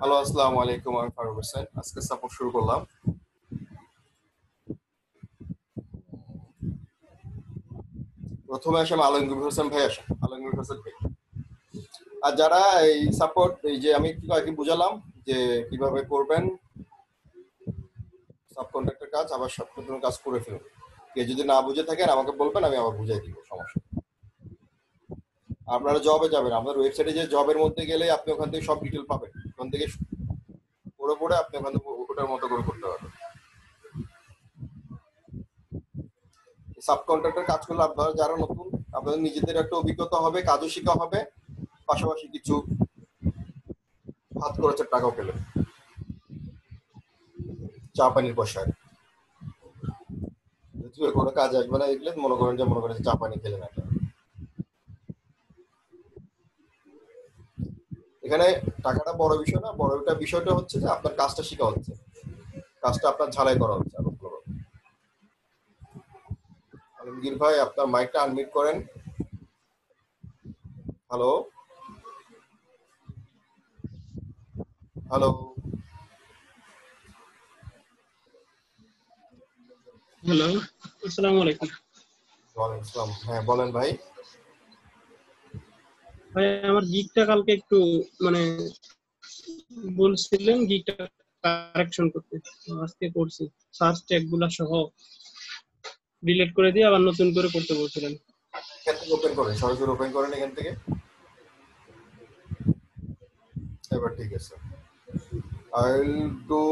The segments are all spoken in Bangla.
হ্যালো, আসসালামু আলাইকুম। আমি ফারুক হোসেন। আজকে সাপোর্ট শুরু করলাম। প্রথমে আসে আলমগীর হোসেন ভাই, আসেন আলমগীর হোসেন ভাই। আর যারা এই সাপোর্ট, এই যে আমি একটু আগে বুঝালাম যে কিভাবে করবেন সাব কন্ট্রাক্টর কাজ, আবার সাব কন্ট্রাক্টর কাজ করে ফেলুন। কে যদি না বুঝে থাকেন আমাকে বলবেন, আমি আবার বুঝাই দিব, সমস্যা নেই। আপনারা জবে যাবেন, আপনার ওয়েবসাইটে যে জবের মধ্যে গেলে আপনি ওখান থেকে সব ডিটেল পাবেন। ওখান থেকে পড়ে পড়ে আপনি ওখান থেকে ওটার মতো করে করতে পারবেন। সাব কন্ট্রাক্টর কাজ করলে আপনারা যারা নতুন, আপনাদের নিজেদের একটা অভিজ্ঞতা হবে, কাজও শেখা হবে, পাশাপাশি কিছু হাত খরচের টাকাও পেলেন, চা পানির পয়সায়। যদিও কোনো কাজ আসবে না, এগুলো মনে করেন চা পানি খেলেন একটা। এখানে টাকাটা বড় বিষয় না, বিষয়টা হচ্ছে যে আপনার কাজটা শেখা হচ্ছে, কাজটা আপনার ঝালাই করা হচ্ছে। আলমগীর ভাই, আপনার মাইকটা আনমিউট করেন। Hello hello. হ্যালো, আসসালামু আলাইকুম। ওয়ালাইকুম আসসালাম। হ্যাঁ বলেন ভাই। ভাই আমার গিগটা কালকে একটু মানে বলছিলেন গিগটা কারেকশন করতে, আজকে করছি। সার্চ ট্যাগগুলো সহ ডিলিট করে দিয়ে আবার নতুন করে করতে বলছিলেন। এখান থেকে ওপেন করেন, সরাসরি ওপেন করেন এখান থেকে। এবার ঠিক আছে। I'll do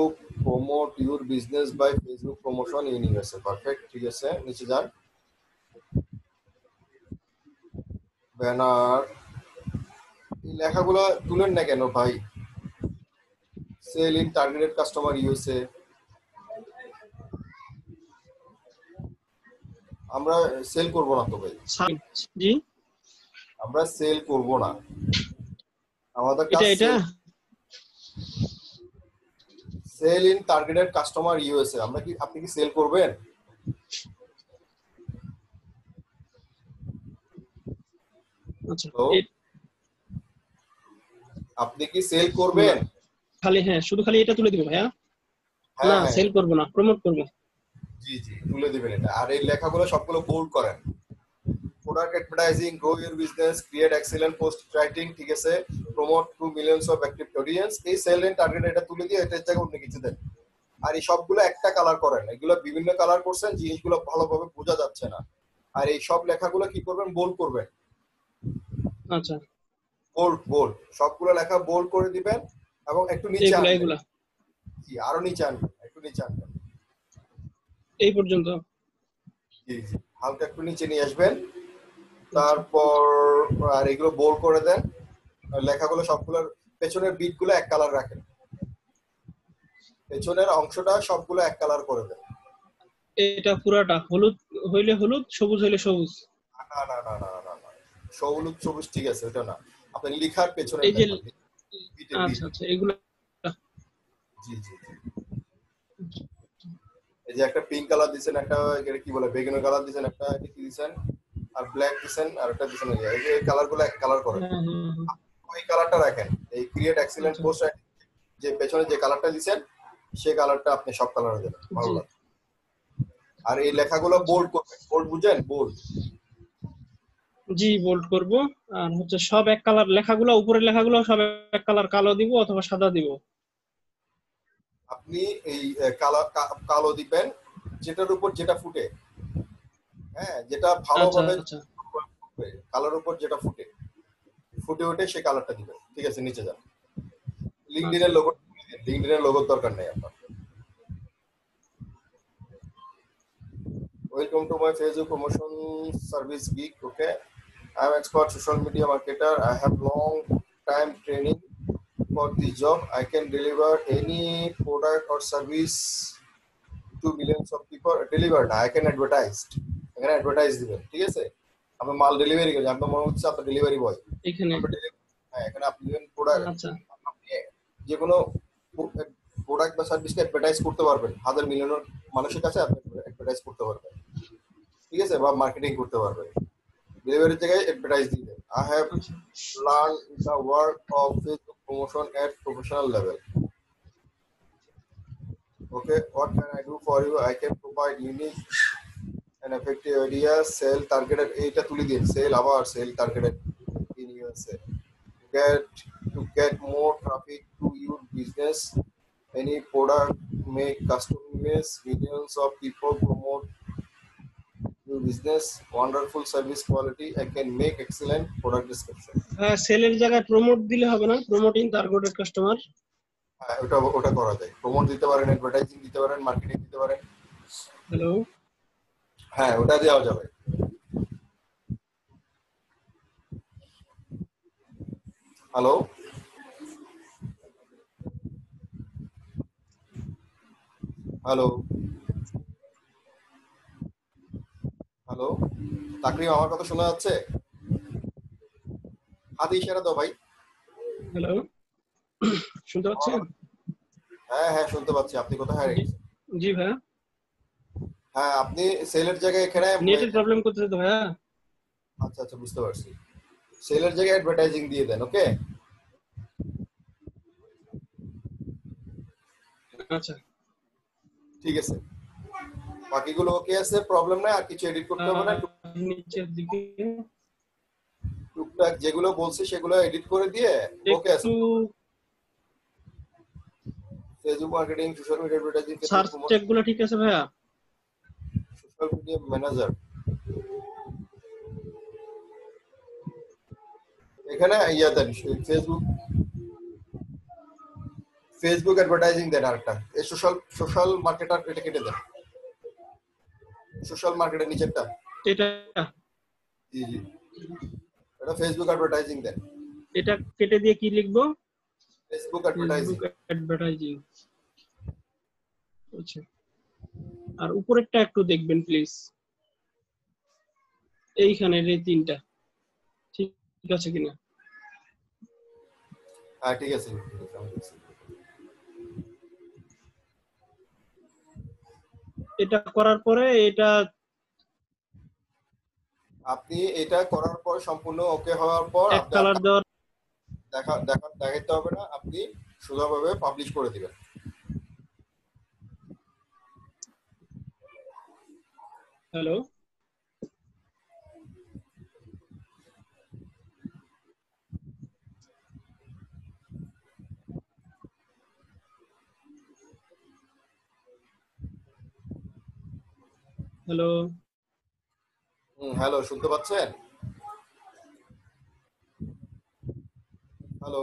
promote your business by Facebook promotion in USA. Perfect, ঠিক আছে। নিচে যান, ব্যানার। এই লেখাগুলো তুলেন না কেন ভাই? Sell in targeted customer USA. আমরা সেল করব না তো ভাই, জি, আমরা সেল করব না, আমাদের কাজ এটা এটা sell in targeted customer USA. আমরা কি, আপনি কি সেল করবেন? আচ্ছা, তো আপনি কি সেল করবেন? খালি হ্যাঁ, শুধু খালি এটা তুলে দিব ভাইয়া। হ্যাঁ না, হ্যাঁ, সেল করব না, প্রমোট করব। জি জি, তুলে দিবেন এটা। আর এই লেখাগুলো সবগুলো বোল্ড করেন। Product advertising, grow your business, create excellent post writing, ঠিক আছে, promote to millions of active audience. এই সেল ইন টার্গেট এটা তুলে দিয়ে এটার জায়গায় অন্য কিছু দেন। আর এই সবগুলো একটা কালার করেন, এগুলো বিভিন্ন কালার করছেন, জিনিসগুলো ভালোভাবে বোঝা যাচ্ছে না। আর এই সব লেখাগুলো কি করবেন, বোল্ড করবেন। আচ্ছা, বোল্ড বোল্ড সবগুলো লেখা বোল্ড করে দিবেন এবং একটু নিচে এইগুলা আনবেন। এইগুলা জি, আরো নিচে আনবেন, একটু নিচে আনবেন। এই পর্যন্ত। জি জি, হালকা একটু নিচে নিয়ে আসবেন। আচ্ছা, তারপর আর এগুলো বোল্ড করে দেন। লেখাগুলো সবগুলোর পেছনের বিট গুলো এক কালার রাখেন, পেছনের অংশটা সবগুলো এক কালার করে দেন। এটা পুরাটা হলুদ হইলে হলুদ, সবুজ হইলে সবুজ। না না না না না না, সবুজ সবুজ ঠিক আছে, ওটা না, আপনি লিখার পেছনের এই যে লেখা, বিটের বিট। আচ্ছা আচ্ছা, এগুলা জি জি জি। এই যে একটা পিঙ্ক কালার দিছেন, একটা কি বলে বেগুনি কালার দিছেন, একটা কি দিছেন, আর ব্ল্যাক দিছেন, আর একটা দিছেন। এই যে এই কালার গুলো এক কালার করেন, হ্যাঁ হ্যাঁ হ্যাঁ। ওই কালারটা রাখেন। এই ক্রিয়েট এক্সিলেন্ট আচ্ছা, পোস্ট যে পেছনে যে কালারটা দিছেন সেই কালারটা আপনি সব কালারে দেবেন, ভালো জি লাগে। আর এই লেখাগুলো আচ্ছা, বোল্ড করবেন, বোল্ড বুঝেন, বোল্ড। জি বোল্ড করব। আর হচ্ছে সব এক কালার, লেখাগুলো উপরের লেখাগুলো সব এক কালার, কালো দিব অথবা সাদা দিব। আপনি এই কালার কালো দিবেন যেটার উপর যেটা ফুটে। হ্যাঁ, যেটা আচ্ছা ভালোভাবে আচ্ছা কালার উপর যেটা ফুটে ফুটে ওঠে সেই কালারটা দিবেন, ঠিক আছে। নিচে যান, আচ্ছা। লিঙ্কডইনের লোগো, লিঙ্কডইনের লোগোর দরকার নেই আপনার। Welcome to my Facebook promotion service gig. Okay, I am expert social media marketer. I have long time training for this job. I can deliver any product or service to millions of people. Deliver না, I can advertise. এখানে অ্যাডভার্টাইজ দিবেন, ঠিক আছে। আপনি মাল ডেলিভারি করেন, আপনার মনে হচ্ছে আপনার ডেলিভারি বয়। এখানে হ্যাঁ, এখানে আপনি দিবেন প্রোডাক্ট। আচ্ছা আপনি যে কোনো প্রোডাক্ট বা সার্ভিসকে অ্যাডভার্টাইজ করতে পারবেন, হাজার মিলিয়ন মানুষের কাছে আপনি অ্যাডভার্টাইজ করতে পারবেন, ঠিক আছে, বা মার্কেটিং করতে পারবেন। ডেলিভারির জায়গায় অ্যাডভার্টাইজ দিবেন। I have আচ্ছা learned the work of Facebook promotion at professional level. Okay, what can I do for you? I can provide unique and effective ideas, sell targeted, এটা তুলে দিন, sell আবার sell targeted in USA. To get more traffic to your business, any product make customers, millions of people promote your business, wonderful service quality. I can make excellent product description. হ্যাঁ, সেলের জায়গায় প্রমোট দিলে হবে না? Promoting targeted customer. হ্যাঁ, ওটা করা যায়। প্রমোট দিতে পারেন, অ্যাডভার্টাইজিং দিতে পারেন, মার্কেটিং দিতে পারেন। হ্যালো, হ্যাঁ, ওটা দেওয়া যাবে। হ্যালো, হ্যালো, হ্যালো, তাকরিম, আমার কথা শোনা যাচ্ছে? হাতে ইশারা দাও ভাই। হ্যালো, শুনতে পাচ্ছেন? হ্যাঁ হ্যাঁ, শুনতে পাচ্ছি। আপনি কোথায় হারিয়ে গেছেন? জি ভাইয়া, হ্যাঁ, আপনি সেলের জায়গায় এখানে নেটের প্রবলেম করতেছে তো ভাইয়া। আচ্ছা আচ্ছা, বুঝতে পারছি। সেলের জায়গায় অ্যাডভার্টাইজিং দিয়ে দেন, ওকে? আচ্ছা, ঠিক আছে, বাকিগুলো ওকে আছে, প্রবলেম নাই। আর কিছু এডিট করতে হবে না। নিচের দিকে টুকটাক যেগুলো বলছি সেগুলো এডিট করে দিয়ে ওকে আছে। একটু Facebook marketing, social media advertising, search tag গুলো ঠিক আছে ভাইয়া? সোশ্যাল মিডিয়া ম্যানেজার, এখানে ইয়া দেন, ফেসবুক অ্যাডভার্টাইজিং দেন। আরেকটা এই সোশ্যাল মার্কেটার, এটা কেটে দেন। সোশ্যাল মার্কেটের নিচেরটা, এটা জি জি, এটা ফেসবুক অ্যাডভার্টাইজিং দেন। এটা কেটে দিয়ে কি লিখবো? Facebook advertising. অ্যাডভার্টাইজিং। আচ্ছা, আর উপরেরটা একটু দেখবেন প্লিজ, এইখানের এই তিনটা ঠিক আছে কিনা? হ্যাঁ, ঠিক আছে। এটা করার পরে এটা আপনি এটা করার পর, সম্পূর্ণ ওকে হওয়ার পর এক কালার দেওয়ার। দেখাতে হবে না, আপনি সোজাভাবে পাবলিশ করে দিবেন। হ্যালো, হ্যালো, হ্যালো, শুনতে পাচ্ছেন? হ্যালো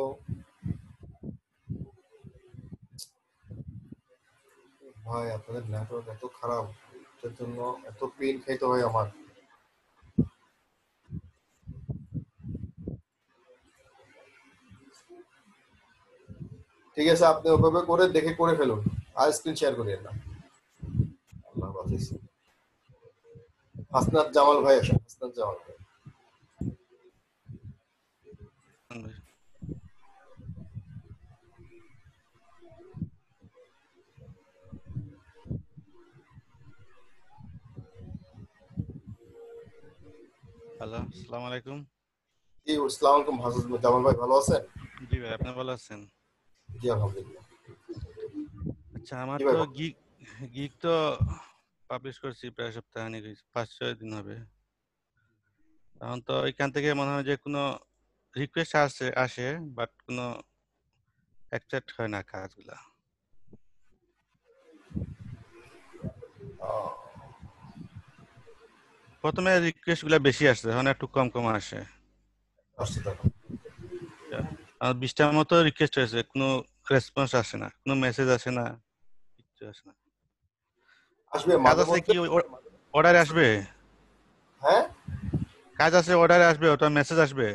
ভাই, আপনাদের নেটওয়ার্ক এত খারাপ, এর জন্য এত পেন খাইতে হয় আমার। ঠিক আছে, আপনি ওভাবে করে দেখে করে ফেলুন, আর স্ক্রিন শেয়ার করিয়েন না। আল্লাহ হাফেজ। হাসনাত জামাল ভাই আসেন, হাসনাত জামাল ভাই। হ্যালো, আসসালামু আলাইকুম। জি, আসসালামু আলাইকুম হাসনাত জামাল ভাই, ভালো আছেন? জি ভাই, আপনি ভালো আছেন? জি, আলহামদুলিল্লাহ। আচ্ছা, আমার জি তো ভাই, গিগ তো পাবলিশ করছি প্রায় সপ্তাহখানেক, 5-6 দিন হবে। এখন তো এখান থেকে মনে হয় যে কোনো রিকোয়েস্ট আসে, বাট কোনো অ্যাকসেপ্ট হয় না কাজগুলা। প্রথমে রিকোয়েস্ট গুলা বেশি আসছে, এখন একটু কম কম আসে। আসছে তো। আর 20টার মতো রিকোয়েস্ট হয়েছে, কোনো রেসপন্স আসে না, কোনো মেসেজ আসে না, কিছু আসে না। আসবে কাজ মাঝে আছে মধ্যে। কি, অর্ডারে আসবে? হ্যাঁ, কাজ আছে, অর্ডারে আসবে, ওটা মেসেজ আসবে?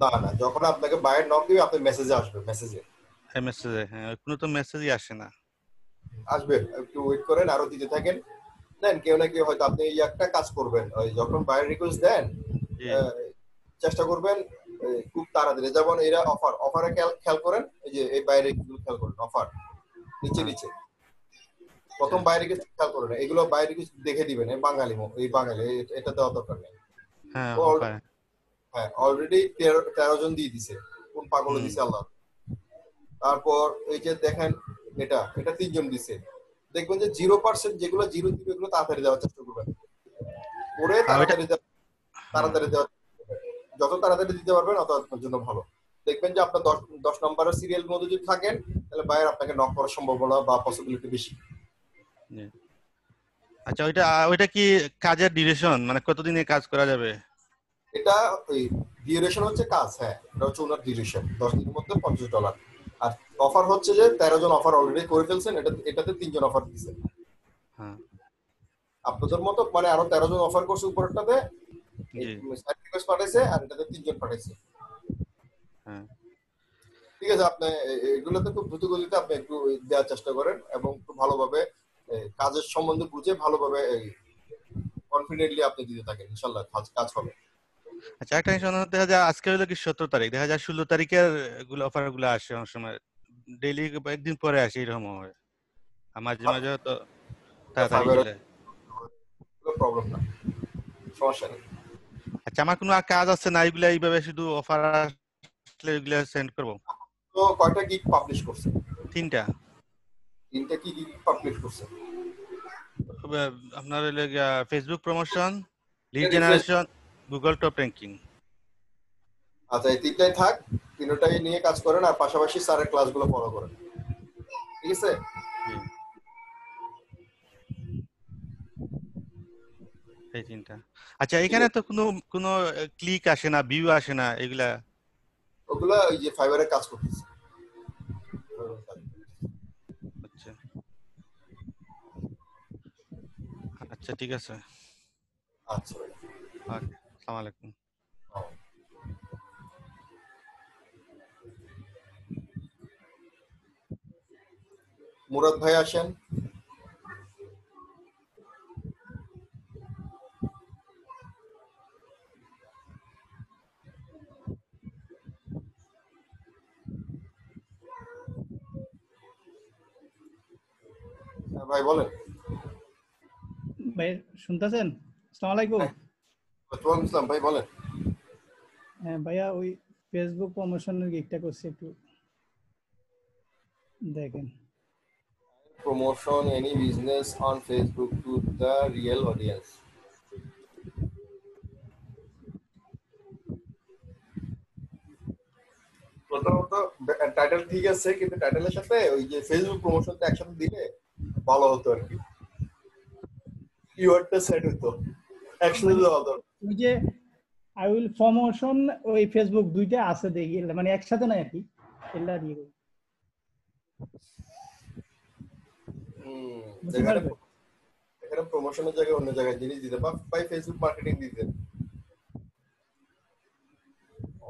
না না, যখন আপনাকে বাইরে নক দিবে, আপনার মেসেজে আসবে, মেসেজে হ্যাঁ, মেসেজে, হ্যাঁ, কোনো তো মেসেজই আসে না। আসবে। একটু ওয়েট করেন, আরো দিতে থাকেন। দেন কেউ না কেউ হয়তো, আপনি এই একটা কাজ করবেন, ওই যখন বাইরে রিকোয়েস্ট দেন, জি চেষ্টা করবেন খুব তাড়াতাড়ি। যেমন এরা অফারে খেয়াল করেন, এই যে এই বাইরে খেয়াল করেন, অফার নিচে হ্যাঁ, নিচে প্রথম আচ্ছা, বাইরে কিছু খেয়াল করেন, এগুলো বাইরে কিছু দেখে দিবেন। এই বাঙালি এটা দেওয়া দরকার নেই। হ্যাঁ, ও অফার। হ্যাঁ, অলরেডি 13 জন দিয়ে দিছে, কোন পাগল হুম, দিছে আল্লাহ। তারপর এই যে দেখেন এটা এটা 3 জন দিছে, দেখবেন যে 0% যেগুলো জিরো দিবে এগুলো তাড়াতাড়ি দেওয়ার চেষ্টা করবেন, করে আর ওইটা তাড়াতাড়ি হ্যাঁ তাড়াতাড়ি দেওয়ার, যত তাড়াতাড়ি দিতে পারবেন তত আপনার জন্য ভালো। দেখবেন যে আপনার 10 নম্বরের সিরিয়াল মধ্যে যদি থাকেন তাহলে বাইরে আপনাকে নক করার সম্ভাবনা বা পসিবিলিটি বেশি। জি। আচ্ছা ওইটা ওইটা কি কাজের ডিউরেশন মানে কতদিনে কাজ করা যাবে? এটা ওই ডিউরেশন হচ্ছে কাজ, হ্যাঁ এটা হচ্ছে ওনার ডিউরেশন 10 দিনের মধ্যে $50। আর অফার হচ্ছে যে 13 জন অফার অলরেডি করে ফেলছেন, এটাতে 3 জন অফার দিচ্ছেন হ্যাঁ আপনাদের মতো, মানে আরো 13 জন অফার করছে উপরটাতে, জি সার্টিফিকেট পাঠাইছে আর এটাতে 3 জন পাঠাইছে। হ্যাঁ ঠিক আছে, আপনি এগুলোতে খুব দ্রুত গতিতে আপনি একটু দেওয়ার চেষ্টা করেন এবং একটু ভালোভাবে কাজের সম্বন্ধে বুঝে ভালোভাবে কনফিডেন্টলি আপনি দিতে থাকেন, ইনশাআল্লাহ কাজ হবে। আচ্ছা একটা জিনিস মনে দেখা যায় আজকে হলো কি 17 তারিখ, দেখা যায় 16 তারিখের গুলো অফার গুলো আসে অনেক সময় ডেইলি একদিন পরে আসে এরকম হয়, আর মাঝে মাঝে তো তাড়াতাড়ি ফাইবারের চলে। প্রবলেম না, সমস্যা নেই। আচ্ছা আমার কোনো আর কাজ আছে না, এগুলা এইভাবে শুধু অফার আসলে এগুলা সেন্ড করবো? তো কয়টা গিগ পাবলিশ করছে? 3টা। 3টা কি গিগ পাবলিশ করছে? আপনার হলো Facebook promotion, lead refresh. Generation, Google top ranking. আচ্ছা এই 3টাই থাক, 3টাই নিয়ে কাজ করেন আর পাশাপাশি স্যারের ক্লাসগুলো ফলো করেন, ঠিক আছে? জি এই 3টা। আচ্ছা ঠিক এখানে আছে, তো কোনো কোনো ক্লিক আসে না, ভিউ আসে না, এগুলা? ওগুলা ওই যে ফাইবারে কাজ করতেছে। আচ্ছা আচ্ছা ঠিক আছে। আচ্ছা ভাই। ওকে আসসালামু আলাইকুম। মুরাদ ভাই আসেন। হ্যাঁ ভাই বলেন। ভাই শুনতেছেন? আসসালামু আলাইকুম। ওয়ালাইকুম আসসালাম ভাই বলেন। হ্যাঁ ভাইয়া, ওই ফেসবুক প্রমোশনের গিগটা করছি, একটু দেখেন। Promotion any business on Facebook to the real audience. প্রথমত টাইটেল ঠিক আছে, কিন্তু টাইটেলের সাথে ওই যে ফেসবুক প্রমোশনটা একসাথে দিলে ভালো হতো আর কি, কিওয়ার্ডটা সেট হতো একসাথে দেওয়া দরকার। ওই যে আই উইল প্রমোশন, ওই ফেসবুক দুইটা আছে দেখি, মানে একসাথে নাই আর কি, এলা দিয়ে করি। বুঝতে এখানে পারবে? এখানে প্রমোশনের জায়গায় অন্য জায়গায় জিনিস দিতে বা ফেসবুক মার্কেটিং দিতে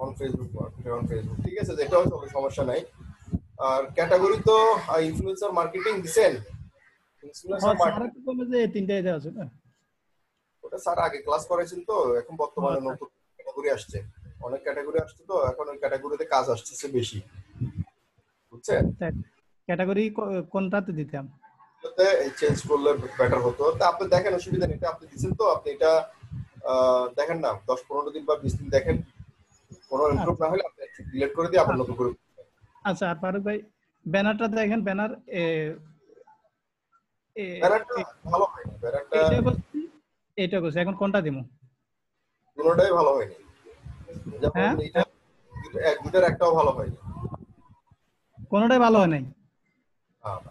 on Facebook marketing on Facebook, ঠিক আছে এটাও সমস্যা নাই। আর ক্যাটাগরি তো ইনফ্লুয়েন্সার মার্কেটিং দিবেন, ইনফ্লুয়েন্সার স্যার মার্কেটিং বলে যে তিনটাই দেওয়া আছে না? ওটা স্যার আগে ক্লাস করেছেন তো, এখন বর্তমানে আচ্ছা। নতুন ক্যাটাগরি আসছে, অনেক ক্যাটাগরি আসছে তো এখন ওই ক্যাটাগরিতে কাজ আসছে বেশি, বুঝছেন? ক্যাটাগরি কোনটাতে দিতাম? এটাতে চেঞ্জ করলে বেটার হতো। তা আপনি দেখেন, অসুবিধা নেই, এটা আপনি দিচ্ছেন তো আপনি এটা দেখেন না 10-15 দিন বা 20 দিন দেখেন, কোনো ইমপ্রুভ না হলে আপনি ডিলিট করে দিয়ে আবার নতুন করে। আচ্ছা আর ফারুক ভাই, ব্যানারটা দেখেন, ব্যানার ব্যানারটা ভালো হয়নি, ব্যানারটা এটা করছে, এখন কোনটা দিব? দুটোটাই ভালো হয়নি, যেমন হ্যাঁ এটা দুটার একটাও ভালো হয়নি। কোনটাই ভালো হয় নাই। হ্যাঁ,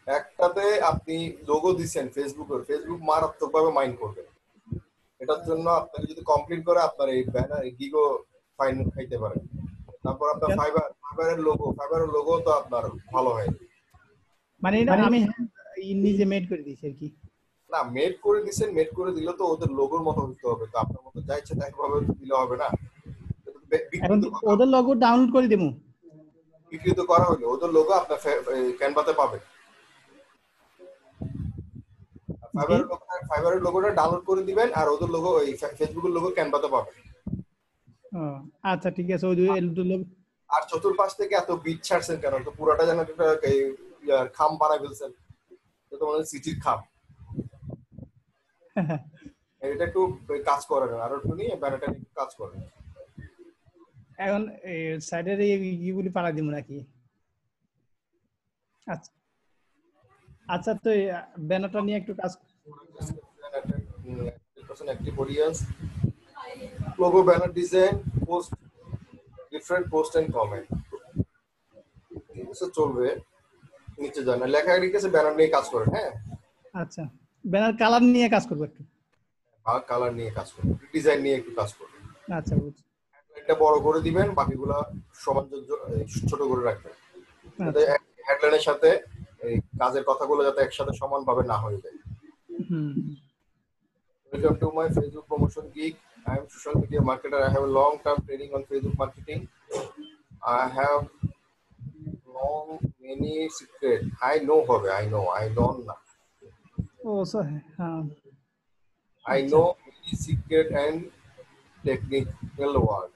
একটাতে আপনি লোগো দিচ্ছেন ফেসবুকের, ফেসবুক মারাত্মকভাবে মাইন্ড করবে, এটার জন্য আপনাকে যদি কমপ্লেন করে আপনার এই ব্যানার গিগো ফাইন খাইতে পারে। তারপর আপনার ফাইবারের লোগো তো আপনার ভালো হয়নি। মানে এটা আমি নিজে মেড করে দিয়েছি আর কি। না মেড করে দিচ্ছেন, মেড করে দিলে তো ওদের লোগোর মতো হতে হবে, তো আপনার মতো যা ইচ্ছে তাই ভাবে দিলে হবে না। এখন ওদের লোগো ডাউনলোড করে দেবো, বিকৃত করা হলো, ওদের লোগো আপনার ক্যানভাতে পাবেন। ফাইবারের লোগোটা ডাউনলোড করে দিবেন আর ওদের লোগো ওই ফেসবুকের লোগো ক্যানভাতে পাবেন। আচ্ছা ঠিক আছে। ওই লোগো আর চতুর্পাশ থেকে এত বিট ছাড়ছেন কেন? তো পুরোটা যেন একটা খাম বানায় ফেলছেন, তো তোমাদের সিটির খাম। এটা একটু কাজ করেন, আর একটু নিয়ে ব্যানারটা একটু কাজ করেন। এখন সাইডের এইগুলি পাড়া দিব নাকি? আচ্ছা আচ্ছা, তো ব্যানারটা নিয়ে একটু কাজ। active audience, logo, banner design, post, different post and comment. চলবে, নিচে যান, লেখা লিখেছে ব্যানার নিয়ে কাজ করেন। হ্যাঁ, আচ্ছা, ব্যানার কালার নিয়ে কাজ করবো একটু। আর কালার নিয়ে কাজ করবেন, ডিজাইন নিয়ে একটু কাজ করবেন। আচ্ছা, বুঝছি। হেডলাইনটা বড় করে দিবেন, বাকিগুলা সমান ছোট করে রাখবেন, যাতে হেডলাইনের সাথে এই কাজের কথাগুলো যাতে একসাথে সমানভাবে না হয়ে যায়। Welcome to my Facebook promotion gig. I am social media marketer. I have a long-term training on Facebook marketing. I have long many secret. I know hobe. I don't know. ও হ্যাঁ, I know many secret and technical word.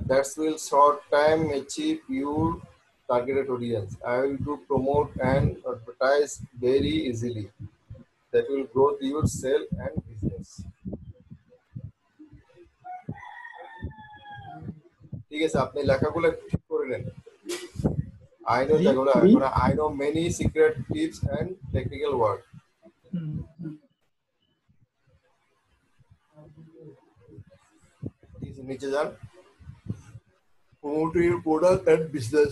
That will short time achieve your targeted audience. I will do promote and advertise very easily. That will grow your sale and business. ঠিক আছে, আপনি লেখাগুলো ঠিক করে নেন। I know যেগুলো, I know many secret tips and technical word. নিচে যান, promote your product and business.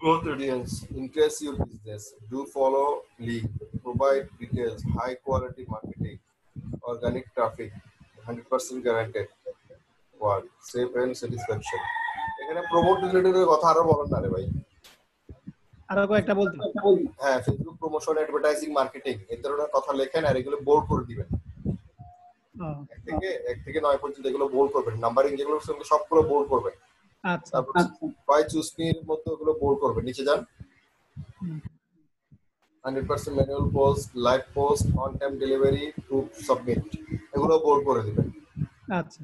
Growth audience, increase your business. Do follow link, provide details, high quality marketing, organic traffic, 100% guaranteed. Word, safe and satisfaction. এখানে প্রমোট রিলেটেড কথা আরো বলেন না রে ভাই। আরো কয়েকটা বলতে। হ্যাঁ, ফেসবুক প্রমোশন, অ্যাডভার্টাইজিং, মার্কেটিং, এই ধরনের কথা লেখেন আর এগুলো বোল্ড করে দিবেন। এক থেকে 9 পর্যন্ত এগুলো বোল্ড করবেন, নাম্বারিং যেগুলো সবগুলো বোল্ড করবেন। আচ্ছা, তারপর বাই চুজ মি এর মধ্যে ওগুলো বোল্ড করবেন। নিচে যান, 100% manual post, live post, on time delivery, proof submit, এগুলো বোল্ড করে দিবেন। আচ্ছা,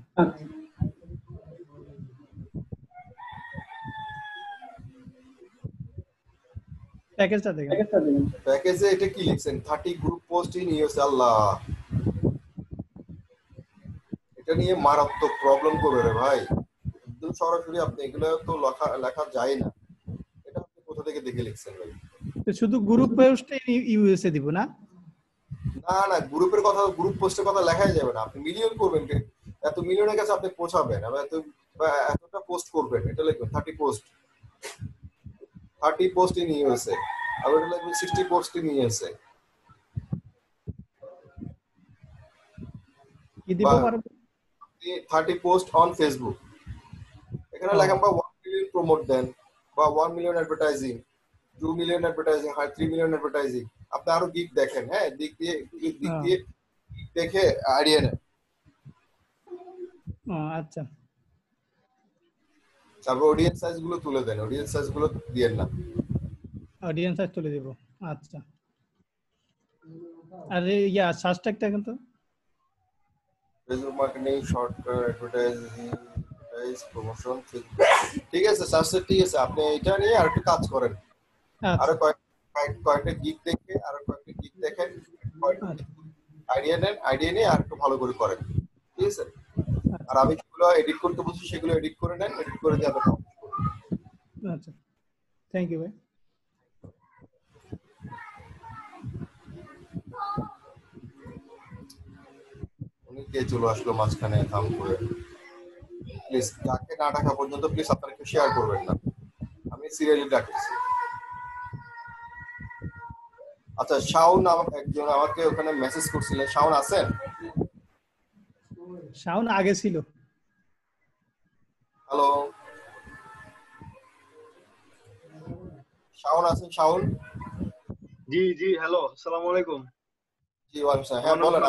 প্যাকেজটা দেখেন। প্যাকেজে এটা কি লিখছেন? 30 গ্রুপ পোস্ট ইন ইউএস। আল্লাহ, এটা নিয়ে মারাত্মক প্রবলেম করবে রে ভাই। একদম সরাসরি আপনি এগুলো তো লেখা যায় না। এটা আপনি কোথা থেকে দেখে লিখছেন ভাই? শুধু গ্রুপ পোস্টে ইউএসএ দিব না? না না, গ্রুপের কথা, গ্রুপ পোস্টের কথা লেখাই যাবে না। আপনি মিলিয়ন করবেন, এত মিলিয়নের কাছে আপনি পৌঁছাবেন, এতটা পোস্ট করবেন, এটা লিখবেন 30 পোস্ট ইন ইউএসএ। আর এটা লিখবেন 60 পোস্ট ইন ইউএসএ। কি দিব পারবো? 30 পোস্ট অন ফেসবুক। এখানে লেখেন বা 1 মিলিয়ন প্রমোট দেন, বা 1 million advertising, 2 million advertising, 3 million advertising. আপনি আরো গিগ দেখেন, হ্যাঁ, দিক দিয়ে দেখে আইডিয়া নেন। আচ্ছা, তারপর অডিয়েন্স সাইজ গুলো তুলে দেন, অডিয়েন্স সাইজ গুলো দিয়েন না। অডিয়েন্স সাইজ তুলে দেব। আচ্ছা, আরে ইয়া সার্চ ট্যাগটা কিন্তু Facebook marketing, short advertising, promotion, ঠিক আছে সার্চ, ঠিক আছে। আপনি এটা নিয়ে আর একটু কাজ করেন। আরো কয়েকটা গিগ দেখে, আরো কয়েকটা গিগ দেখেন, আইডিয়া নেন, আইডিয়া নিয়ে আর একটু ভালো করে করেন, ঠিক আছে। আর আমি যেগুলো এডিট করতে বলছি সেগুলো এডিট করে নেন, এডিট করে দিয়ে আবার। আচ্ছা, থ্যাংক ইউ ভাই। উনি কে চলে আসলো মাঝখানে থাম করে? প্লিজ যাকে না ডাকা পর্যন্ত প্লিজ আপনারা কেউ শেয়ার করবেন না, আমি সিরিয়ালি ডাকতেছি। আচ্ছা, শাওন একজন আমাকে ওখানে মেসেজ করছিলেন, শাওন আছেন? শাওন আগে ছিল। হ্যালো, শাওন আছেন? শাওন, জি জি, হ্যালো, আসসালামু আলাইকুম। জি ওয়ালাইকুম আসসালাম। হ্যাঁ বলেন,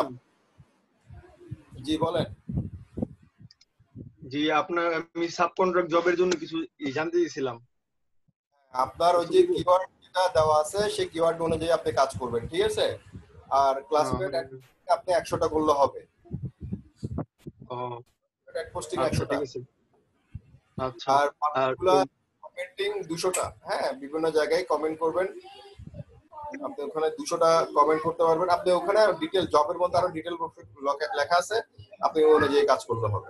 জি বলেন। জি, আপনার আমি সাব কন্ট্রাক্ট জবের জন্য কিছু জানতে চাইছিলাম। আপনার ওই যে কিওয়ার্ড যেটা দেওয়া আছে সেই কিওয়ার্ড অনুযায়ী আপনি কাজ করবেন, ঠিক আছে। আর ক্লাসমেট আপনি 100টা করলে হবে। অ্যাড পোস্টিং 100টা, ঠিক আছে। আচ্ছা, আর পাবলিকগুলো কমেন্টিং 200টা। হ্যাঁ, বিভিন্ন জায়গায় কমেন্ট করবেন, আপনি ওখানে 200টা কমেন্ট করতে পারবেন। আপনি ওখানে ডিটেল জবের মধ্যে আরো ডিটেল লেখা আছে, আপনি ওই অনুযায়ী কাজ করতে হবে।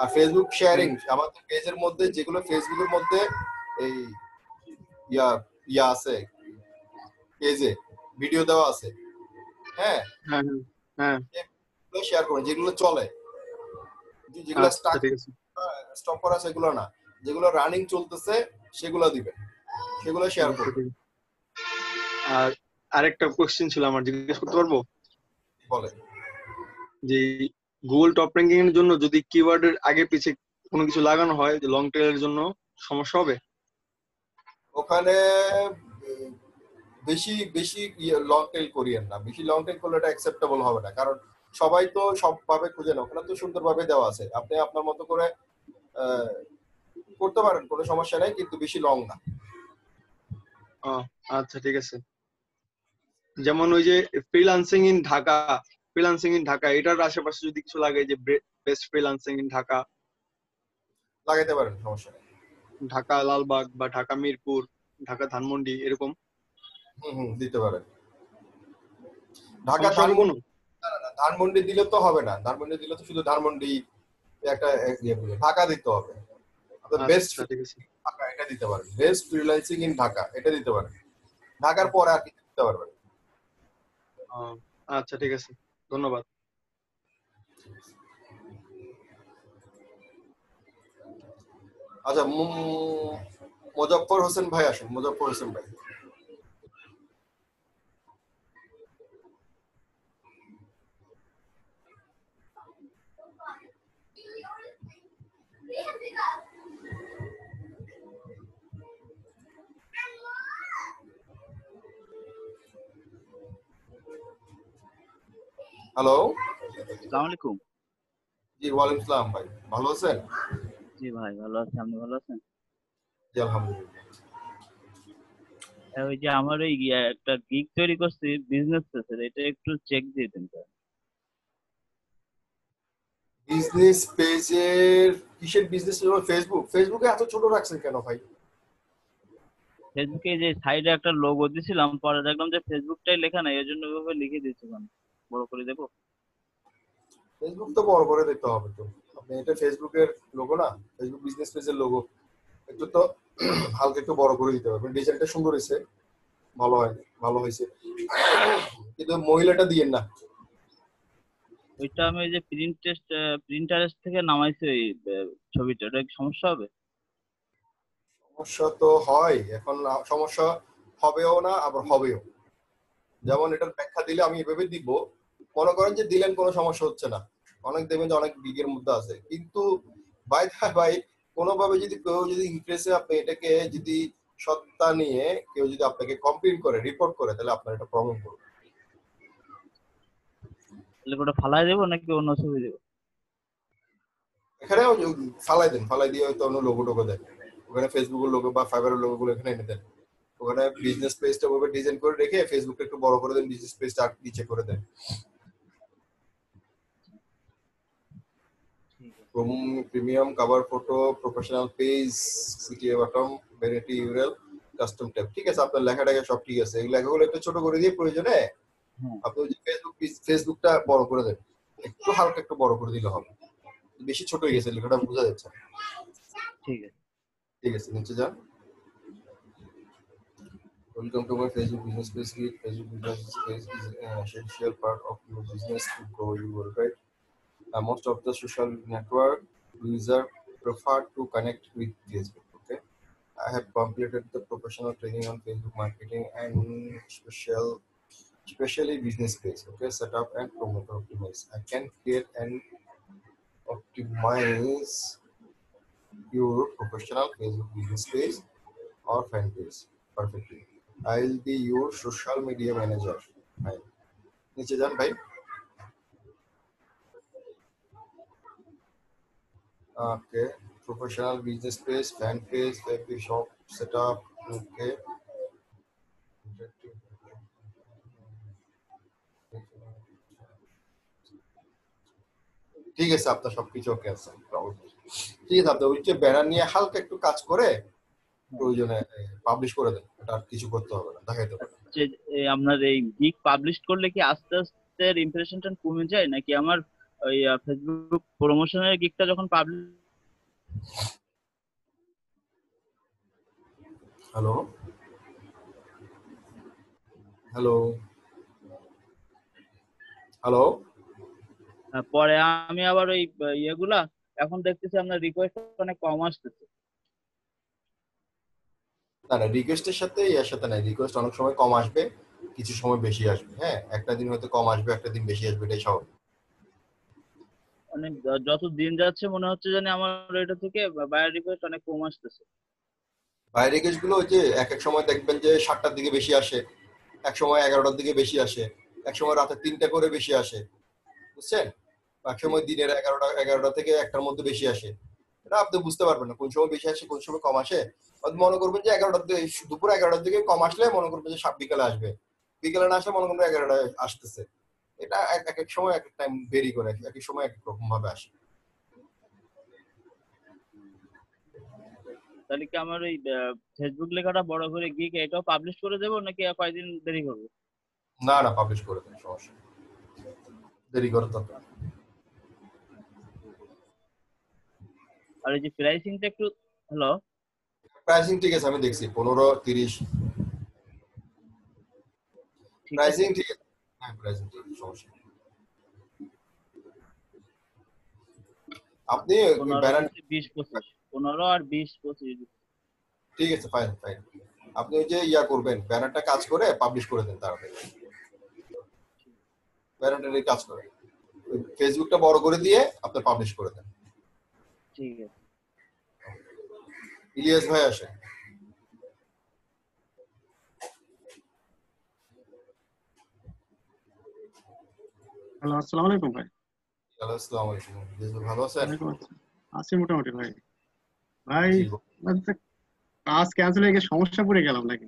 আর ফেসবুক শেয়ারিং আমাদের পেজের মধ্যে যেগুলো ফেসবুকের মধ্যে এই ইয়া ইয়া আছে, পেজে ভিডিও দেওয়া আছে, হ্যাঁ হ্যাঁ হ্যাঁ এগুলো শেয়ার করুন যেগুলো চলে, যেগুলো আচ্ছা ঠিক আছে। স্টপ করা সেগুলো না, যেগুলো রানিং চলতেছে সেগুলো দিবেন, সেগুলো শেয়ার আচ্ছা, করুন। ঠিক আছে। আর আরেকটা কোশ্চেন ছিল আমার, জিজ্ঞেস করতে পারবো? বলেন। যে গুগল টপ র্যাঙ্কিং এর জন্য যদি কিওয়ার্ডের আগে পিছে কোনো কিছু লাগানো হয় যে লং টেলের জন্য সমস্যা হবে? ওখানে বেশি বেশি লং টেল করিয়েন না, বেশি লং টেল করলে এটা অ্যাকসেপ্টেবল হবে না, কারণ সবাই তো সবভাবে খুঁজে না, ওখানে তো সুন্দরভাবে দেওয়া আছে, আপনি আপনার মতো করে করতে পারেন, কোনো সমস্যা নেই, কিন্তু বেশি লং না। আচ্ছা ঠিক আছে। যেমন ওই যে ফ্রিল্যান্সিং ইন ঢাকা এটার আশেপাশে যদি কিছু লাগে যে বেস্ট ফ্রিল্যান্সিং ইন ঢাকা, লাগাইতে পারেন, সমস্যা নেই। ঢাকা লালবাগ বা ঢাকা মিরপুর, ঢাকা ধানমন্ডি এরকম দিতে পারেন। ঢাকা সমস্যা হবে কোনো? ধানমন্ডি দিলে তো হবে না, ধানমন্ডি দিলে তো শুধু ধানমন্ডি একটা ঢাকা দিতে হবে। বেস্ট আচ্ছা ঠিক আছে। ঢাকা এটা দিতে পারেন, বেস্ট ফ্রিল্যান্সিং ইন ঢাকা এটা দিতে পারেন, ঢাকার পরে আর কি দিতে পারবেন। আচ্ছা ঠিক আছে, ধন্যবাদ। আচ্ছা, মোজাফফর হোসেন ভাই আসেন, মোজাফফর হোসেন ভাই। হ্যালো, আসসালামু আলাইকুম। জি ওয়ালাইকুম আসসালাম ভাই, ভালো আছেন? জি ভাই ভালো আছি, আপনি ভালো আছেন? জি আলহামদুলিল্লাহ। ওই যে আমার ওই একটা গিগ তৈরি করছি বিজনেস পেজের, এটা একটু চেক দিয়ে দিন স্যার। বিজনেস পেজের কিসের বিজনেস? ফেসবুকে এত ছোট রাখছেন কেন ভাই? ফেসবুকে যে সাইডে একটা লোগো দিছিলাম, পরে দেখলাম যে ফেসবুকটাই লেখা নাই, এর জন্য ওইভাবে লিখে দিয়েছিলাম। বড় করে দেবো? ফেসবুক তো বড় করে দিতে হবে তো, আপনি এটা ফেসবুকের লোগো না, ফেসবুক বিজনেস পেজের লোগো, একটু তো হালকা একটু বড় করে দিতে হবে। ডিজাইনটা সুন্দর হয়েছে, ভালো হয়, ভালো হয়েছে, কিন্তু মহিলাটা দিয়েন না। ওইটা আমি ওই যে প্রিন্টারেস্ট থেকে নামাইছি ওই ছবিটা, ওটা কি সমস্যা হবে? সমস্যা তো হয়, এখন সমস্যা হবেও না আবার হবেও। যেমন এটার ব্যাখ্যা দিলে আমি এভাবে দিব, মনে করেন যে দিলেন কোনো সমস্যা হচ্ছে না, অনেক দেখবেন যে অনেক বিগের মধ্যে আছে, কিন্তু ভাই কোনোভাবে যদি কেউ যদি ইমপ্রেসে আপনি এটাকে যদি সত্তা নিয়ে কেউ যদি আপনাকে কমপ্লেন করে, রিপোর্ট করে, তাহলে আপনার এটা প্রবলেম করবে। তাহলে ওটা ফালাই দেবো নাকি অন্য ছবি দেবো? এখানে ফালাই দিয়ে হয়তো অন্য লোগো টোগো দেন, ওখানে ফেসবুকের লোগো বা ফাইবারের লোগো গুলো এখানে এনে দেন, ওখানে বিজনেস পেজটা ওভাবে ডিজাইন করে রেখে ফেসবুকটা একটু বড় করে দেন, বিজনেস পেজটা নিচে করে দেন। Premium cover photo, professional page, CTA bottom, vanity URL, custom tab, ঠিক আছে, আপনার লেখাটাকে সব ঠিক আছে, এই লেখাগুলো একটু ছোট করে দিয়ে প্রয়োজনে আপনি ওই যে ফেসবুকটা বড় করে দেন, একটু হালকা একটু বড় করে দিলে হবে, বেশি ছোট হয়ে গেছে লেখাটা বোঝা যাচ্ছে। ঠিক আছে ঠিক আছে, নিচে যান। Welcome to my Facebook business page. Facebook business page is an essential part of your business to grow your worldwide. Most of the social network users prefer to connect with Facebook. Okay, I have completed the professional training on Facebook marketing and especially business page. Okay, set up and promote, optimize. I can create and optimize your professional Facebook business page or fan page perfectly. I'll be your social media manager. Right. নিচে যান ভাই। Okay, professional business page, fan page, FB shop setup. Okay. ঠিক আছে, আপনার সবকিছু ওকে আছে, ঠিক আছে, আপনার ওইটা ব্যানার নিয়ে হালকা একটু কাজ করে প্রয়োজনে পাবলিশ করে দেন, এটা আর কিছু করতে হবে না, দেখাইতে হবে। হচ্ছে আপনার এই গিগ পাবলিশ করলে কি আস্তে আস্তে ইমপ্রেশনটা কমে যায়, নাকি আমার ওই ফেসবুক প্রমোশনের গিগটা যখন পাবলিশ হ্যালো হ্যালো হ্যালো পরে আমি আবার ওই ইয়েগুলা এখন দেখতেছি আপনার রিকোয়েস্ট অনেক কম আসতেছে। না না, রিকোয়েস্টের সাথে ইয়ার সাথে নাই, রিকোয়েস্ট অনেক সময় কম আসবে, কিছু সময় বেশি আসবে। হ্যাঁ, একটা দিন হয়তো কম আসবে, একটা দিন বেশি আসবে, এটাই স্বাভাবিক। মানে যত দিন যাচ্ছে মনে হচ্ছে যেন আমার এটা থেকে বায়ার রিকোয়েস্ট অনেক কম আসতেছে। বাইরে রিকোয়েস্ট গুলো ওই যে এক এক সময় দেখবেন যে 7টার দিকে বেশি আসে, এক সময় 11টার দিকে বেশি আসে, এক সময় রাতে 3টা করে বেশি আসে, বুঝছেন? এক সময় দিনের 11টা থেকে 1টার মধ্যে বেশি আসে। এটা আপনি বুঝতে পারবেন না কোন সময় বেশি আসে কোন সময় কম আসে। আপনি মনে করবেন যে 11টার দিকে, দুপুর 11টার দিকে কম আসলে মনে করবেন যে বিকালে আসবে, বিকালে না আসলে মনে করবেন 11টায় আসতেছে। এটা এক এক সময় এক এক টাইম ভেরি করে, এক এক সময় এক এক রকম ভাবে আসে। তাহলে কি আমার ওই ফেসবুক লেখাটা বড় করে গিয়ে কি এটাও পাবলিশ করে দেবো, নাকি আর কয়দিন দেরি করবো? না না, পাবলিশ করে দেন, সমস্যা নেই, দেরি করে তো। আর এই যে প্রাইসিংটা একটু, হ্যালো, প্রাইসিং ঠিক আছে, আমি দেখছি 15-30 ঠিক আছে। প্রাইসিং ঠিক আছে। হ্যাঁ, প্রাইসিং ঠিক আছে, সমস্যা নেই। আপনি 15 ব্যানার, থেকে 20-25, 15 আর 20-25। ঠিক আছে, ফাইন ফাইন। আপনি ওই যে ইয়া করবেন, ব্যানারটা কাজ করে পাবলিশ করে দেন তাড়াতাড়ি, ব্যানারটা নিয়ে কাজ করে ফেসবুকটা বড় করে দিয়ে আপনি পাবলিশ করে দেন। ঠিক আছে। ইলিয়াস ভাই আসে। হ্যালো, আসসালামু আলাইকুম ভাই। হ্যালো, আসসালামু আলাইকুম। ইলিয়াস ভাই ভালো আছেন? ওয়ালাইকুম আসসালাম। আছি মোটামুটি ভাই। ভাই জি। কাজ ক্যান্সেল হয়ে গিয়ে সমস্যা পড়ে গেলাম নাকি?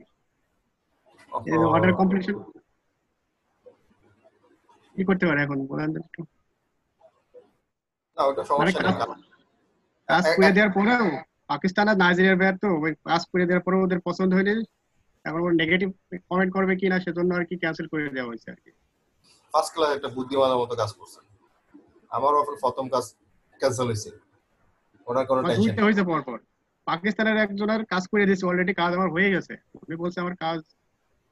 এই ওহো, অর্ডার কমপ্লিশন কি করতে পারে এখন বলেন তো একটু। না ওটা মানে সমস্যা নেই। কাজ করে দেওয়ার পরেও পাকিস্তান আর নাইজেরিয়ার ব্যাট তো ওই কাজ করে দেওয়ার পরেও ওদের পছন্দ হয়নি, এখন ওর নেগেটিভ কমেন্ট করবে কিনা সেজন্য আর কি ক্যান্সেল করে দেওয়া হয়েছে আর কি। ফার্স্ট ক্লাস একটা বুদ্ধিমানের মতো কাজ করছেন। আমারও প্রথম কাজ ক্যান্সেল হয়েছে, ওটার কোনো আমার টেনশন দুইটা নেই। হয়েছে পর পাকিস্তানের একজনের কাজ করে দিয়েছে, অলরেডি কাজ আমার হয়ে গেছে, উনি বলছে আমার কাজ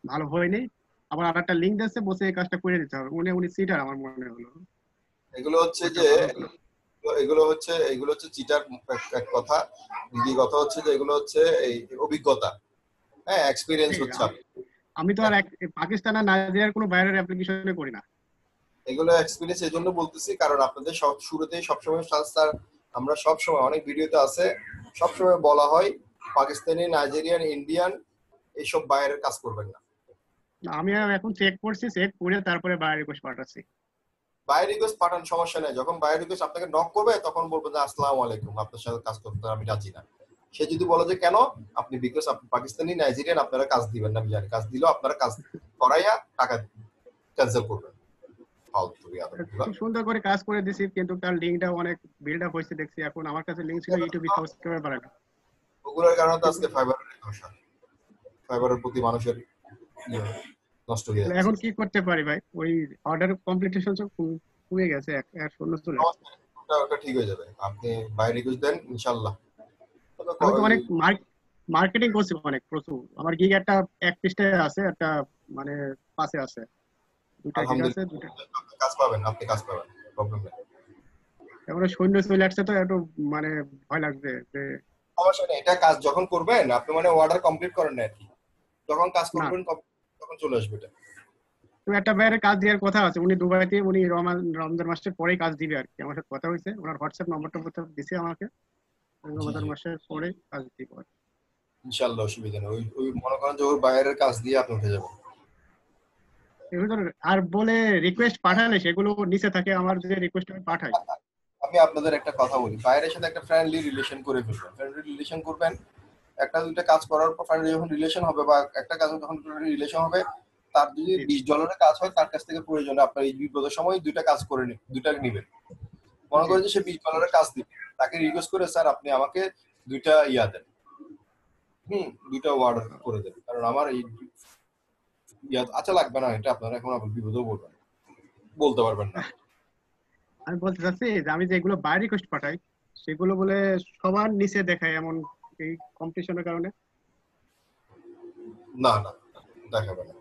ভালো হয়নি, আবার আর একটা লিঙ্ক দিচ্ছে বসে এই কাজটা করে দিতে হবে। উনি সিটার আমার মনে হলো। এগুলো হচ্ছে একটা যে ভালো এগুলো হচ্ছে চিটার এক কথা। দ্বিতীয় কথা হচ্ছে যে এগুলো হচ্ছে এই অভিজ্ঞতা, হ্যাঁ, এক্সপিরিয়েন্স হচ্ছে। আমি তো আর পাকিস্তান আর নাইজেরিয়ার কোনো বাইরের অ্যাপ্লিকেশনে করি না। এগুলো এক্সপিরিয়েন্স এই জন্য বলতেছি কারণ আপনাদের সব শুরুতেই সবসময় স্যার, আমরা সবসময় অনেক ভিডিওতে আছে, সবসময় বলা হয় পাকিস্তানি, নাইজেরিয়ান, ইন্ডিয়ান এইসব বাইরের কাজ করবেন না। আমি এখন চেক করছি, চেক করে তারপরে বাইরে রিকোয়েস্ট পাঠাচ্ছি। বাইরে রিকোয়েস্ট পাঠান, সমস্যা নেই। যখন বাইরে রিকোয়েস্ট আপনাকে নক করবে তখন বলবেন যে আসসালামু আলাইকুম, আপনার সাথে কাজ করতে আমি রাজি না। সে যদি বলে যে কেন, আপনি বিকজ আপনি পাকিস্তানি, নাইজেরিয়ান, আপনারা কাজ দিবেন না, আমি জানি। কাজ দিলেও আপনারা কাজ করাইয়া টাকা ক্যান্সেল করবেন। ফালতু ইয়াদবগুলা। খুব সুন্দর করে কাজ করে দিছি, কিন্তু তার লিঙ্কটা অনেক বিল্ড আপ হয়েছে দেখছি। এখন আমার কাছে লিঙ্ক ছিল ইউটিউবে সাবস্ক্রাইবার বাড়ানো, ওগুলোর কারণে তো আজকে ফাইবারের সমস্যা, ফাইবারের প্রতি মানুষের ইয়ে নষ্ট হয়ে যাচ্ছে। এখন কি করতে পারি ভাই? ওই অর্ডার কমপ্লিটেশন কমে গেছে, এক শূন্য চলে আসছে। ওটা ঠিক হয়ে যাবে, আপনি বাইরে রিকোয়েস্ট দেন, ইনশাআল্লাহ। আমি তো অনেক মার্কেটিং করছি, অনেক প্রচুর। আমার গিগ একটা এক পৃষ্ঠায় আছে, একটা মানে পাশে আছে, দুটা গিগ আছে, দুটা। আলহামদুলিল্লাহ, কাজ পাবেন, আপনি কাজ পাবেন, প্রবলেম নেই। এখন সৈন্য চলে আসছে তো একটু মানে ভয় লাগছে যে সমস্যা নেই, এটা কাজ যখন করবেন আপনি মানে অর্ডার কমপ্লিট করেন না আর কি, যখন কাজ না। করবেন তখন চলে আসবে এটা। তো একটা বাইরে কাজ দেওয়ার কথা আছে, উনি দুবাইতে, উনি রমজান মাসের পরেই কাজ দিবে আর কি। আমার সাথে কথা হয়েছে, ওনার হোয়াটসঅ্যাপ নম্বরটা দিছে আমাকে, রমজান মাসের পরে কাজ দিব। ইনশাআল্লাহ, অসুবিধা নেই। ওই মনে করেন যে ওর বাইরের কাজ দিয়ে আপনি উঠে যাবেন। আর বলে রিকোয়েস্ট পাঠালে সেগুলো নিচে থাকে, আমার যে রিকোয়েস্ট আমি পাঠাই। আমি আপনাদের একটা কথা বলি, বাইরের সাথে একটা ফ্রেন্ডলি রিলেশন করে ফেলবেন, ফ্রেন্ডলি রিলেশন করবেন। একটা দুইটা কাজ করার পর ফ্রেন্ডলি যখন রিলেশন হবে, বা একটা কাজ যখন রিলেশন হবে, তার যদি $20 কাজ হয়, তার কাছ থেকে প্রয়োজনে আপনার এই বিপদের সময় দুইটা কাজ করে দুইটা নিবেন। মনে করেন যে সে $20 কাজ দিবে, তাকে রিকোয়েস্ট করে স্যার আপনি আমাকে দুইটা ইয়া দেন, দুইটা অর্ডার করে দেন, কারণ আমার এই আচ্ছা লাগবে না, এটা আপনারা এখন আবার বিপদেও বলবেন, বলতে পারবেন না। আমি বলতে চাচ্ছি যে আমি যেগুলো বাই রিকোয়েস্ট পাঠাই সেগুলো বলে সবার নিচে দেখায় এমন এই কম্পিটিশনের কারণে। না না, দেখাবে না,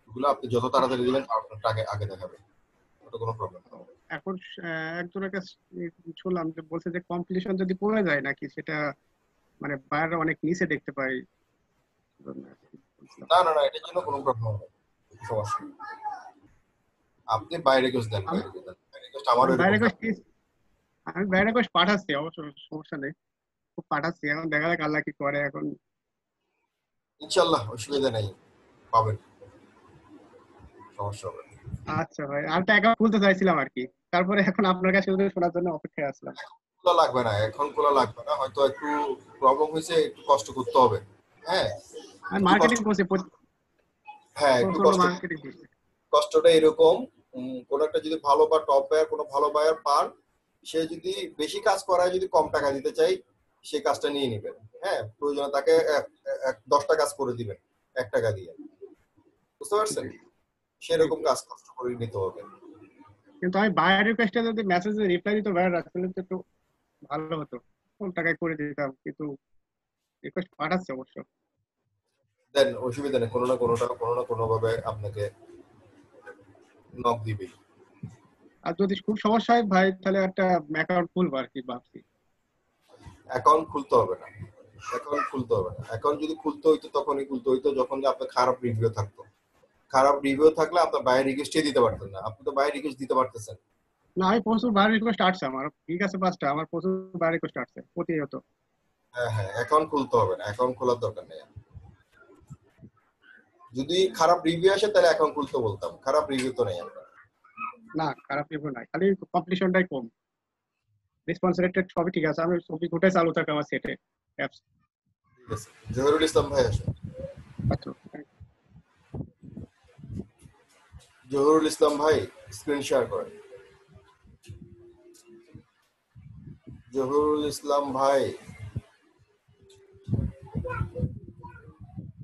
এগুলো আপনি যত তাড়াতাড়ি দিবেন আপনার আগে আগে দেখাবে, ওটা কোনো প্রবলেম না। এখন একজনের কাছে শুনলাম যে বলছে যে কম্পিটিশন যদি পড়ে যায় নাকি সেটা মানে বায়াররা অনেক নিচে দেখতে পায়। না না না, এটার জন্য কোনো প্রবলেম হবে না, সমস্যা নেই। আপনি বাইরে রিকোয়েস্ট দেন, বাইরে রিকোয়েস্ট আমারও আমি বাই এরকম রিকোয়েস্ট আমি বাই রিকোয়েস্ট পাঠাচ্ছি, অবশ্য সমস্যা নেই, খুব পাঠাচ্ছি, এখন দেখা যাক আল্লাহ কি করে। এখন ইনশাআল্লাহ অসুবিধা নেই, পাবেন, সমস্যা হবে না। আচ্ছা ভাই, আরেকটা অ্যাকাউন্ট খুলতে চাইছিলাম আর কি, তারপরে এখন আপনার কাছে শোনার জন্য অপেক্ষায় আসলাম। খোলা লাগবে না, এখন খোলা লাগবে না, হয়তো একটু প্রবলেম হয়েছে, একটু কষ্ট করতে হবে। হ্যাঁ আমি একটু মার্কেটিং কষ্ট, করছি, হ্যাঁ একটু প্রচন্ড কষ্ট, মার্কেটিং করছি। কষ্টটা এরকম, কোন একটা যদি ভালো বা টপ বায়ার, কোনো ভালো বায়ার পান, সে যদি বেশি কাজ করায়, যদি কম টাকা দিতে চাই, সেই কাজটা নিয়ে নেবেন। হ্যাঁ, প্রয়োজনে তাকে 10টা কাজ করে দিবেন 1 টাকা দিয়ে, বুঝতে পারছেন? সেরকম কাজ কষ্ট করে নিতে হবে। কিন্তু আমি বায়ার রিকোয়েস্টে যদি মেসেজে রিপ্লাই দিত বায়ার আসলে তো একটু ভালো হতো, কোন টাকায় করে দিতাম, কিন্তু রিকোয়েস্ট পাঠাচ্ছে অবশ্য। দেন অসুবিধা নেই, কোনো না কোনো ভাবে আপনাকে নক দিবে। আর যদি খুব সমস্যা হয় ভাই তাহলে একটা অ্যাকাউন্ট খুলবো আর কি ভাবছি। অ্যাকাউন্ট খুলতে হবে না, অ্যাকাউন্ট খুলতে হবে না। অ্যাকাউন্ট যদি খুলতে হইতো তখনই খুলতে হইতো যখন আপনার খারাপ রিভিউ থাকতো। খারাপ রিভিউ থাকলে আপনার বায়ার রিকোয়েস্টই দিতে পারতেন না, আপনি তো বায়ার রিকোয়েস্ট দিতে পারতেছেন। না, আমি প্রচুর বায়ার রিকোয়েস্ট আসছে আমার, ঠিক আছে 5টা, আমার প্রচুর বায়ার রিকোয়েস্ট আসছে প্রতিনিয়ত। হ্যাঁ হ্যাঁ, অ্যাকাউন্ট খুলতে হবে না, অ্যাকাউন্ট খোলার দরকার নেই। যদি খারাপ রিভিউ আসে তাহলে অ্যাকাউন্ট খুলতে বলতাম, খারাপ রিভিউ তো নেই আপনার। না, খারাপ রিভিউ নাই, খালি কমপ্লিশনটাই কম, রেসপন্স রেট সবই ঠিক আছে, আমি সবই গোটাই চালু থাকে আমার সেটে অ্যাপস। ঠিক আছে, জহিরুল ইসলাম ভাই আসুন। আচ্ছা, জহিরুল ইসলাম ভাই স্ক্রিন শেয়ার করেন। জহিরুল ইসলাম ভাই,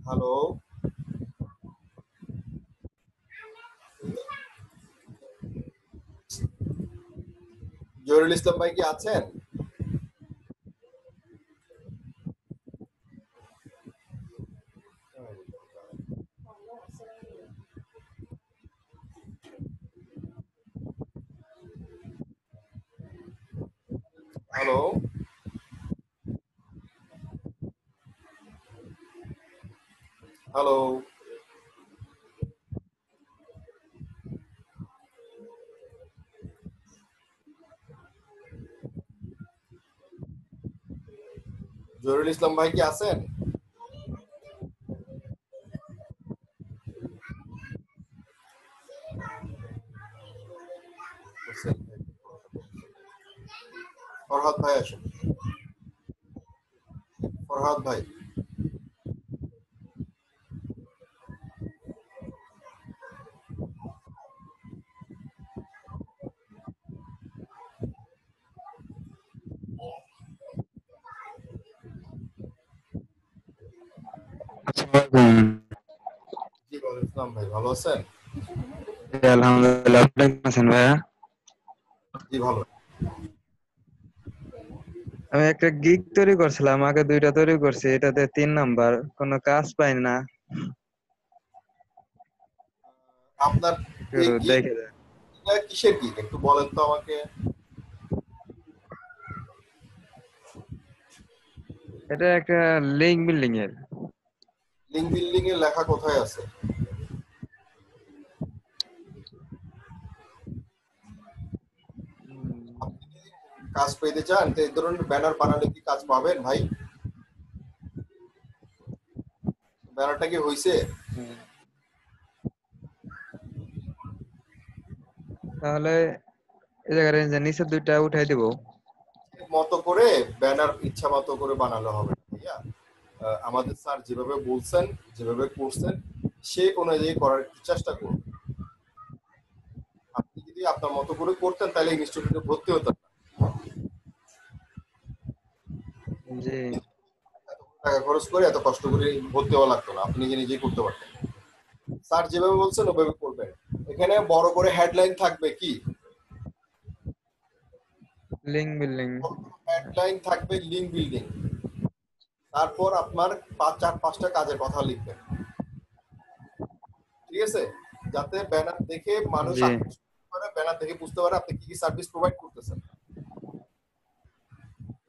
হ্যালো। জহিরুল ইসলাম ভাই কি আছেন? Hello, hello. জহিরুল ইসলাম ভাই কি আছেন? ফরহাদ ভাই আসুন, ফরহাদ ভাই। জি ওয়ালাইকুম আসসালাম ভাই, ভালো আছেন? আলহামদুলিল্লাহ, আপনি কেমন আছেন ভাইয়া? জি ভালো। আমি একটা গিগ তৈরি করছিলাম, আগে 2টা তৈরি করছি, এটাতে 3 নাম্বার, কোনো কাজ পাই না। আপনার একটু এই গিগ দেখে দেন। কিসের গিগ একটু বলেন তো আমাকে। এটা একটা লিঙ্ক বিল্ডিং এর। লিঙ্ক বিল্ডিং এর লেখা কোথায় আছে? আপনি যদি কাজ পেতে চান তো এই ধরনের ব্যানার বানালে কি কাজ পাবেন ভাই? ব্যানারটা কি হইছে? তাহলে এই জায়গায় নিচে 2টা উঠাই দিব। মতো করে ব্যানার ইচ্ছা মতো করে বানালে হবে না ভাইয়া। আমাদের স্যার যেভাবে বলছেন, যেভাবে করছেন, সে অনুযায়ী করার চেষ্টা করুন। আপনি যদি আপনার মতো করে করতেন তাহলে ইনস্টিটিউটে ভর্তি হতেন না। জি, টাকা খরচ করে এত কষ্ট করে ভর্তি হওয়া লাগতো না, আপনি নিজে নিজেই করতে পারতেন। স্যার যেভাবে বলছেন ওভাবে করবেন। এখানে বড় করে হেডলাইন থাকবে কি, লিঙ্ক বিল্ডিং। হেডলাইন থাকবে লিঙ্ক বিল্ডিং, তারপর আপনার 4-5টা কাজের কথা লিখবেন, ঠিক আছে? যাতে ব্যানার দেখে মানুষ জি ব্যানার দেখে বুঝতে পারে আপনি কি কি সার্ভিস প্রোভাইড করতেছেন।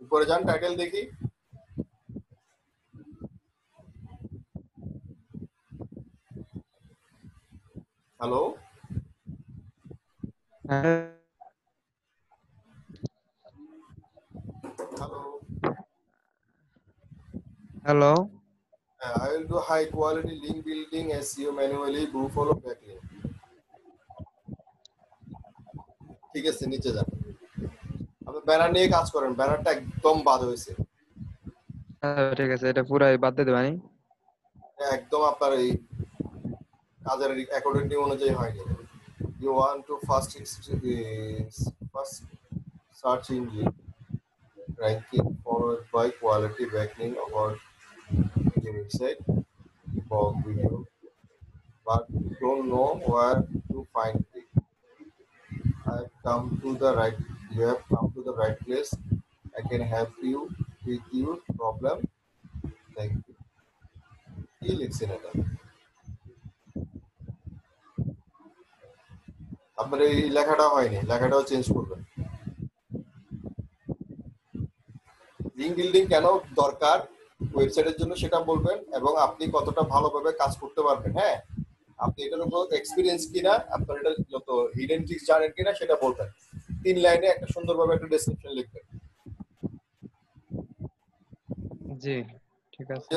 উপরে যান, টাইটেল দেখি। Hello, hello. Hello. I will do high quality link building SEO manually, do follow backlink. ঠিক আছে, নিচে যান। আপনি ব্যানার নিয়ে কাজ করেন, ব্যানারটা একদম বাদ হয়েছে, ঠিক আছে, এটা পুরাই বাদ দিতে পারি। একদম আপনার এই কাজের অ্যাকর্ডিংলি অনুযায়ী হয়নি। You want to first search engine ranking followed by quality backlink about the website, blog video, but don't know where to find it. You have come to the right place. I can help you with your problem. Thank you. কি লিখছেন এটা? আপনার এই লেখাটা হয়নি, লেখাটাও চেঞ্জ করবেন। লিঙ্ক বিল্ডিং কেন দরকার ওয়েবসাইটের জন্য সেটা বলবেন, এবং আপনি কতটা ভালোভাবে কাজ করতে পারবেন। হ্যাঁ, আপনি এটার উপর এক্সপিরিয়েন্স কিনা, আপনার এটা যত হিডেন ট্রিক্স জানেন কিনা সেটা বলবেন। 3 লাইনে একটা সুন্দরভাবে একটা ডেসক্রিপশন লিখবেন। জি ঠিক আছে।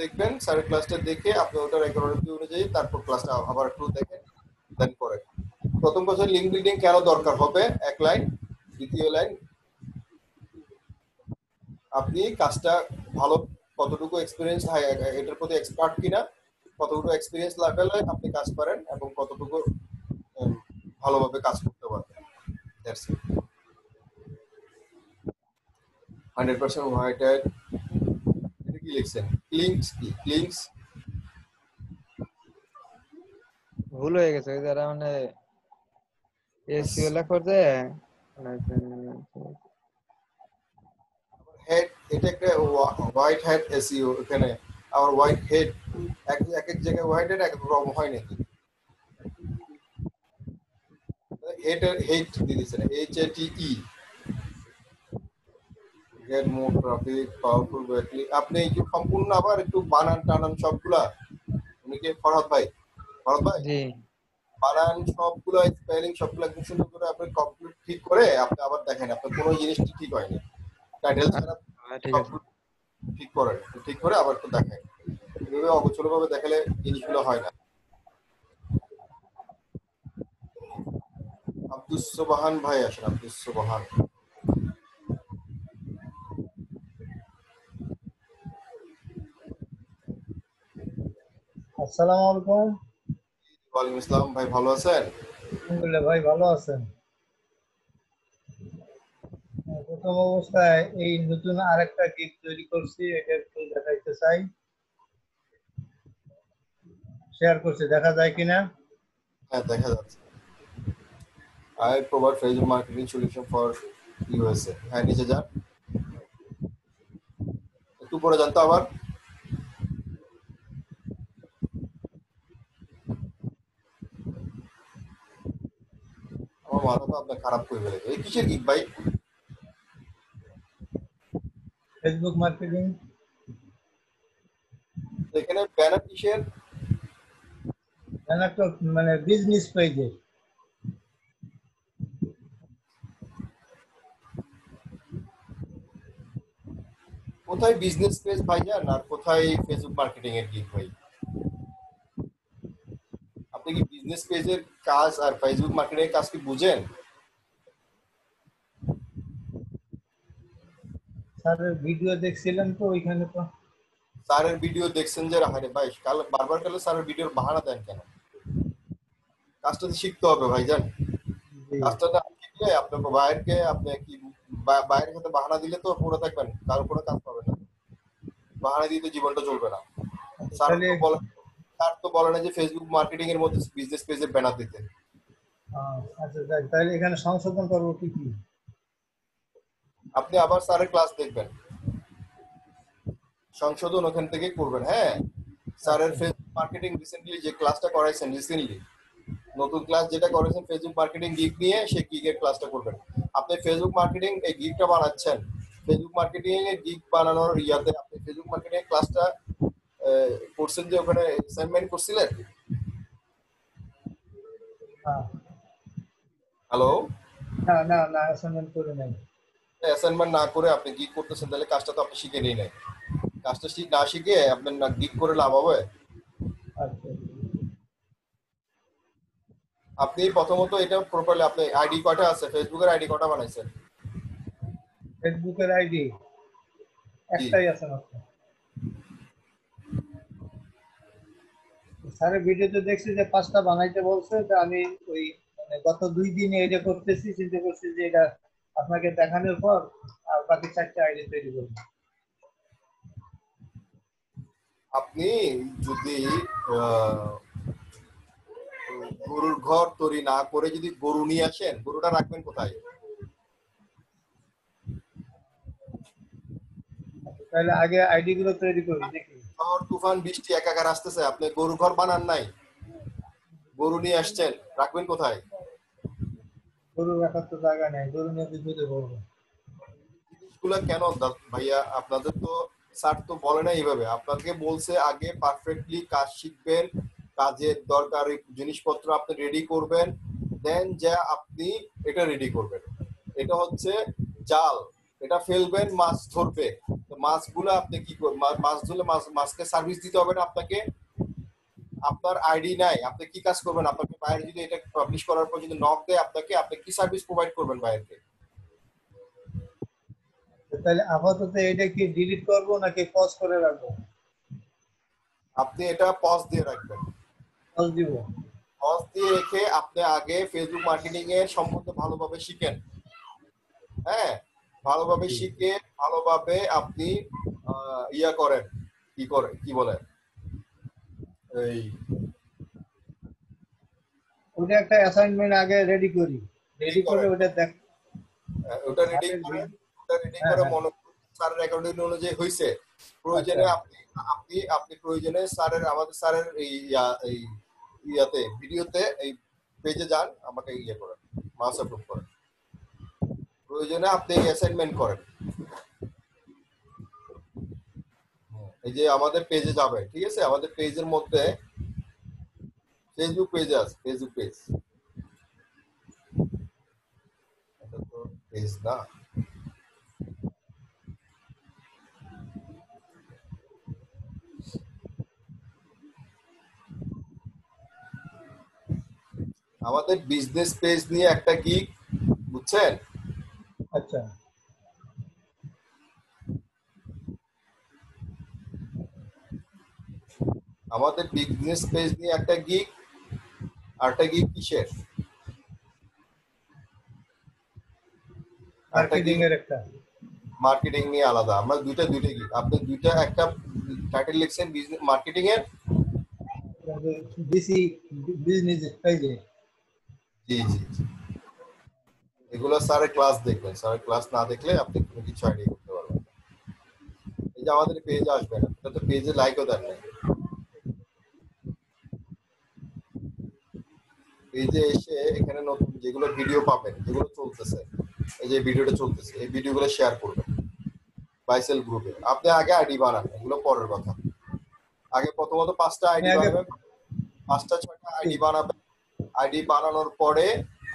দেখবেন স্যারের ক্লাসটা দেখে আপনি ওটার রেকর্ডিং অনুযায়ী তারপর ক্লাসটা আবার একটু দেখেন, দেন করেন। প্রথম কথা, লিঙ্ক বিল্ডিং কেন দরকার হবে, এক লাইন। দ্বিতীয় লাইন, আপনি কাজটা ভালো কতটুকু এক্সপিরিয়েন্স, এটার প্রতি এক্সপার্ট কিনা, কতটুকু এক্সপিরিয়েন্স লাগলে আপনি কাজ করেন, এবং কতটুকু ভালোভাবে কাজ করতে পারবেন। That's it. 100% white hat. এটা কি লিখছেন? লিংকস কি? লিংকস ভুল হয়ে গেছে, ওই যারা মানে এসইও লেখার যে হেড, এটা একটা হোয়াইট হ্যাট এসইও। এখানে আবার হোয়াইট হেড, এক এক জায়গায় হোয়াইট হেড এক রকম হয় নাকি? হেড হেড দিয়ে দিয়েছেন, HATE। Get more traffic, powerful battery. আপনি এই যে সম্পূর্ণ আবার একটু বানান টানান সবগুলা, উনি কি ফরহাদ ভাই? ফরহাদ ভাই, জি বানান সবগুলো, স্পেলিং সবগুলো একদম সুন্দর করে আপনি কমপ্লিট ঠিক করে আপনি আবার দেখেন আপনার কোনো জিনিসটি ঠিক হয়নি। টাইটেল ছাড়া ঠিক আছে। ঠিক করেন, ঠিক করে আবার একটু দেখেন। এভাবে অগোছলো ভাবে দেখালে জিনিসগুলো হয় না। আব্দুস সোবাহান ভাই আসেন, আব্দুস সোবাহান। আসসালামু আলাইকুম। ওয়ালাইকুম আসসালাম ভাই, ভালো আছেন? আলহামদুলিল্লাহ ভাই, ভালো আছেন? প্রথম অবস্থায় এই নতুন আরেকটা গিগ তৈরি করছি, এটা একটু দেখাইতে চাই। শেয়ার করছি, দেখা যায় কিনা? হ্যাঁ, দেখা যাচ্ছে। I provide Facebook marketing solution for USA. হ্যাঁ, নিচে যান, একটু পরে যান তো আবার। আমার মাথা তো আপনার খারাপ করে ফেলেছে। এই কিসের গিগ ভাই? Facebook marketing. এখানে ব্যানার কিসের? একটা মানে বিজনেস পেজে। কোথায় বিজনেস পেজ ভাইজান, আর কোথায় ফেসবুক মার্কেটিং এর গিগ ভাই? আপনি কি বিজনেস পেজের কাজ আর ফেসবুক মার্কেটিং এর কাজ কি বুঝেন? স্যারের ভিডিও দেখছিলেন তো ওইখানে তো। স্যারের ভিডিও দেখছেন যে, আরে ভাই কাল বারবার কালে স্যারের ভিডিওর বাহানা দেন কেন? কাজটা তো শিখতে হবে ভাইজান। কাজটা না শিখলে আপনার বাইরকে আপনি কি বাইরের সাথে বাহানা দিলে তো পড়ে থাকবেন, কারো কোনো কাজ পাবেন না। বাহানা দিয়ে তো জীবনটা চলবে না। স্যার তো বলেন তার তো বলে না যে ফেসবুক মার্কেটিং এর মধ্যে বিজনেস পেজে ব্যানার দিতে। আচ্ছা যাক, তাহলে এখানে সংশোধন করবো কি কি? আপনি আবার স্যারের ক্লাস দেখবেন, সংশোধন ওখান থেকে করবেন। হ্যাঁ, স্যারের ফেসবুক মার্কেটিং রিসেন্টলি যে ক্লাসটা করাইছেন, রিসেন্টলি নতুন ক্লাস যেটা করেছেন ফেসবুক মার্কেটিং গিগ নিয়ে, সেই গিগের ক্লাসটা করবেন। আপনি ফেসবুক মার্কেটিং এই গিগটা বানাচ্ছেন, ফেসবুক মার্কেটিং এর গিগ বানানোর ইয়াতে আপনি ফেসবুক মার্কেটিং ক্লাসটা করছেন যে ওখানে অ্যাসাইনমেন্ট করছিলেন? হ্যালো, না অ্যাসাইনমেন্ট করে নাই। অ্যাসাইনমেন্ট না করে আপনি গিগ করতেছেন, তাহলে কাজটা তো আপনি শিখে নিয়ে নাই। কাজটা না শিখে আপনার না গিগ করে লাভ হবে? আচ্ছা, আপনি প্রথমত এটা প্রপারলি, আপনি আইডি কয়টা আছে, ফেসবুকের আইডি কয়টা বানাইছেন? ফেসবুকের আইডি একটাই আছে মাত্র। স্যারের ভিডিওতে দেখছি যে 5টা বানাইতে বলছে, তো আমি ওই গত 2 দিনে এটা করতেছি, চিন্তা করছি যে এটা আপনাকে দেখানোর পর আর বাকি 4টা আইডি তৈরি করব। আপনি যদি গরুর ঘর তৈরি না করে যদি গরু নিয়ে আসেন, গরুটা রাখবেন কোথায়? তাহলে আগে আইডি গুলো তৈরি করি, দেখি। ঝড় তুফান বৃষ্টি একাকার আসতেছে, আপনি গরু ঘর বানান নাই, গরু নিয়ে আসছেন, রাখবেন কোথায়? গরু রাখার তো জায়গা নেই, গরু নিয়ে বিপদে পড়বো। জিনিসগুলো কেন ভাইয়া, আপনাদের তো স্যার তো বলে না এইভাবে, আপনাকে বলছে আগে পারফেক্টলি কাজ শিখবেন, কাজের দরকারি জিনিসপত্র আপনি রেডি করবেন, দেন যা আপনি এটা রেডি করবেন। এটা হচ্ছে জাল, এটা ফেলবেন, মাছ ধরবে, তো মাছগুলো আপনি কি করবেন? মাছ ধরলে মাছকে সার্ভিস দিতে হবে না আপনাকে। আপনার আইডি নাই, আপনি কি কাজ করবেন? আপনাকে বাইরে যদি এটা পাবলিশ করার পর যদি নক দেয় আপনাকে, আপনি কি সার্ভিস প্রোভাইড করবেন বাইরেকে? তাহলে আপাতত এটা কি ডিলিট করবো নাকি পজ করে রাখবো? আপনি এটা পজ দিয়ে রাখবেন। পজ দিব? পজ দিয়ে রেখে আপনি আগে ফেসবুক মার্কেটিং এর সম্বন্ধে ভালোভাবে শিখেন। হ্যাঁ, ভালোভাবে শিখে ভালোভাবে আপনি ইয়া করেন, কি বলে, এই ওটা একটা অ্যাসাইনমেন্ট আগে রেডি করি, রেডি করে ওটা দেখ, ওটা রেডি করে মনে স্যারের অ্যাকাউন্টিং অনুযায়ী হয়েছে। প্রয়োজনে আপনি প্রয়োজনে স্যারের, আমাদের স্যারের এই ইয়াতে ভিডিওতে এই পেজে যান, আমাকে ইয়ে করেন, মাউস অ্যাপ্রুভ করেন, প্রয়োজনে আপনি অ্যাসাইনমেন্ট করেন। এই যে আমাদের পেজে যাবেন, ঠিক আছে? আমাদের পেজের মধ্যে ফেসবুক পেজ আছে, ফেসবুক পেজ, এটা তো পেজ না। আমাদের বিজনেস পেজ নিয়ে একটা গিগ, বুঝছেন? আচ্ছা, আমাদের বিজনেস পেজ নিয়ে একটা গিগ, আর একটা গিগ কিসের? মার্কেটিং এর একটা, মার্কেটিং নিয়ে আলাদা। আমরা দুইটা গিগ, আপনি দুইটা, একটা টাইটেল লিখছেন বিজনেস মার্কেটিং এর, ডিসি বিজনেস পেজে। জি জি জি, এগুলো স্যারের ক্লাস দেখবেন, স্যারের ক্লাস না দেখলে আপনি কোনো কিছু আইডিয়া করতে পারবেন। এই যে আমাদের পেজ আসবেন, এটা তো পেজে লাইকও দেন নাই, পেজে এসে এখানে নতুন যেগুলো ভিডিও পাবেন, যেগুলো চলতেছে, এই যে ভিডিওটা চলতেছে, এই ভিডিওগুলো শেয়ার করবেন বাইসেল গ্রুপে। আপনি আগে আইডি বানান, এগুলো পরের কথা। আগে প্রথমত 5টা আইডি বানাবেন, 5টা 6টা আইডি বানাবেন। আইডি বানানোর পরে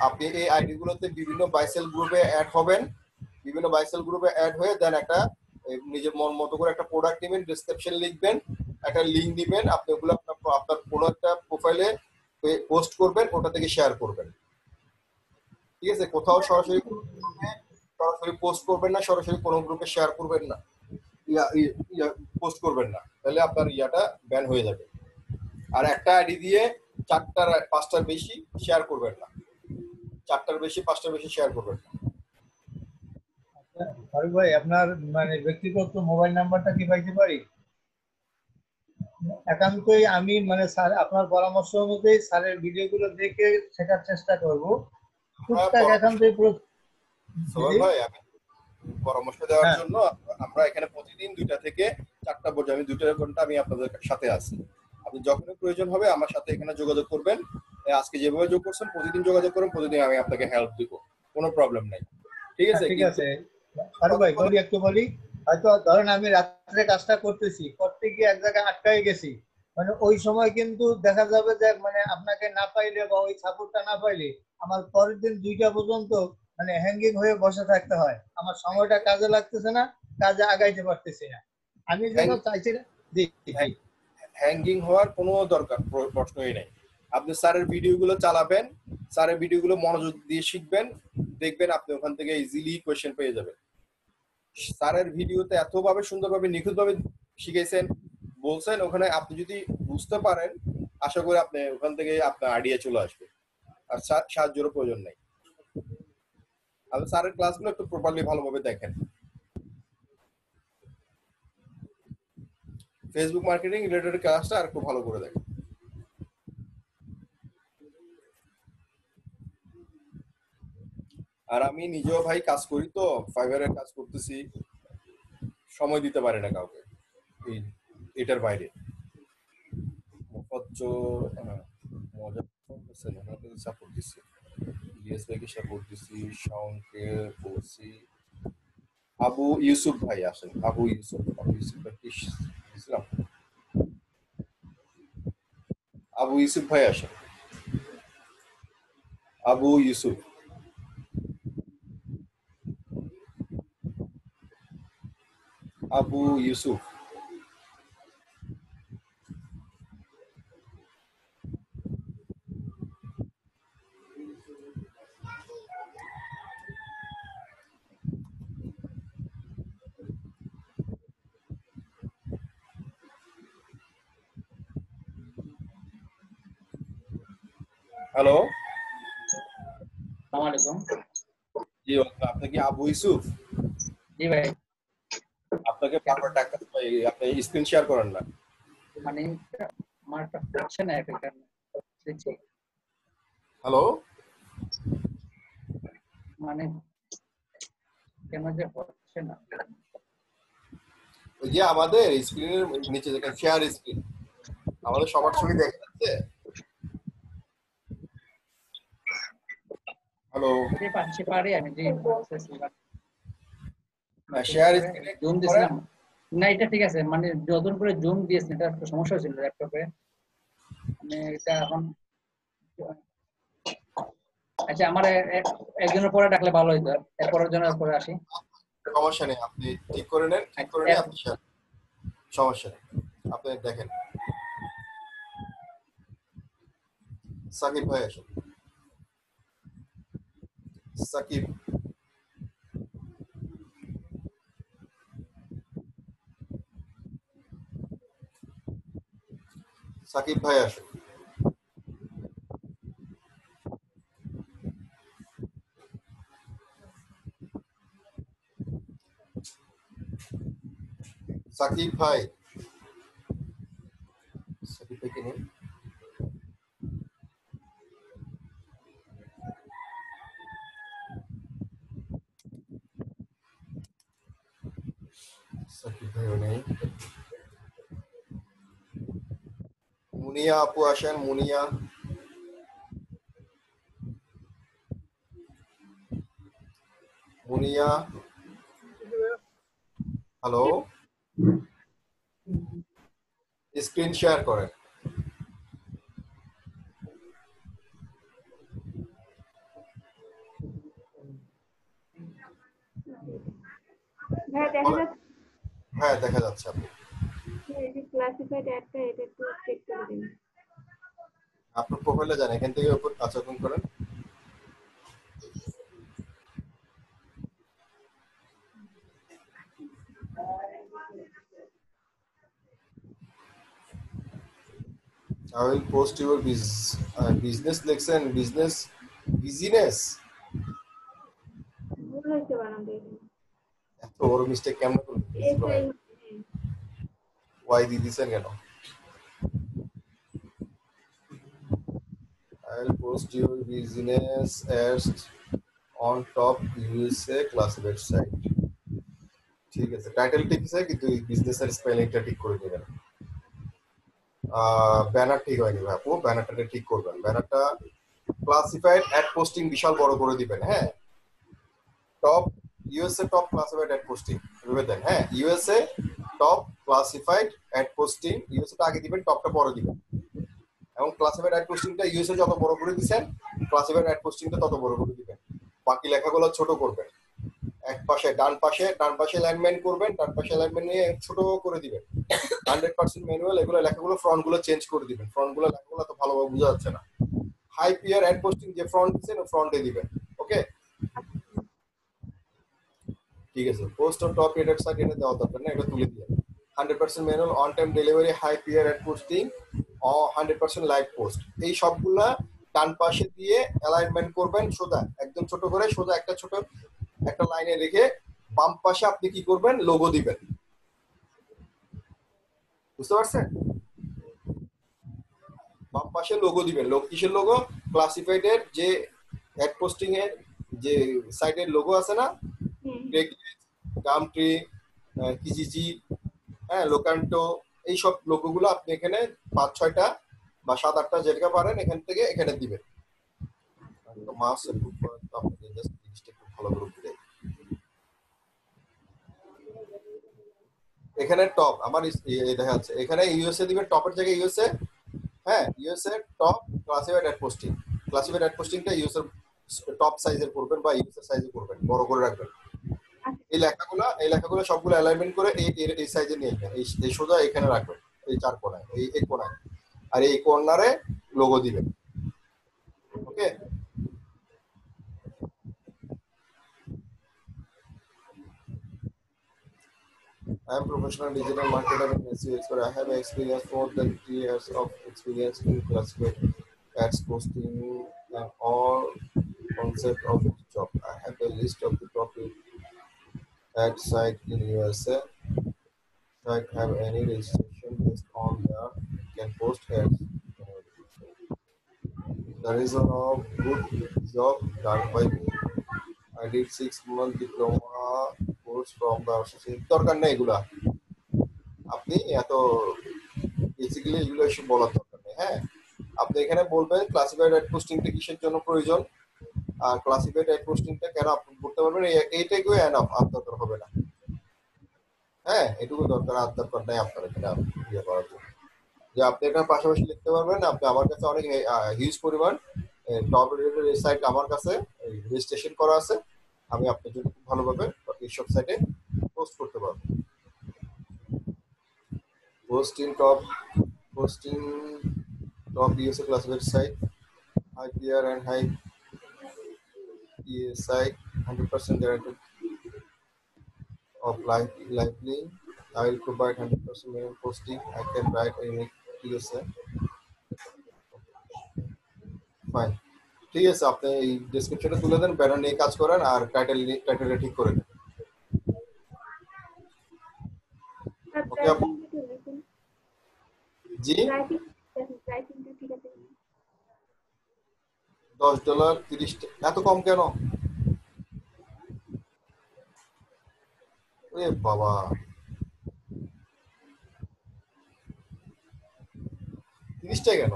আপনি এই আইডি গুলোতে বিভিন্ন বাইসেল গ্রুপে অ্যাড হবেন, বিভিন্ন বাইসেল গ্রুপে অ্যাড হয়ে দেন একটা নিজের মন মতো করে একটা প্রোডাক্ট নেবেন, ডেসক্রিপশন লিখবেন, একটা লিংক দিবেন, আপনি ওগুলো আপনার কোনো একটা প্রোফাইলে পোস্ট করবেন, ওটা থেকে শেয়ার করবেন। ঠিক আছে? কোথাও সরাসরি পোস্ট করবেন না, সরাসরি কোনো গ্রুপে শেয়ার করবেন না, পোস্ট করবেন না, তাহলে আপনার ইয়াটা ব্যান হয়ে যাবে। আর একটা আইডি দিয়ে 4টার 5টার বেশি শেয়ার করবেন না, 4টার বেশি 5টার বেশি শেয়ার করবেন না। ফারুক ভাই, আপনার মানে ব্যক্তিগত মোবাইল নাম্বারটা কি পাইতে পারি? একান্তই আমি মানে স্যার আপনার পরামর্শ অনুযায়ী স্যারের ভিডিওগুলো দেখে শেখার চেষ্টা করব। টুকটাক একান্তই সোহেল ভাই, আমি পরামর্শ দেওয়ার হ্যাঁ। জন্য আমরা এখানে প্রতিদিন 2টা থেকে 4টা পর্যন্ত আমি 2টা ঘন্টা আমি আপনাদের সাথে আছি। আপনি যখনই প্রয়োজন হবে আমার সাথে এখানে যোগাযোগ করবেন। আজকে যেভাবে যোগ করছেন প্রতিদিন যোগাযোগ করুন, প্রতিদিন আমি আপনাকে হেল্প দিব, কোনো প্রবলেম নাই। ঠিক আছে? ঠিক আছে ফারুক ভাই, বলি হয়তো ধরেন আমি রাত্রে কাজটা করতে গিয়ে এক জায়গায় আটকায় গেছি, মানে ওই সময় কিন্তু দেখা যাবে যে মানে আপনাকে না পাইলে বা ওই সাপোর্টটা না পাইলে আমার পরের দিন 2টা পর্যন্ত মানে হ্যাঙ্গিং হয়ে বসে থাকতে হয়, আমার সময়টা কাজে লাগতেছে না, কাজে আগাইতে পারতেছি না। আমি যেন চাইছি না হ্যাঙ্গিং হওয়ার কোনো প্রশ্নই নাই। আপনি স্যারের ভিডিওগুলো চালাবেন, স্যারের ভিডিওগুলো মনোযোগ দিয়ে শিখবেন, দেখবেন আপনি ওখান থেকে ইজিলি কোয়েশ্চেন পেয়ে যাবেন। স্যারের ভিডিওতে এতভাবে সুন্দরভাবে নিখুঁতভাবে শিখেছেন, বলছেন, ওখানে আপনি যদি বুঝতে পারেন আশা করি আপনি ওখান থেকে আপনার আইডিয়া চলে আসবে, আর সাহায্যেরও প্রয়োজন নেই। আপনি স্যারের ক্লাসগুলো একটু প্রপারলি ভালোভাবে দেখেন। ফেসবুক মার্কেটিং রিলেটেড ক্লাসটা আর একটু ভালো করে দেখেন। আর আমি নিজেও ভাই কাজ করি, তো ফাইবারের কাজ করতেছি, সময় দিতে পারি না কাউকে এটার বাইরে। মজা সাপোর্ট দিচ্ছি, ইলিয়াস ভাইকে সাপোর্ট দিচ্ছি, শাওনকে বলছি, আবু ইউসুফ ভাই আসেন, আবু ইউসুফ ভাই ইসলাম, আবু ইউসুফ ভাই আসেন, আবু ইউসুফ। আবু ইউসুফ হ্যালো, আসসালামু আলাইকুম। জি, আপনি কি আবু ইউসুফ? জি ভাই। আপনাকে বারবার ডাকতে ভাই, আপনি স্ক্রিন শেয়ার করেন না। মানে আমার হচ্ছে না এটা দিচ্ছি। হ্যালো, মানে কেন যে হচ্ছে না? ওই যে আমাদের স্ক্রিনের নিচে দেখেন শেয়ার স্ক্রিন, আমাদের সবার ছবি দেখা যাচ্ছে। হ্যালো, পাচ্ছি পারি আমি যে শেয়ার স্ক্রিনে জুম দিছিলাম না, এটা ঠিক আছে, মানে যতক্ষণ করে জুম দিয়েছি এটা একটু সমস্যা ছিল ল্যাপটপে, মানে এটা এখন আচ্ছা আমার একজনের পরে ডাকলে ভালো হইতো, এরপরের জনের পরে আসি। সমস্যা নেই, আপনি ঠিক করে নেন, ঠিক করে নিয়ে আপনি শেয়ার, সমস্যা নেই। আপনি দেখেন সাকিব ভাই আসুন, সাকিব, সাকিব ভাই আসুন। সাকিব ভাই, সাকিব ভাইকে নিন। সাকিব ভাইও নেই। মুনিয়া আপু আসেন, মুনিয়া। মুনিয়া, হ্যালো, স্ক্রিন শেয়ার করেন। হ্যাঁ দেখা যাচ্ছে। আপনি ক্লাসিফাইড অ্যাডটা এটা একটু চেক করে দিন। আপনার প্রোফাইলে যান, এখান থেকে উপর আচরণ করেন। I will post your business লেখছেন, business busyness, ভুল হয়েছে বানানটা। এত বড় মিস্টেক কেমন করলেন? ওয়াই দিয়ে দিছেন কেন? I'll post your business as on top USA classified site. ঠিক আছে, টাইটেল ঠিক আছে কিন্তু বিজনেসের স্পেলিংটা ঠিক করে দিবেন। ব্যানার ঠিক হয়নি ভাই আপু, ব্যানারটা ঠিক করবেন। ব্যানারটা ক্লাসিফাইড অ্যাড পোস্টিং বিশাল বড় করে দিবেন। হ্যাঁ, top USA top classified ad posting ভেবে দেন। হ্যাঁ, USA top classified ad posting, ইউএসএটা আগে দিবেন, টপটা পরে দিবেন। এবং ক্লাসিফাইড অ্যাড পোস্টিংটা ইউএসএ যত বড় করে দিবেন, ক্লাসিফাইড অ্যাড পোস্টিংটা তত বড় করে দিবেন। বাকি লেখাগুলো ছোট করবেন। এক পাশে ডান পাশে অ্যালাইনমেন্ট করবেন, ডান পাশে অ্যালাইনমেন্ট নিয়ে ছোট করে দিবেন। 100% ম্যানুয়াল, এগুলো লেখাগুলো ফ্রন্ট গুলো চেঞ্জ করে দিবেন। ফ্রন্ট গুলো লেখাগুলো তো ভালোভাবে বোঝা যাচ্ছে না। হাই পিয়ার অ্যাড পোস্টিং যে ফ্রন্ট দিচ্ছেন ফ্রন্টে দিবেন। ওকে, ঠিক আছে। Post on top rated site এটা দেওয়া দরকার না, এটা তুলে দিয়ে 100% manual, on time delivery, high PR ad posting, 100% live post, এই সবগুলা ডান পাশে দিয়ে অ্যালাইনমেন্ট করবেন সোজা, একদম ছোট করে সোজা একটা লাইনে রেখে বাম পাশে আপনি কি করবেন, লোগো দিবেন। বুঝতে পারছেন? বাম পাশে লোগো দিবেন। কিসের লোগো? ক্লাসিফাইড এর যে অ্যাড পোস্টিং এর যে সাইটের লোগো আছে না, গামট্রি, কিজিজি, হ্যাঁ, লোকান্টো, এই সব লোগোগুলো আপনি এখানে 5-6টা বা 7-8টা যেটা পারেন এখান থেকে এখানে দিবেন। মাস আপনি জাস্ট জিনিসটা একটু ভালো করে বুঝে এখানে টপ আমার দেখা যাচ্ছে, এখানে ইউএসএ দিবেন, টপের জায়গায় ইউএসএ। হ্যাঁ, USA top classified ad posting, classified ad পোস্টিংটা ইউএসএ টপ সাইজের করবেন বা ইউএসএ সাইজে করবেন, বড় করে রাখবেন। এই লেখাগুলো সবগুলো অ্যালাইনমেন্ট করে এই সাইজে নিয়ে আসবেন, এই সোজা এখানে রাখবেন, এই 4 কোণায়, এই কোণায়, আর এই কর্নারে লোগো দিবেন। ওকে, I am professional digital marketer and SEO expert. I have experience more than 3 years of experience in classified ads posting and all concept of this job. I have a list of the top ad site in USA. Site have any registration based on their can post ads. There is a good job done by me. I did 6-month diploma course from the association. দরকার নেই এগুলা, আপনি এত বেসিক্যালি এগুলো এসব বলার দরকার নেই। হ্যাঁ, আপনি এখানে বলবেন ক্লাসিফাইড অ্যাড পোস্টিংটা কিসের জন্য প্রয়োজন আর ক্লাসিফাইড অ্যাড পোস্টিংটা কেন আপলোড করতে পারবেন, এইটাই এনাফ, আর দরকার হবে না। হ্যাঁ, এটুকু দরকার, আর দরকার নাই আপনার এখানে ইয়ে করার জন্য। যে আপনি এখানে পাশাপাশি লিখতে পারবেন, আপনি আমার কাছে অনেক হিউজ পরিমাণ টপ রেটেড সাইট আমার কাছে রেজিস্ট্রেশন করা আছে, আমি আপনার জন্য খুব ভালোভাবে এইসব সাইটে পোস্ট করতে পারবো। Posting top USA classified site, high PR and high PA site, 100% guaranteed of lively. I will provide 100% manual posting. I can write a unique PSA. Fine. ঠিক আছে, আপনি এই ডেসক্রিপশনে তুলে দেন, ব্যানার নিয়ে কাজ করেন আর টাইটেলটা ঠিক করে দেন। ওকে আপু? জি, $10, 30, এত কম কেন? এ বাবা, $30 কেন?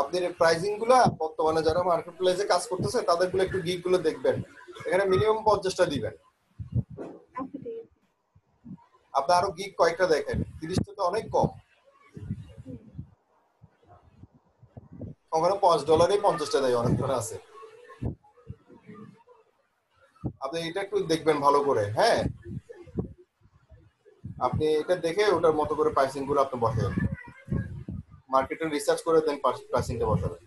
আপনার প্রাইসিং গুলা বর্তমানে যারা মার্কেট প্লেসে কাজ করতেছে তাদের গুলো একটু গিগ গুলো দেখবেন, এখানে মিনিমাম 50টা দিবেন। আপনি আরো গিগ কয়েকটা দেখেন, 30টা তো অনেক কম। ওখানে $5 50টা দেয়, অনেক ধরে আছে। আপনি এটা একটু দেখবেন ভালো করে। হ্যাঁ, আপনি এটা দেখে ওটার মতো করে প্রাইসিং গুলো আপনি বসাবেন, মার্কেটে রিসার্চ করে দেন প্রাইসিংটা বসাবেন।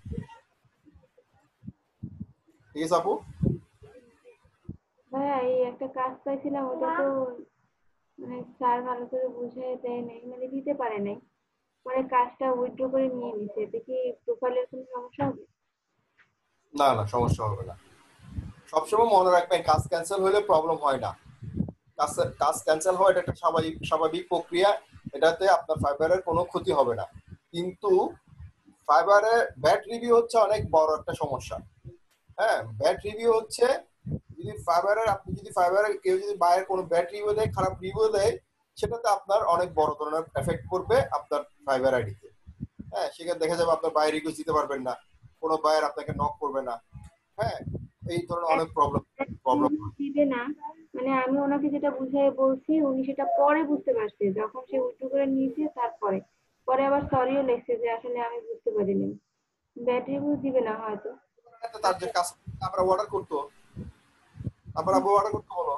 ঠিক আছে আপু? ভাইয়া এই একটা কাজ পাইছিলাম, ওটা তো মানে স্যার ভালো করে বুঝিয়ে দেয় নাই, মানে দিতে পারে নাই, পরে কাজটা উইথড্র করে নিয়ে নিছে। এতে কি প্রোফাইলের কোনো সমস্যা হবে? না না, সমস্যা হবে না। সবসময় মনে রাখবেন, কাজ ক্যান্সেল হলে প্রবলেম হয় না। কাজ ক্যান্সেল হওয়া এটা একটা স্বাভাবিক প্রক্রিয়া, এটাতে আপনার ফাইবারের কোনো ক্ষতি হবে না। কিন্তু ফাইবারে ব্যাড রিভিউ হচ্ছে অনেক বড় একটা সমস্যা। হ্যাঁ, ব্যাড রিভিউ হচ্ছে যদি ফাইবারের আপনি যদি ফাইবারের কেউ যদি বাইরের কোনো ব্যাড রিভিউ দেয়, খারাপ রিভিউ দেয়, সেটাতে আপনার অনেক বড় ধরনের এফেক্ট করবে আপনার ফাইবার আইডিতে। হ্যাঁ, সেখানে দেখা যাবে আপনার বাইরে রিকোয়েস্ট দিতে পারবেন না, কোনো বায়ার আপনাকে নক করবে না। হ্যাঁ, এই ধরনের অনেক প্রবলেম দিবে না, মানে আমি ওনাকে যেটা বুঝিয়ে বলছি উনি সেটা পরে বুঝতে পারছে, যখন সে উইথড্র করে নিয়েছে তারপরে পরে আবার সরিও লিখছে যে আসলে আমি বুঝতে পারিনি। ব্যাটারি রিভিউ দিবে না হয়তো। তার যে কাজ আমরা অর্ডার করতো, আমরা অর্ডার করতে বলো।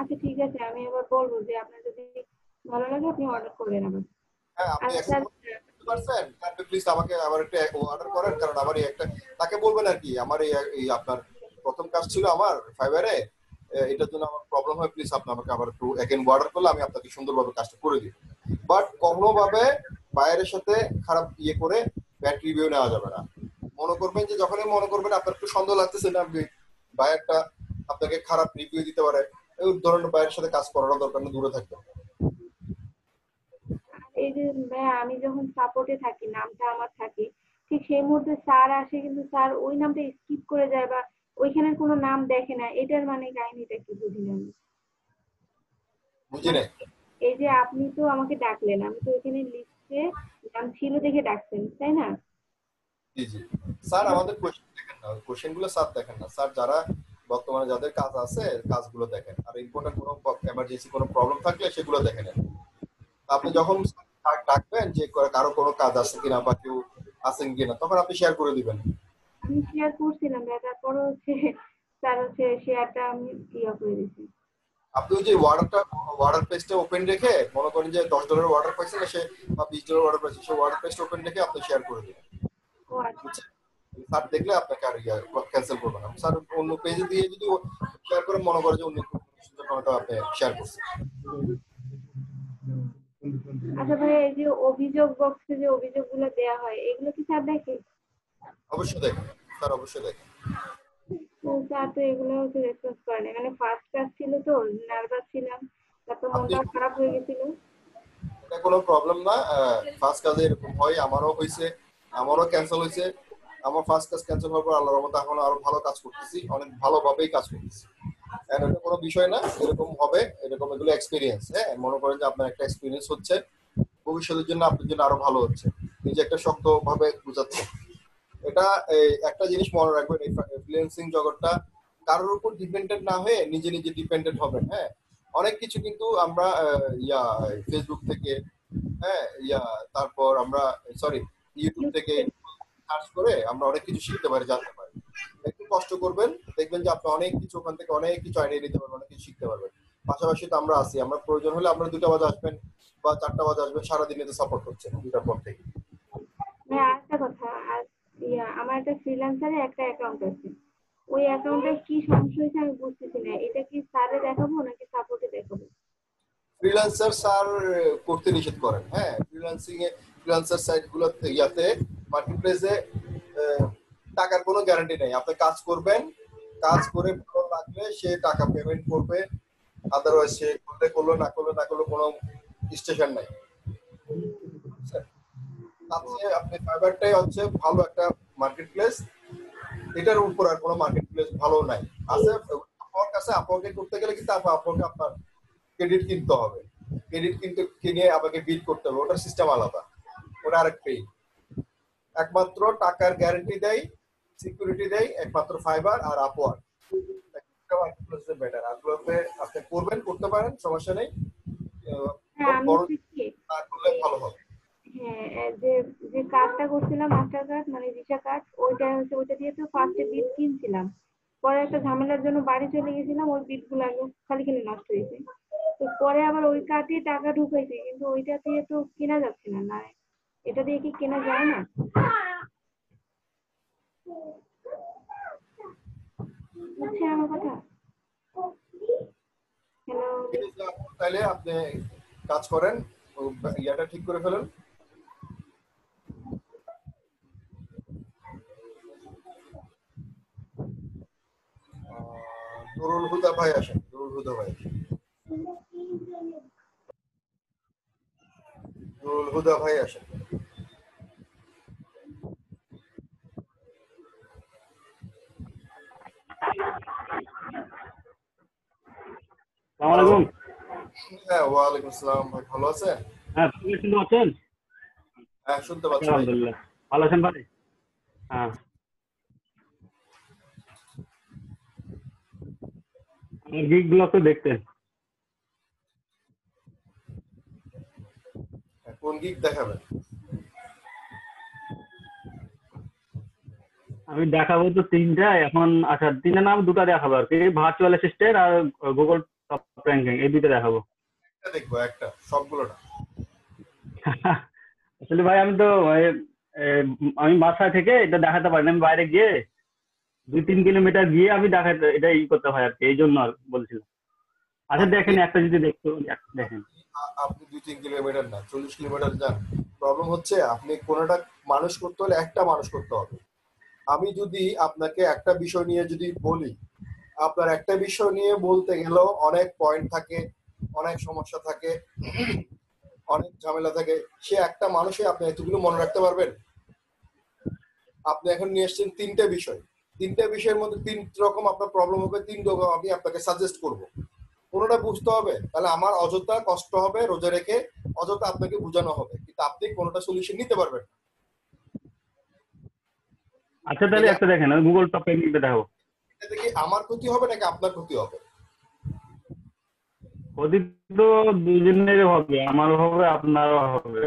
আচ্ছা ঠিক আছে, আমি এবার বলবো যে আপনার যদি ভালো লাগে আপনি অর্ডার করবেন আবার। হ্যাঁ, আপনি আর এখন করতে পারছেন, আপনি প্লিজ আমাকে আবার একটা অর্ডার করেন, কারণ আমার এই একটা তাকে বলবেন আর কি, আমার এই আপনার প্রথম কাজ ছিল আমার ফাইবারে, এটার জন্য আমার প্রবলেম হয়, প্লিজ আপনি আমাকে আবার একটু এগেন অর্ডার করলে আমি আপনাকে সুন্দরভাবে কাজটা করে দিই। বাট কখনোভাবে বাইরের সাথে খারাপ ইয়ে করে ব্যাড রিভিউ নেওয়া যাবে না। মনে করবেন যে যখনই মনে করবেন আপনার একটু সন্দেহ লাগতেছে না বায়ারটা আপনাকে খারাপ রিভিউ দিতে পারে, এই ধরনের বায়ারের সাথে কাজ করার দরকার নেই, দূরে থাকবে। এই যে ভাইয়া আমি যখন সাপোর্টে থাকি, নামটা আমার থাকে, ঠিক সেই মুহূর্তে স্যার আসে কিন্তু স্যার ওই নামটা স্কিপ করে যায় বা ওইখানের কোনো নাম দেখে না, এটার মানে কাহিনীটা কি বুঝি না আমি। বুঝি নাই। এই যে আপনি তো আমাকে ডাকলেন, আমি তো এখানে লিস্টে নাম ছিল দেখে ডাকছেন, তাই না? জি জি স্যার, আমাদের কোশ্চেন দেখেন না, কোশ্চেনগুলো স্যার দেখেন না। স্যার যারা বর্তমানে যাদের কাজ আছে কাজগুলো দেখেন, আর ইম্পর্টেন্ট কোনো এমার্জেন্সি কোনো প্রবলেম থাকলে সেগুলো দেখে নেন। আপনি যখন ডাকবেন যে কারো কোনো কাজ আছে কিনা বা কেউ আছেন কিনা, তখন আপনি শেয়ার করে দিবেন। আমি শেয়ার করছিলাম ভাই, তারপরে হচ্ছে স্যার হচ্ছে শেয়ারটা আমি করে দিচ্ছি। আপনি ওই যে ওয়ার্ডার পেজটা ওপেন রেখে, মনে করেন যে $10 অর্ডার পাইছে না সে, বা $20 অর্ডার পাইছে, সে ওয়ার্ডার পেজটা ওপেন রেখে আপনি শেয়ার করে দিবেন। ও আচ্ছা, স্যার দেখলে আপনাকে আর ক্যান্সেল করবে না। স্যার অন্য পেজে দিয়ে যদি শেয়ার করে, মনে করে যে অন্য কোনো আপনি শেয়ার করছেন। আচ্ছা ভাই, এই যে অভিযোগ বক্সে যে অভিযোগগুলো দেয়া হয় এগুলো কি স্যার দেখে? অবশ্যই দেখেন স্যার, অবশ্যই দেখেন। তো স্যার তো এগুলো হচ্ছে রেসপন্স করে না, মানে ফার্স্ট ক্লাস ছিল তো, নার্ভাস ছিলাম, তারপর মনটাও খারাপ হয়ে গেছিল। এটা কোনো প্রবলেম না, ফার্স্ট কাজে এরকম হয়, আমারও হয়েছে, আমারও ক্যান্সেল হয়েছে। আমার ফার্স্ট কাজ ক্যান্সেল হওয়ার পর আল্লাহর রহমতে এখন আরো ভালো কাজ করতেছি, অনেক ভালোভাবেই কাজ করতেছি। এটা কোনো বিষয় না, এরকম হবে, এরকম এগুলো এক্সপিরিয়েন্স। হ্যাঁ, মনে করেন যে আপনার একটা এক্সপিরিয়েন্স হচ্ছে, ভবিষ্যতের জন্য আপনার জন্য আরো ভালো হচ্ছে, নিজে একটা শক্তভাবে বুঝাচ্ছে। এটা একটা জিনিস মনে রাখবেন, এই ফ্রিল্যান্সিং জগৎটা কারোর উপর ডিপেন্ডেন্ট না হয়ে নিজে নিজে ডিপেন্ডেন্ট হবেন। হ্যাঁ, অনেক কিছু কিন্তু আমরা ফেসবুক থেকে, হ্যাঁ তারপর আমরা ইউটিউব থেকে সার্চ করে আমরা অনেক কিছু শিখতে পারি, জানতে পারি। একটু কষ্ট করবেন, দেখবেন যে আপনি অনেক কিছু ওখান থেকে অনেক কিছু আইডিয়া নিতে পারবেন, অনেক কিছু শিখতে পারবেন। পাশাপাশি তো আমরা আছি, আমরা প্রয়োজন হলে আপনারা 2টা বাজে আসবেন বা 4টা বাজে আসবেন, সারাদিনে তো সাপোর্ট করছেন 2টার পর থেকে। হ্যাঁ, আরেকটা কথা, আর আমার একটা ফ্রিল্যান্সারে একটা অ্যাকাউন্ট আছে, ওই অ্যাকাউন্টে কি সমস্যা হয়েছে আমি বুঝতেছি না, এটা কি স্যারে দেখাবো নাকি সাপোর্টে দেখাবো? ফ্রিল্যান্সার স্যার করতে নিষেধ করেন। হ্যাঁ, ফ্রিল্যান্সার সাইট গুলোতে মার্কেটপ্লেসে টাকার কোনো গ্যারান্টি নেই। আপনি কাজ করবেন, কাজ করে ভালো লাগলে সে টাকা পেমেন্ট করবে, আদারওয়াইজ সে করলো না করলো কোনো স্টেশন নাই। আপনি ফাইবারটাই হচ্ছে ভালো একটা মার্কেটপ্লেস, এটার উপর আর কোনো মার্কেটপ্লেস ভালো নাই। আছে আপনার কাছে, আপনাকে করতে গেলে কিন্তু আপনাকে আপনার ক্রেডিট কিনতে হবে, ক্রেডিট কিনে আপনাকে বিল করতে হবে, ওটার সিস্টেম আলাদা, ওটা আরেক পেই। একমাত্র টাকার গ্যারান্টি দেয়, সিকিউরিটি দেয় একমাত্র ফাইবার আর আপওয়ার্ক। বেটার আপগুলোতে আপনি করতে পারেন, সমস্যা নেই, করলে ভালো হবে। হ্যাঁ, যে কার্ডটা করছিলাম মাস্টার কার্ড মানে ভিসা কার্ড, ওইটা দিয়ে তো ফার্স্টে বিট কিনছিলাম, পরে একটা ঝামেলার জন্য বাড়ি চলে গেছিলাম, ওই বিট গুলো খালি নষ্ট হয়েছে। তো পরে আবার ওই কার্ডে টাকা ঢুকাইছে, কিন্তু ওইটা দিয়ে তো কেনা যাচ্ছে না। না, এটা দিয়ে কি কেনা যায় না? বুঝছেন আমার কথা? হ্যালো, তাহলে আপনি কাজ করেন, ইয়াটা ঠিক করে ফেলেন। নুরুল হুদা ভাই আসেন, নুরুল হুদা ভাই আসেন, নুরুল হুদা ভাই আসেন। আসসালামু আলাইকুম। হ্যাঁ, ওয়ালাইকুম আসসালাম ভাই, ভালো আছেন? হ্যাঁ, আপনি শুনতে পাচ্ছেন? হ্যাঁ, শুনতে পাচ্ছি ভাই। আলহামদুলিল্লাহ, ভালো আছেন ভাই? হ্যাঁ, আমার গিগ গুলো একটু দেখতেন। কোন গিগ দেখাবেন? আমি দেখাবো তো তিনটা এখন। আচ্ছা, তিনটা নাম দুটা দেখাবো আর কি, ভার্চুয়াল অ্যাসিস্ট্যান্ট আর গুগল টপ র্যাঙ্কিং, এই দুইটা দেখাবো। একটা দেখবো, একটা, সবগুলো না। আসলে ভাই আমি তো আমি বাসা থেকে এটা দেখাতে পারি না, আমি বাইরে গিয়ে 2-3 কিলোমিটার গিয়ে আমি দেখাতে এটা ই করতে হয় আর কি, এই জন্য আর বলছিলাম। আচ্ছা দেখেন একটা যদি দেখতে দেখেন। আপনি 2-3 কিলোমিটার না, 40 কিলোমিটার যান। প্রবলেম হচ্ছে আপনি কোনোটা মানুষ করতে হলে একটা মানুষ করতে হবে। আমি যদি আপনাকে একটা বিষয় নিয়ে যদি বলি, আপনার একটা বিষয় নিয়ে বলতে গেলেও অনেক পয়েন্ট থাকে, অনেক সমস্যা থাকে, অনেক ঝামেলা থাকে। সে একটা মানুষে আপনি এতগুলো মনে রাখতে পারবেন? আপনি এখন নিয়ে এসছেন 3টে বিষয়, 3টে বিষয়ের মধ্যে 3 রকম আপনার প্রবলেম হবে, 3 রকম আমি আপনাকে সাজেস্ট করব। কোনোটা বুঝতে হবে, তাহলে আমার অযথা কষ্ট হবে, রোজা রেখে অযথা আপনাকে বোঝানো হবে, কিন্তু আপনি কোনোটা সলিউশন নিতে পারবেন না। আচ্ছা তাহলে একটা দেখেন, গুগল টপ র্যাঙ্কিংটা দেখাবো। এতে কি আমার ক্ষতি হবে নাকি আপনার ক্ষতি হবে? ক্ষতি তো দুজনেরই হবে, আমারও হবে আপনারও হবে।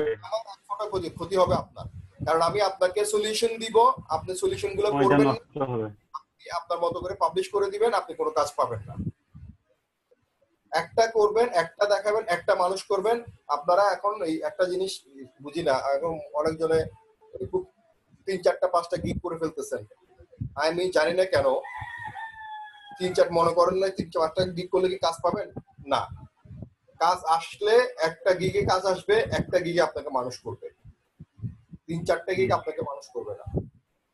আমার ক্ষতি হবে আপনার, কারণ আমি আপনাকে সলিউশন দিব, আপনি সলিউশন গুলো সময়টা করবেন, নষ্ট হবে। আপনি আপনার মতো করে পাবলিশ করে দিবেন, আপনি কোনো কাজ পাবেন না। একটা করবেন, একটা দেখাবেন, একটা মানুষ করবেন। আপনারা এখন এই একটা জিনিস বুঝি না, এখন অনেকজনে 3-4টা-5টা গিগ করে ফেলতেছেন। আমি জানি না কেন 3-4 মনে করেন না 3-4টা গিগ করলে কি কাজ পাবেন? না, কাজ আসলে একটা গিগে কাজ আসবে, একটা গিগে আপনাকে মানুষ করবে। 3-4টা গিগ আপনাকে মানুষ করবে না।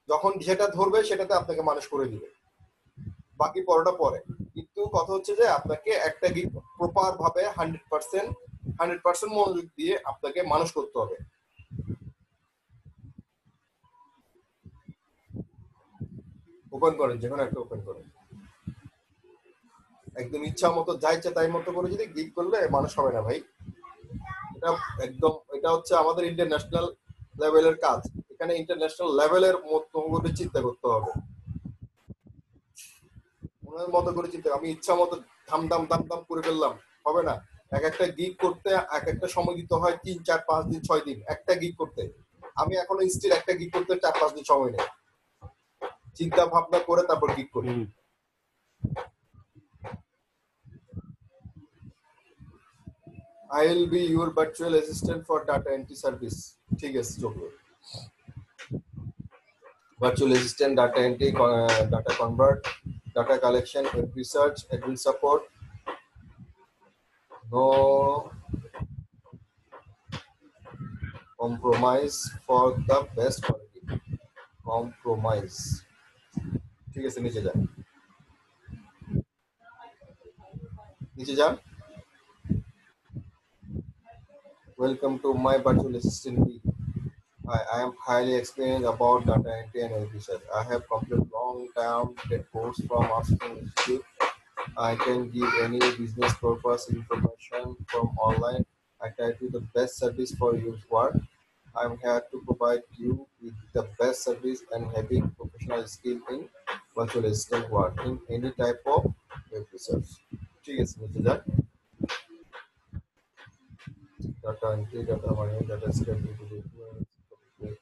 যখন যেটা ধরবে সেটাতে আপনাকে মানুষ করে দিবে, বাকি পরোটা পরে। কিন্তু কথা হচ্ছে যে আপনাকে একটা গিগ প্রপার ভাবে 100% মনোযোগ দিয়ে আপনাকে মানুষ করতে হবে। ওপেন করেন, যেকোনো একটা ওপেন করেন, একদম ইচ্ছা মতো যা ইচ্ছা তাই মতো করে যদি গিগ করলে মানুষ হবে না ভাই। এটা একদম, এটা হচ্ছে আমাদের ইন্টারন্যাশনাল লেভেলের কাজ। এখানে ইন্টারন্যাশনাল লেভেলের মতো করে চিন্তা করতে হবে, ওনার মতো করে চিন্তা। আমি ইচ্ছা মতো ধাম দাম করে ফেললাম, হবে না। এক একটা গিগ করতে এক একটা সময় দিতে হয় 3-4-5 দিন 6 দিন একটা গিগ করতে। আমি এখন স্টিল একটা গিগ করতে 4-5 দিন সময় নেই, চিন্তা ভাবনা করে তারপর গিগ করি। I will be your virtual assistant for data entry service. ঠিক আছে, চলবে। Virtual assistant, data entry, data convert, data collection, web research, admin support. No compromise for the best quality. Compromise. ঠিক আছে, নিচে যান, নিচে যান। Welcome to my virtual assistant week. I am highly experienced about data entry and research. I have completed long-term course from Oxford Institute. I can give any business purpose information from online. I try to the best service for your work. I'm here to provide you with the best service and having professional skill in virtual assistant work in any type of web research. ঠিক আছে, বুঝতে যান। Data entry, data mining, data scraping,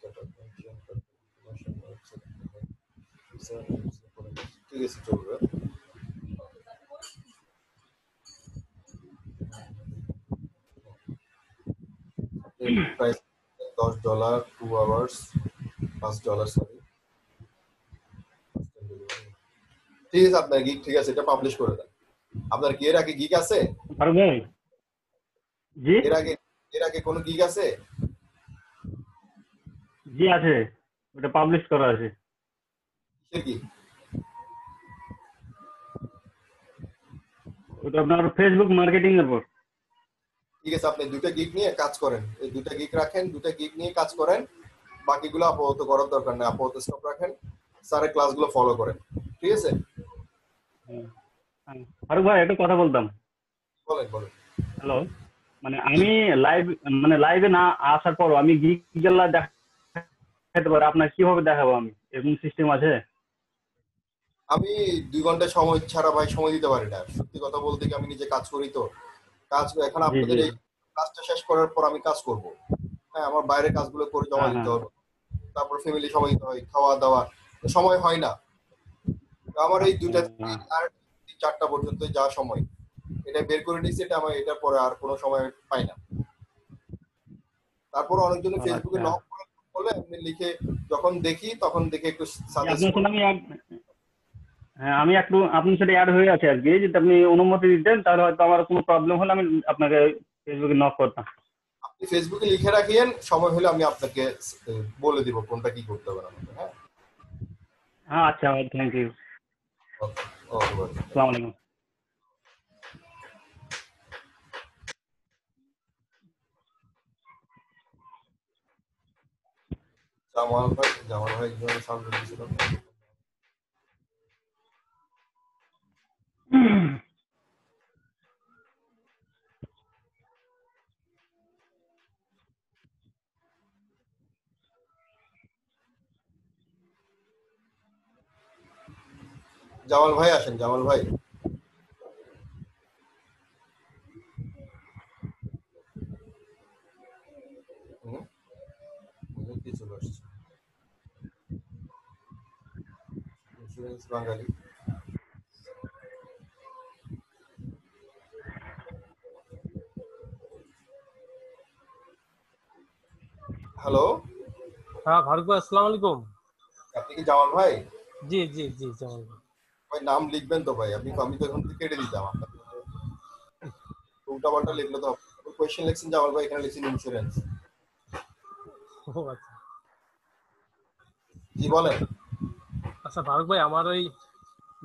data function, information, ঠিক আছে, চলবে। Price $10, 2 hours, $5, sorry. ঠিক আছে, আপনার গিগ ঠিক আছে, এটা পাবলিশ করে দেন। আপনার কি এর আগে গিগ আছে? জি, এর আগে কোনো গিগ আছে? জি আছে, ওটা পাবলিশ করা আছে। কি ওটা আপনার ফেসবুক মার্কেটিং এর উপর। ঠিক আছে, আপনি 2টা গিগ নিয়ে কাজ করেন, এই 2টা গিগ রাখেন, 2টা গিগ নিয়ে কাজ করেন, বাকিগুলো আপাতত করার দরকার নেই, আপাতত স্টপ রাখেন, স্যারের ক্লাসগুলো ফলো করেন। ঠিক আছে, ফারুক ভাই একটা কথা বলতাম। বলেন বলেন। হ্যালো, মানে আমি লাইভে না আসার পরও আমি গিগেলা দেখাতে পারি, আপনার কিভাবে দেখাবো আমি, এরকম সিস্টেম আছে? আমি 2 ঘন্টা সময় ছাড়া ভাই সময় দিতে পারি না, সত্যি কথা বলতে কি আমি নিজে কাজ করি তো, কাজ এখন জি আপনাদের জি। এই কাজটা শেষ করার পর আমি কাজ করব। হ্যাঁ, আমার বাইরে কাজগুলো করে জমা হ্যাঁ দিতে হ্যাঁ হবে, তারপর ফ্যামিলি সময় দিতে হয়, খাওয়া দাওয়া, সময় হয় না। তো আমার এই 2টা থেকে আর 4টা পর্যন্ত যা সময় এটা বের করে নিয়েছি, এটা আমার এটার পরে আর কোনো সময় পাই না। তারপর অনেকজন ফেসবুকে আচ্ছা। নক করলে আপনি লিখে যখন দেখি তখন দেখে একটু সাজেস্ট আপনার করি। সাথে আমি একটু আপনার সাথে অ্যাড হয়ে আছে আজকে, যদি আপনি অনুমতি দিতেন তাহলে হয়তো আমার কোনো প্রবলেম হলে আমি আপনাকে ফেসবুকে নক করতাম। আপনি ফেসবুকে লিখে রাখিয়েন, সময় হলে আমি আপনাকে বলে দিব কোনটা কি করতে হবে আমাকে। হ্যাঁ হ্যাঁ আচ্ছা ভাই, থ্যাংক ইউ। ওকে ওকে। আসসালামু আলাইকুম। জামাল ভাই কিভাবে সাউন্ড দিয়েছিল? জামাল ভাই আসেন, জামাল ভাই। কি চলে আসছে ইন্স্যুরেন্স বাঙালি। হ্যালো, হ্যাঁ ফারুক ভাই, আসসালামু আলাইকুম। আপনি কি জামাল ভাই? জি জি জি জামাল ভাই। ভাই নাম লিখবেন তো ভাই, আমি তো এখন থেকে কেটে দিতাম আপনাকে, উল্টা পাল্টা লিখলে তো কোয়েশ্চেন লিখছেন জামাল ভাই, এখানে লিখছেন ইন্স্যুরেন্স। ও আচ্ছা জি বলেন। আচ্ছা ফারুক ভাই, আমার ওই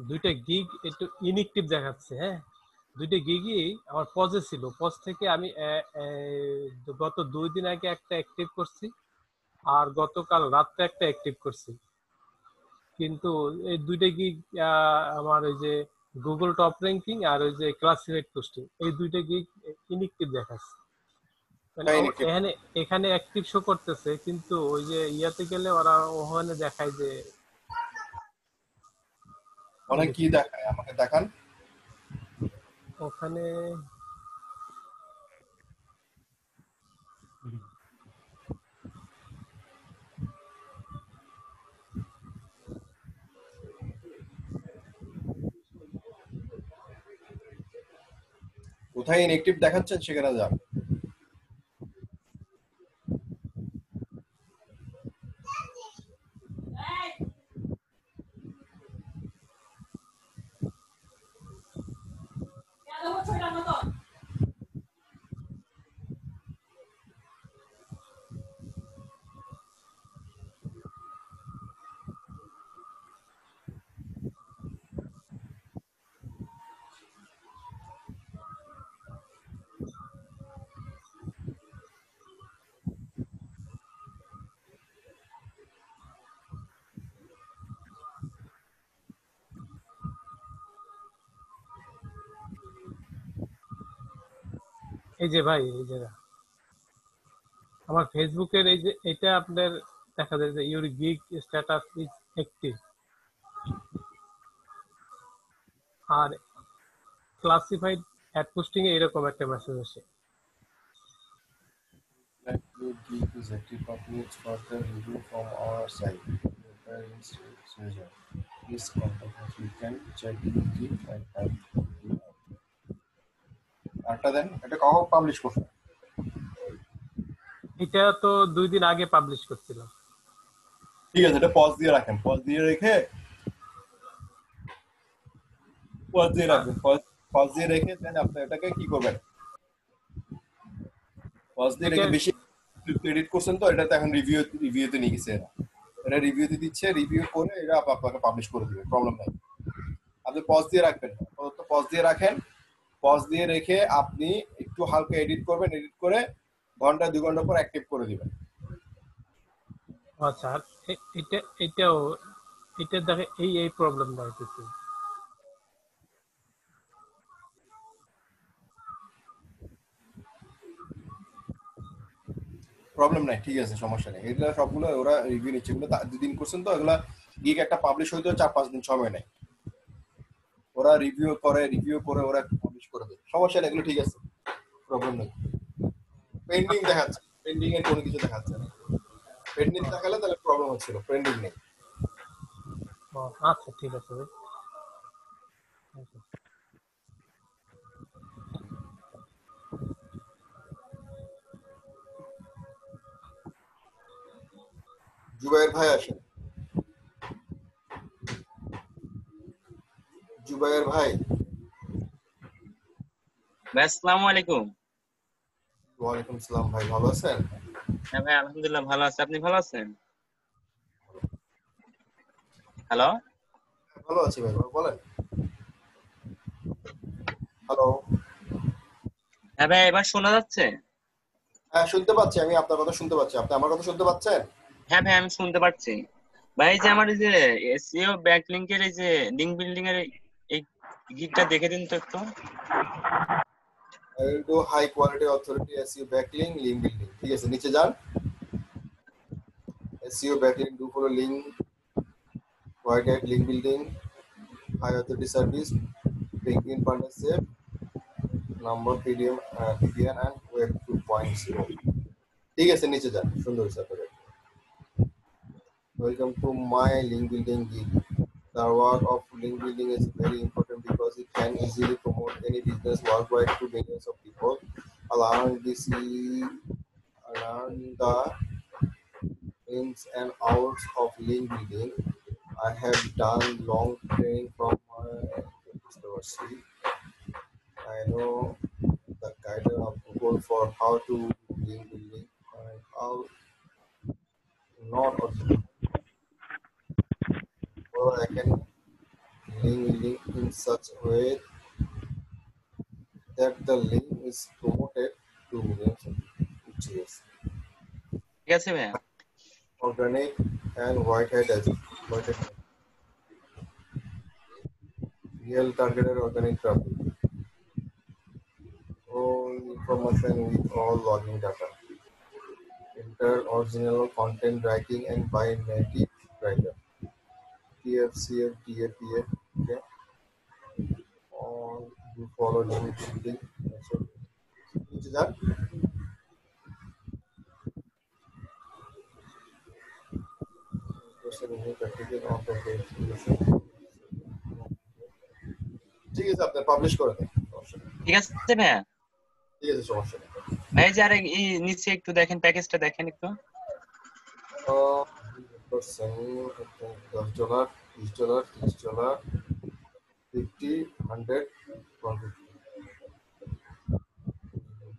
2টা গিগ একটু ইনএক্টিভ দেখাচ্ছে। হ্যাঁ, 2টা গিগই আমার পজে ছিল, পজ থেকে আমি গত 2 দিন আগে একটা অ্যাক্টিভ করছি, আর গতকাল রাত্রে একটা অ্যাক্টিভ করছি। কিন্তু এই 2টা গিগ আমার ওই যে গুগল টপ র্যাঙ্কিং আর ওই যে ক্লাসিফাইড পোস্টিং, এই 2টা গিগ ইনএক্টিভ দেখাচ্ছে। মানে এখানে এখানে অ্যাক্টিভ শো করতেছে, কিন্তু ওই যে ইয়াতে গেলে ওরা ওখানে দেখায় যে অনেক কি দেখায়, আমাকে দেখান। ওখানে কোথায় ইনএক্টিভ দেখাচ্ছেন সেখানে যান। এই যে ভাই, এই যে আমার ফেসবুকের এই যে এটা আপনার দেখা যায় যে your gig status is active, আর ক্লাসিফাইড অ্যাড পোস্টিং এ এরকম একটা মেসেজ আসে। Your gig is active, uploads further review from our site. Please contact us. We can check your gig and help you out. আরেকটা দেন, এটা কখন পাবলিশ করছেন? এটা তো 2 দিন আগে পাবলিশ করছিলাম। ঠিক আছে, এটা পজ দিয়ে রাখেন, পজ দিয়ে রেখে পজ দিয়ে রেখে দেন আপনি এটাকে কি করবেন, পজ দিয়ে রেখে বেশি এডিট করছেন তো এটাতে এখন রিভিউতে নিয়ে গেছে, এটা রিভিউতে দিচ্ছে, রিভিউ করে এটা আপনাকে পাবলিশ করে দিবে, প্রবলেম নাই। আপনি পজ দিয়ে রাখবেন, তো পজ দিয়ে রাখেন, পজ দিয়ে রেখে আপনি একটু হালকা এডিট করবেন, এডিট করে ঘন্টা 2 ঘন্টা পর অ্যাক্টিভ করে দিবেন। আচ্ছা, এটা দেখে এই প্রবলেমটা হইতেছে। প্রবলেম নাই, ঠিক আছে, সমস্যা নেই। এগুলা সবগুলো ওরা রিভিউ নিচ্ছে, এগুলো 2 দিন করছেন তো, এগুলা গিগ একটা পাবলিশ হইতে 4-5 দিন সময় নেয়। ওরা রিভিউ করে ওরা পাবলিশ করে দেয়, সমস্যা নেই, এগুলো ঠিক আছে, প্রবলেম নেই। পেন্ডিং দেখাচ্ছে, পেন্ডিং এর কোনো কিছু দেখাচ্ছে না। পেন্ডিং দেখালে তাহলে প্রবলেম হচ্ছিল, পেন্ডিং নেই। আচ্ছা ঠিক আছে ভাই। জুবাইর ভাই আসেন, জুবাইর ভাই। আসসালামু আলাইকুম। ওয়ালাইকুম সালাম ভাই, ভালো আছেন? হ্যাঁ ভাই আলহামদুলিল্লাহ ভালো আছি, আপনি ভালো আছেন? হ্যালো, ভালো আছি ভাই, বলেন। হ্যালো। হ্যাঁ ভাই এবার শোনা যাচ্ছে? হ্যাঁ শুনতে পাচ্ছি, আমি আপনার কথা শুনতে পাচ্ছি, আপনি আমার কথা শুনতে পাচ্ছেন? হ্যাঁ ভাই আমি শুনতে পাচ্ছি। ভাই এই যে আমার এই যে এসইও ব্যাকলিংকের এই যে লিংক বিল্ডিং এর এই গিগটা দেখে দিন তো একটু। Into high quality authority SEO backlink link building, ঠিক আছে, নিচে যান। SEO backlink do follow link white hat link building high authority service backlink partnership number PDM PDN and web 2.0, ঠিক আছে, নিচে যান, সুন্দর হিসাবে। Welcome to my link building gig. The work of link building is very important because it can easily promote any business worldwide to millions of people. Allowing the ins and outs of link building, I have done long training from my university. I know the guidance of Google for how to do link building and how not also. Or I can link in such a way that the link is promoted to millions of users. ঠিক আছে ভাই। Organic and white hat as real targeted organic traffic. All information with all login data. Enter original content writing and by native writer. TFCF, TFPA, okay. All you follow link building. Which is that? ঠিক আছে, আপনি পাবলিশ করে দেন, ঠিক আছে ভাইয়া। ঠিক আছে, সমস্যা নেই ভাই যে আরে এই নিচে একটু দেখেন, প্যাকেজটা দেখেন একটু। $10, $20, $30, $50, $100, $150।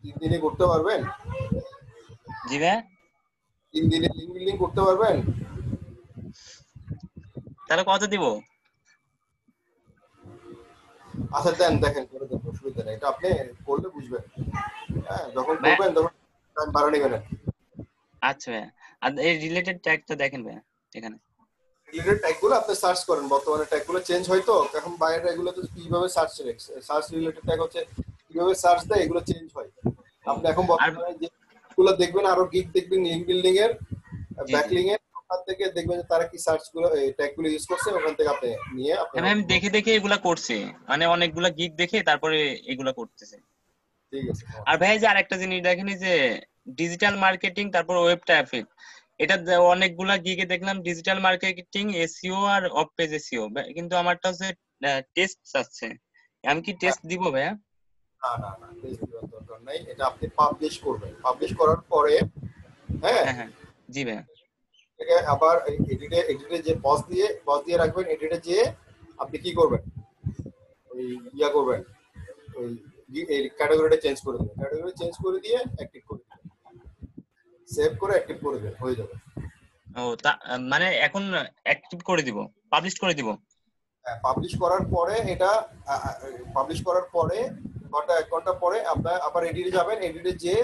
3 দিনে করতে পারবেন? জি ভাই 3 দিনে লিংক বিল্ডিং করতে পারবেন? তাহলে কত দিব? আচ্ছা দেন, দেখেন করে দেন, অসুবিধা নেই, এটা আপনি করলে বুঝবেন। হ্যাঁ যখন করবেন তখন টাইম বাড়া নেবেন। আচ্ছা ভাই, আর এই রিলেটেড ট্যাগটা দেখেন ভাই এখানে। রিলেটেড ট্যাগগুলো আপনি সার্চ করেন, বর্তমানে ট্যাগগুলো চেঞ্জ হয় তো, এখন বাইরের এগুলোতে কিভাবে সার্চ রিলেটেড ট্যাগ হচ্ছে কিভাবে সার্চ দেয়, এগুলো চেঞ্জ হয়। আপনি এখন বর্তমানে যেগুলো দেখবেন, আরো গিগ দেখবেন লিংক বিল্ডিং এর ব্যাকলিং এর, ওখান থেকে দেখবেন যে তারা কি সার্চ গুলো এই ট্যাগগুলো ইউজ করছে, ওখান থেকে আপনি নিয়ে আপনি। আমি দেখে দেখে এগুলা করছি, মানে অনেকগুলা গিগ দেখে তারপরে এগুলা করতেছে। ঠিক আছে। আর ভাই যে আরেকটা জিনিস দেখেন, যে ডিজিটাল মার্কেটিং তারপর ওয়েব ট্রাফিক, এটা অনেকগুলা গিগে দেখলাম ডিজিটাল মার্কেটিং এসইও আর অফ পেজ এসইও, কিন্তু আমারটা হচ্ছে টেস্ট চাচ্ছে। আমি কি টেস্ট দিব ভাইয়া? না না না, টেস্ট দেওয়ার দরকার নাই, এটা আপনি পাবলিশ করবেন। পাবলিশ করার পরে হ্যাঁ হ্যাঁ জি ভাইয়া, এটাকে আবার এডিটে যে পজ দিয়ে রাখবেন। এডিটে যে আপনি কি করবেন, ওই ইয়া করবেন, ওই এই ক্যাটাগরিটা চেঞ্জ করে দিবেন। ক্যাটাগরি চেঞ্জ করে দিয়ে অ্যাক্টিভ করে দিবেন, সেভ করে অ্যাক্টিভ করে দিবেন, হয়ে যাবে। ও তা মানে এখন অ্যাক্টিভ করে দিব, পাবলিশ করে দিব। হ্যাঁ, পাবলিশ করার পরে এটা পাবলিশ করার পরে 1 ঘন্টা পরে আপনার আবার এডিটে যাবেন। এডিটে যে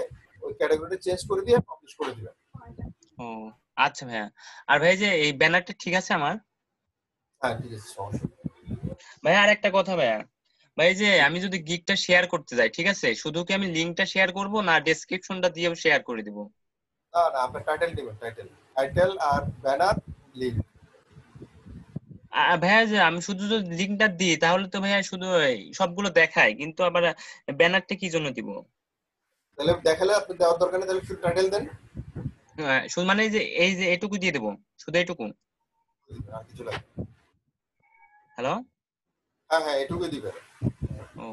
ওই ক্যাটাগরিটা চেঞ্জ করে দিয়ে পাবলিশ করে দিবেন। ও আচ্ছা ভাইয়া। আর ভাই যে এই ব্যানারটা ঠিক আছে আমার? হ্যাঁ ঠিক আছে, সমস্যা নেই ভাই। আর একটা কথা ভাইয়া, ভাই যে আমি যদি গিগটা শেয়ার করতে যাই, ঠিক আছে, শুধু কি আমি লিংকটা শেয়ার করব না ডেসক্রিপশনটা দিয়েও শেয়ার করে দিব? না আপনার টাইটেল দিবেন, টাইটেল আর ব্যানার লিংক। ভাইয়া যে আমি শুধু যদি লিঙ্কটা দিই তাহলে তো ভাইয়া শুধু সবগুলো দেখায়, কিন্তু আবার ব্যানারটা কি জন্য দিব? তাহলে দেখালে আপনি দেওয়ার দরকার নেই, তাহলে শুধু টাইটেল দেন। শুধু মানে এই যে এটুকু দিয়ে দেবো, শুধু এটুকু? আর কিছু লাগবে? হ্যালো, হ্যাঁ এটুকুই দিবেন। ও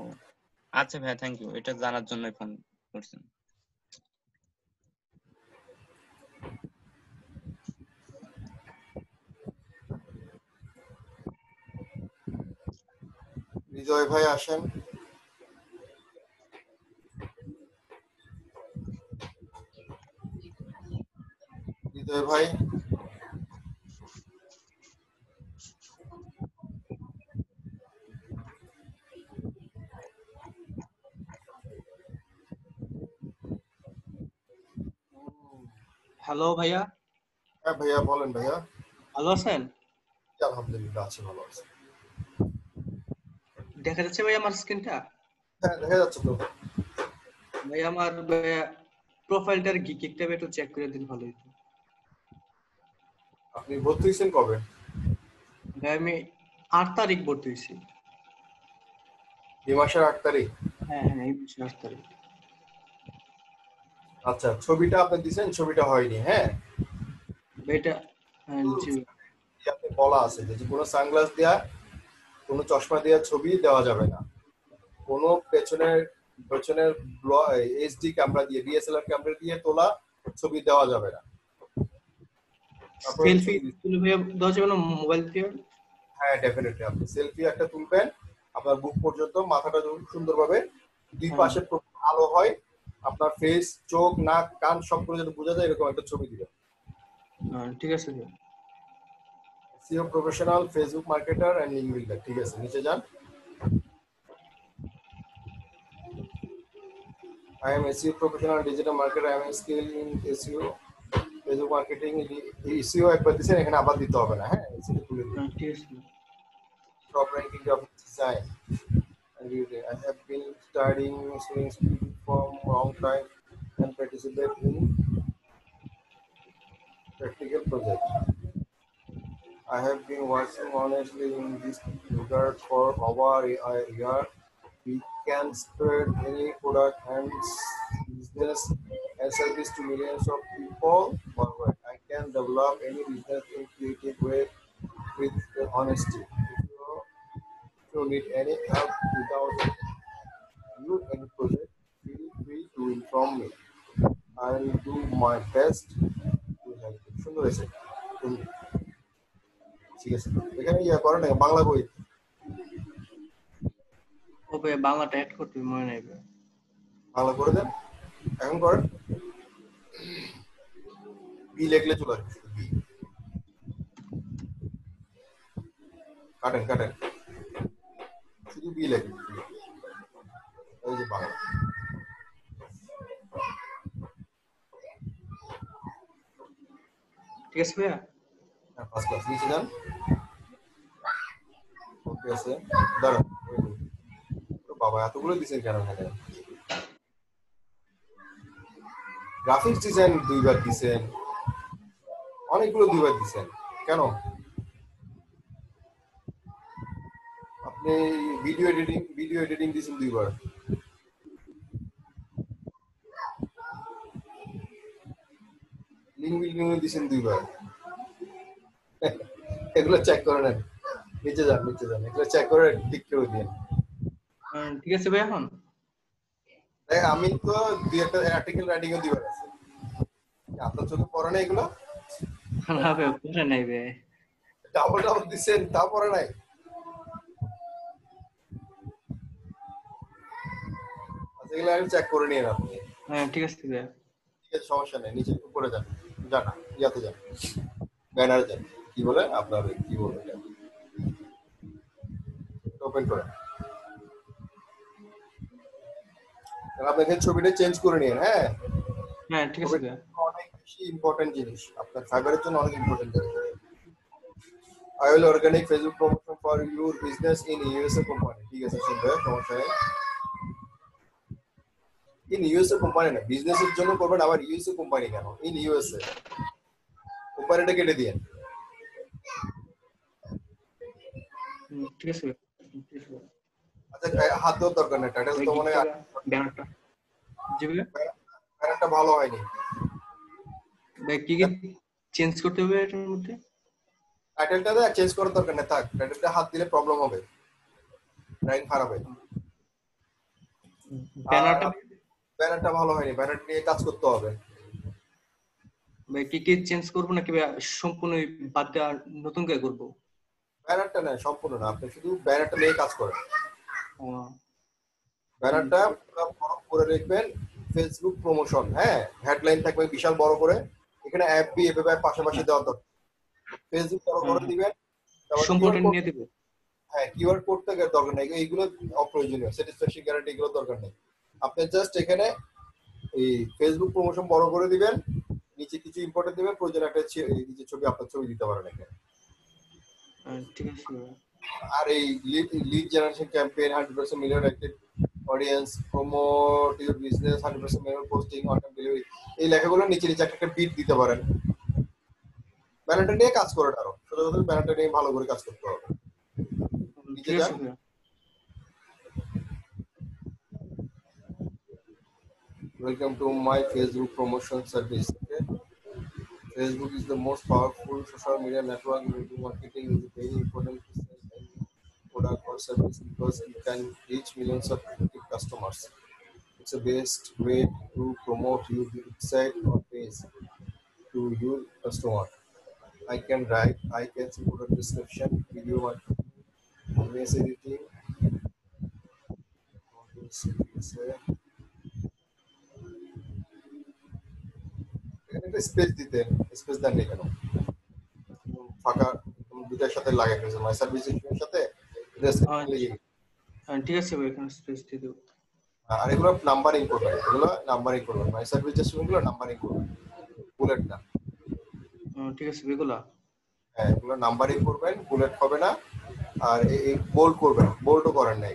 আচ্ছা ভাইয়া, থ্যাংক ইউ, এটা জানার জন্য ফোন করছেন। বিজয় ভাই আসেন। বিজয় ভাই হ্যালো ভাইয়া। হ্যাঁ ভাইয়া বলেন ভাইয়া। ভালো আছেন? আলহামদুলিল্লাহ আছি, ভালো আছি। দেখা যাচ্ছে ভাই আমার স্ক্রিনটা? হ্যাঁ দেখা যাচ্ছে তো ভাই। আমার প্রোফাইলটার গিকটা একটু চেক করে দিন, ভালো হতো। আপনি ভর্তি হয়েছেন কবে? ভাই আমি 8 তারিখ ভর্তি হয়েছি। এই মাসের 8 তারিখ? হ্যাঁ এই মাসের 8 তারিখ। আচ্ছা, ছবিটা আপনি দিবেন, ছবিটা হয়নি। হ্যাঁ এটা জি আপনি বলা আছে যে কোনো সানগ্লাস দেয়া, কোনো চশমা দেয়া ছবি দেওয়া যাবে না, কোনো পেছনের এইচডি ক্যামেরা দিয়ে, ডিএসএলআর ক্যামেরা দিয়ে তোলা ছবি দেওয়া যাবে না। সেলফি তুলে ভাই দেওয়া যাবে না মোবাইল দিয়ে? হ্যাঁ ডেফিনেটলি, আপনি সেলফি একটা তুলবেন আপনার বুক পর্যন্ত, মাথাটা সুন্দরভাবে, দুই পাশে আলো হয়, আপনার ফেস, চোখ, নাক, কান সবগুলো যাতে বোঝা যায় এরকম একটা ছবি দিবেন। ঠিক আছে। SEO professional, Facebook marketer and link builder. ঠিক আছে, নিচে যান। I am SEO professional, digital marketer, I am skill in SEO, Facebook marketing, SEO একবার দিবেন, এখানে আবার দিতে হবে না। হ্যাঁ সেটা তুলে দিন। ঠিক আছে। Top ranking of design. I have been studying for a long time and participate in practical project. I have been working honestly in this regard for over a year. We can spread any product and business and service to millions of people worldwide. I can develop any business in creative way with honesty. If you need any help without any project, feel free to inform me. I will do my best to help you. সুন্দর হয়েছে। ঠিক আছে, এখানে করেন বাংলা বই। ও ভাই বাংলাটা অ্যাড করতে মনে নাই ভাই। বাংলা করে দেন, এখন করেন। বি লিখলে চলে আসবে, বি কাটেন শুধু বি লেখেন। এই যে বাংলা। ঠিক আছে ভাইয়া। হ্যাঁ ফার্স্ট ক্লাস, নিচে যান। ওকে আছে, দাঁড়ান। বাবা এতগুলো দিছেন কেন? এখানে গ্রাফিক্স ডিজাইন 2 বার দিছেন, অনেকগুলো 2 বার দিছেন কেন? আপনি ভিডিও এডিটিং দিছেন 2 বার। লিংক বিল্ডিং দিছেন 2 বার। এগুলো চেক করে নেন, নিচে যান। এগুলো চেক করে ঠিক করে দিন। ঠিক আছে ভাই। এখন আমি তো 2-একটা আর্টিকেল রাইটিং ও 2 বার আছে, আপনার চোখে পড়ে না এগুলো? না ভাই পড়ে নাই ভাই। ডাবল দিছেন তা পড়ে নাই? আচ্ছা এগুলো আমি চেক করে নিয়ে আপনি। হ্যাঁ ঠিক আছে ভাই। ঠিক আছে, সমস্যা নেই, নিচে উপরে যান, ইয়াতে যান, ব্যানারে যান। কি বলে আপনার, কি বলে ওপেন করেন। আপনি এখানে ছবিটা চেঞ্জ করে নিন। হ্যাঁ ঠিক আছে ভাই। অনেক বেশি ইম্পর্টেন্ট জিনিস, আপনার ফাইবারের জন্য অনেক ইম্পর্টেন্ট জিনিস। I will organic Facebook promotion for your business in USA company. ঠিক আছে শুনবে, সমস্যা নেই। ইন ইউএসএ কোম্পানি না, বিজনেসের জন্য করবেন, আবার ইউএসএ কোম্পানি কেন? ইন ইউএসএ কোম্পানিটা কেটে দিয়েন। ঠিক আছে আচ্ছা হাত দেওয়ার দরকার নেই, টাইটেল তো মনে হয় ব্যানারটা জি ভাই ব্যানারটা ভালো হয়নি ভাই, কি কি চেঞ্জ করতে হবে এটার মধ্যে? টাইটেলটা চেঞ্জ করার দরকার নেই, থাক। টাইটেলটা হাত দিলে প্রবলেম হবে, লাইন খারাপ হবে। ব্যানারটা ভালো হয়নি, ব্যানার নিয়ে কাজ করতে হবে। ভাই কি কি চেঞ্জ করবো নাকি ভাই সম্পূর্ণ বাদ দেওয়া নতুন করে করবো? ব্যানারটা না, সম্পূর্ণ না, আপনি শুধু ব্যানারটা নিয়ে কাজ করেন। ব্যানারটা বড় করে লিখবেন ফেসবুক প্রমোশন, হ্যাঁ, হেডলাইন থাকবে বিশাল বড় করে, এখানে এফবি এভাবে পাশাপাশি দেওয়া দরকার। ফেসবুক বড় করে দিবেন, সম্পূর্ণ নিয়ে দিব। হ্যাঁ, কিওয়ার্ড করতে দরকার নেই, এইগুলো অপ্রয়োজনীয়, স্যাটিসফ্যাকশন গ্যারান্টি এগুলো দরকার নেই। আপনি জাস্ট এখানে এই ফেসবুক প্রমোশন বড় করে দিবেন, নিচে কিছু ইম্পর্টেন্ট দিবেন, প্রয়োজন একটা নিচে ছবি, আপনার ছবি দিতে পারেন এখানে। ঠিক আছে। আর এই lead generation campaign 100% million active audience, promote your business 100% million posting on time delivery, এই লেখাগুলো নিচে নিচে একটা বিট দিতে পারেন। ব্যানারটা নিয়ে কাজ করেন, আরো সোজা কথা ব্যানারটা নিয়ে ভালো করে কাজ করতে হবে। নিচে যান। Welcome to my Facebook promotion service. Okay, Facebook is the most powerful social media network. Marketing is very important to sell any product or service because it can reach millions of active customers. It's the best way to promote your website or page to your customer. I can write, I can see product description, video marketing, image editing. একটা স্পেস দিতেন, স্পেস দেন না কেন? ফাঁকা দুটার সাথে লাগাই ফেলেছে, মাই সার্ভিসের সাথে ঠিক আছে ভাই, এখানে স্পেস দিয়ে দেব। আর এগুলো নাম্বারিং করবেন, এগুলো নাম্বারিং করবেন, মাই সার্ভিসের গুলো নাম্বারিং করবেন, বুলেট না। ঠিক আছে এগুলো, হ্যাঁ এগুলো নাম্বারিং করবেন, বুলেট হবে না। আর এই বোল্ড করবেন, বোল্ডও করেন না,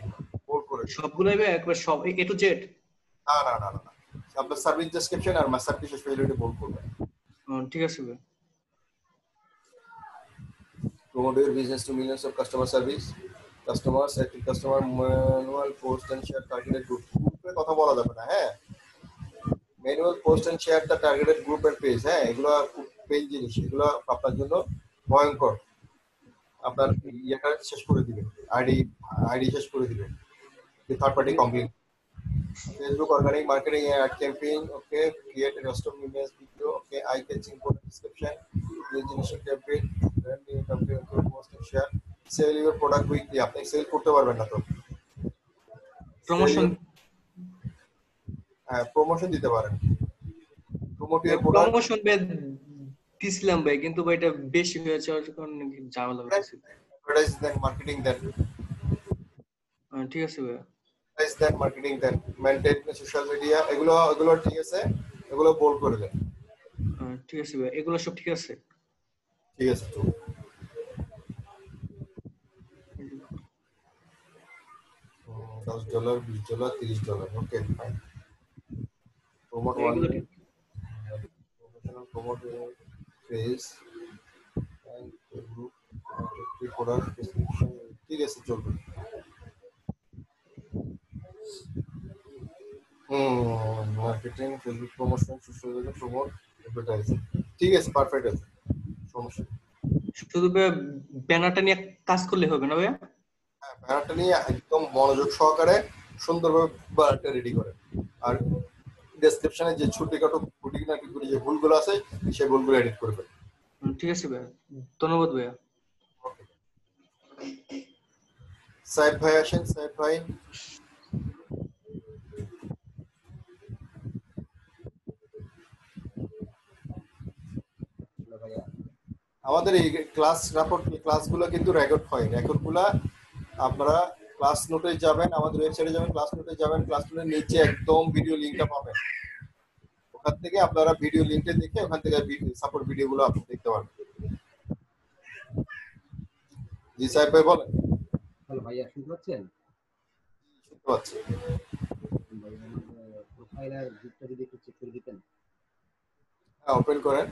বোল্ড করে সবগুলাই ভাই একবার সব এ টু জেড? না না না না, আপনার সার্ভিস ডেসক্রিপশন আর মাই সার্ভিস স্পেশালিটি বোল্ড করবেন। ঠিক আছে ভাই। Promote your business to millions of customer service, customers, active customer, manual post and share targeted group. কথা বলা যাবে না, হ্যাঁ, manual post and share the targeted group and page, হ্যাঁ, এগুলো খুব পেইন জিনিস, এগুলো আপনার জন্য ভয়ঙ্কর। আপনার ইয়েটা শেষ করে দিবেন, আইডি শেষ করে দিবেন, third party complain. Facebook organic marketing ad campaign, okay, create a custom image video, okay, eye catching for description, lead generation campaign, then you campaign to post and share, sell your product weekly, আপনি সেল করতে পারবেন না তো। প্রমোশন, হ্যাঁ প্রমোশন দিতে পারেন, প্রমোট ইওর প্রোডাক্ট। প্রমোশন দিছিলাম ভাই, কিন্তু ভাই এটা বেশি হয়ে যাওয়ার কারণে ঝামেলা হচ্ছে। অ্যাডভার্টাইজ দেন, মার্কেটিং দেন। ঠিক আছে ভাই। অ্যাডভার্টাইজ দেন, মার্কেটিং দেন, মেইনটেইন সোশ্যাল মিডিয়া, এগুলো ঠিক আছে, এগুলো বোল্ড করে দেন। ঠিক আছে ভাই, এগুলো সব ঠিক আছে। ঠিক আছে তো $10, $20, $30, okay fine. Promote one, promote page and group product description, ঠিক আছে চলবে। Marketing, Facebook promotion, social media promote, advertising, ঠিক আছে পারফেক্ট আছে, সমস্যা। শুধু ব্যানারটা নিয়ে কাজ করলে হবে না ভাইয়া? হ্যাঁ ব্যানারটা নিয়ে একদম মনোযোগ সহকারে সুন্দরভাবে ব্যানারটা রেডি করেন, আর ডেসক্রিপশনে যে ছোটখাটো খুঁটিনাটি করে যে ভুলগুলো আছে সেই ভুলগুলো এডিট করবেন। ঠিক আছে ভাইয়া, ধন্যবাদ ভাইয়া। সাইফ ভাই আসেন, সাইফ ভাই। আমাদের এই ক্লাস রিপোর্ট ক্লাসগুলো কিন্তু রেকর্ড হয়, রেকর্ডগুলো আপনারা ক্লাস নোটে যাবেন, আমাদের ওয়েবসাইটে যাবেন, ক্লাস নোটে যাবেন, ক্লাস নোটের নিচে একদম ভিডিও লিংকটা পাবেন, ওখান থেকে আপনারা ভিডিও লিংকটা দেখে ওখান থেকে সাপোর্ট ভিডিওগুলো আপনি দেখতে পারবেন। জি সাহেব ভাই বলেন। হ্যালো ভাইয়া শুনতে পাচ্ছেন? শুনতে পাচ্ছি। প্রোফাইল আর গিগটা যদি একটু চেক করে দিতেন। হ্যাঁ ওপেন করেন।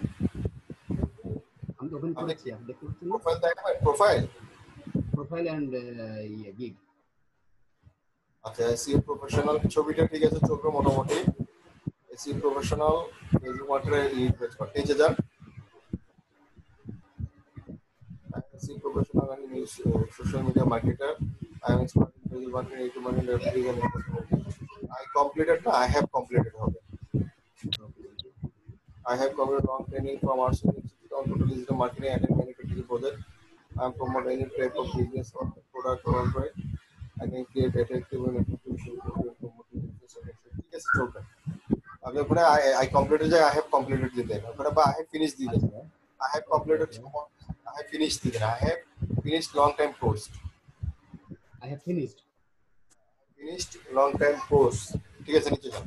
আমি তো ওপেন করেছি, আপনি দেখতে পাচ্ছেন না? প্রোফাইল দেখাবেন, প্রোফাইল এন্ড গিগ। আচ্ছা এসইও প্রফেশনাল ছবিটা ঠিক আছে, চোখে মোটামুটি এসইও প্রফেশনাল ফেসবুক মার্কেটার পেজে যান। SEO professional and social media marketer. I am expert in digital marketing, YouTube marketing, and I completed. I have completed. I have covered long training from our Institute on total digital marketing and manufacturing project. I am promote any type of business or product or brand. I can create attractive and efficient promote business. Yes, okay. I completed. I have completed the I have finished the. I have completed. I have finished the. I have finished long time course. I have finished. Finished long time course. ठीक है सर नीचे जाओ।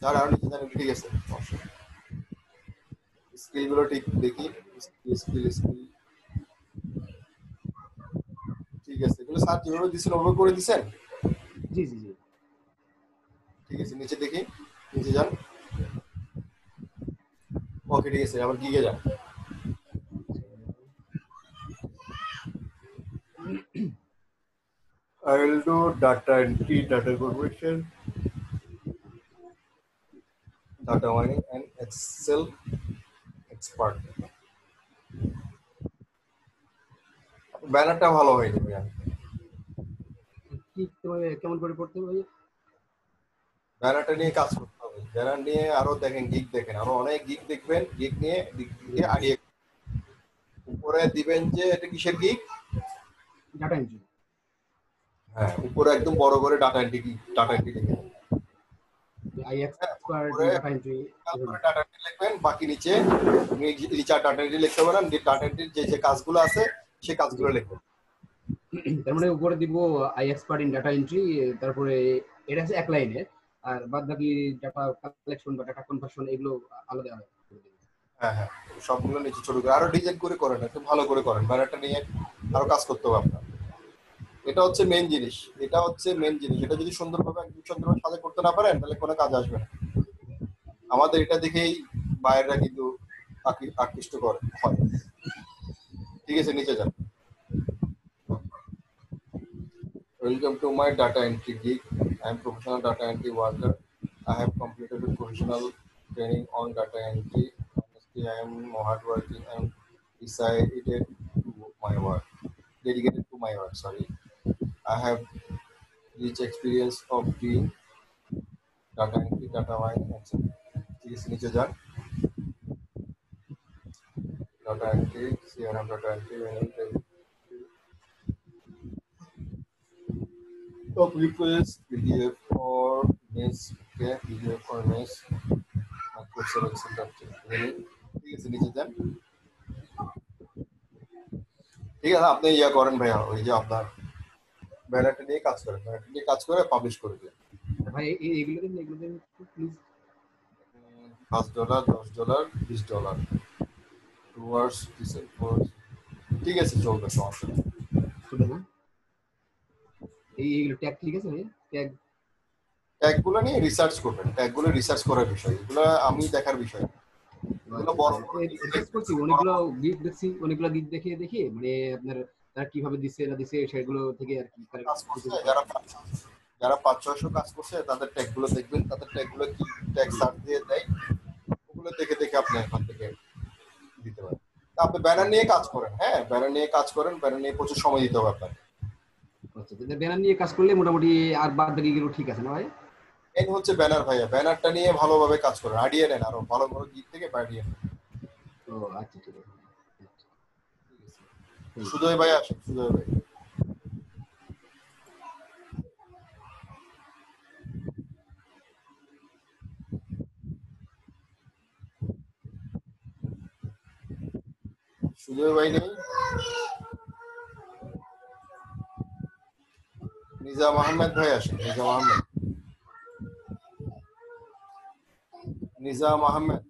यार आने नीचे जाने ठीक है सर। स्किल गुलो ठीक देखिए स्किल ठीक है सर। गुलो साथ যেভাবে দিছেন ওভাবে করে দিছেন? জি জি জি। ঠিক আছে নিচে দেখি নিচে যান। ওকে ঠিক আছে আবার গিগে যান। I will do data entry, data information, data mining, and Excel expert. ব্যানারটা ভালো হয়নি ভাইয়া। কি কেমন করে পড়তে হবে? ব্যানারটা নিয়ে কাজ করতে হবে। ব্যানার নিয়ে আরো দেখেন গিগ দেখেন, আরো অনেক গিগ দেখবেন। গিগ নিয়ে আড়িয়ে উপরে দিবেন যে এটা কিসের গিগ? Data entry. হ্যাঁ উপরে একদম বড় করে ডাটা এন্ট্রি লিখে আই এক্সপার্ট ডাটা এন্ট্রি লিখবেন। বাকি নিচে ডাটা এন্ট্রি লিখতে পারেন। ডাটা এন্ট্রির যে কাজগুলো আছে সেই কাজগুলো লিখবেন। তার মানে উপরে দিব I expert in data entry, তারপরে এটা আছে এক লাইনে, আর বাদ বাকি ডাটা কালেকশন বা ডাটা কনভার্সন এগুলো আলাদা আলাদা। হ্যাঁ হ্যাঁ সবগুলো নিচে ছোট করে আরো ডিজাইন করে করেন, একটু ভালো করে করেন। ব্যানারটা নিয়ে আরো কাজ করতে হবে আপনার। এটা হচ্ছে মেন জিনিস, এটা হচ্ছে মেন জিনিস। এটা যদি সুন্দরভাবে সাজা করতে না পারেন তাহলে কোনো কাজ আসবে না। আমাদের এটা দেখেই বাইরেরা কিন্তু আকৃষ্ট করে হয়। ঠিক আছে নিচে যান। Welcome to my data entry gig. I am professional data entry worker. I have completed a professional training on data entry. Honestly, I am hardworking and decided to my work. Dedicated to my work. Sorry. I have rich experience of doing data entry, data mining, etc. ঠিক আছে নিচে যান। Data entry, CRM data entry, top request, PDF or MES, okay, PDF or MES, Microsoft Excel documents. ঠিক আছে নিচে যান। ঠিক আছে আপনি ইয়া করেন ভাইয়া, ওই যে আপনার ব্যানারটা নিয়ে কাজ করেন, ব্যানারটা নিয়ে কাজ করে পাবলিশ করে দিন ভাই। এগুলো দিন প্লিজ। $5, $10, $20 towards this effort. ঠিক আছে চলবে সমস্যা নেই। এইগুলো ট্যাগ ঠিক আছে ভাই? ট্যাগগুলো নিয়ে রিসার্চ করবেন, ট্যাগগুলো রিসার্চ করার বিষয়, এগুলো আমি দেখার বিষয়। এগুলো বড় অনেকগুলো গিগ দেখছি, অনেকগুলো গিগ দেখে মানে আপনার তারা কিভাবে দিচ্ছে না দিচ্ছে সেগুলো থেকে আর কি যারা 500-600 কাজ করছে তাদের ট্যাগগুলো দেখবেন, তাদের ট্যাগগুলো কি ট্যাগ সার্চ দিয়ে দেয় ওগুলো দেখে আপনি এখান থেকে দিতে পারেন। আপনি ব্যানার নিয়ে কাজ করেন, হ্যাঁ ব্যানার নিয়ে কাজ করেন, ব্যানার নিয়ে প্রচুর সময় দিতে হবে আপনাকে। আচ্ছা ব্যানার নিয়ে কাজ করলে মোটামুটি আর বাদ বাকিগুলো ঠিক আছে না ভাই? এই হচ্ছে ব্যানার ভাইয়া, ব্যানারটা নিয়ে ভালোভাবে কাজ করেন, আইডিয়া নেন, আরো ভালো ভালো দিক থেকে আইডিয়া নেন। ও আচ্ছা ঠিক আছে। সুজয় ভাই আসেন, সুজয় ভাই। সুজয় ভাই নেই? নিজাম আহমেদ ভাই আসেন, নিজাম আহমেদ। নিজাম আহমেদ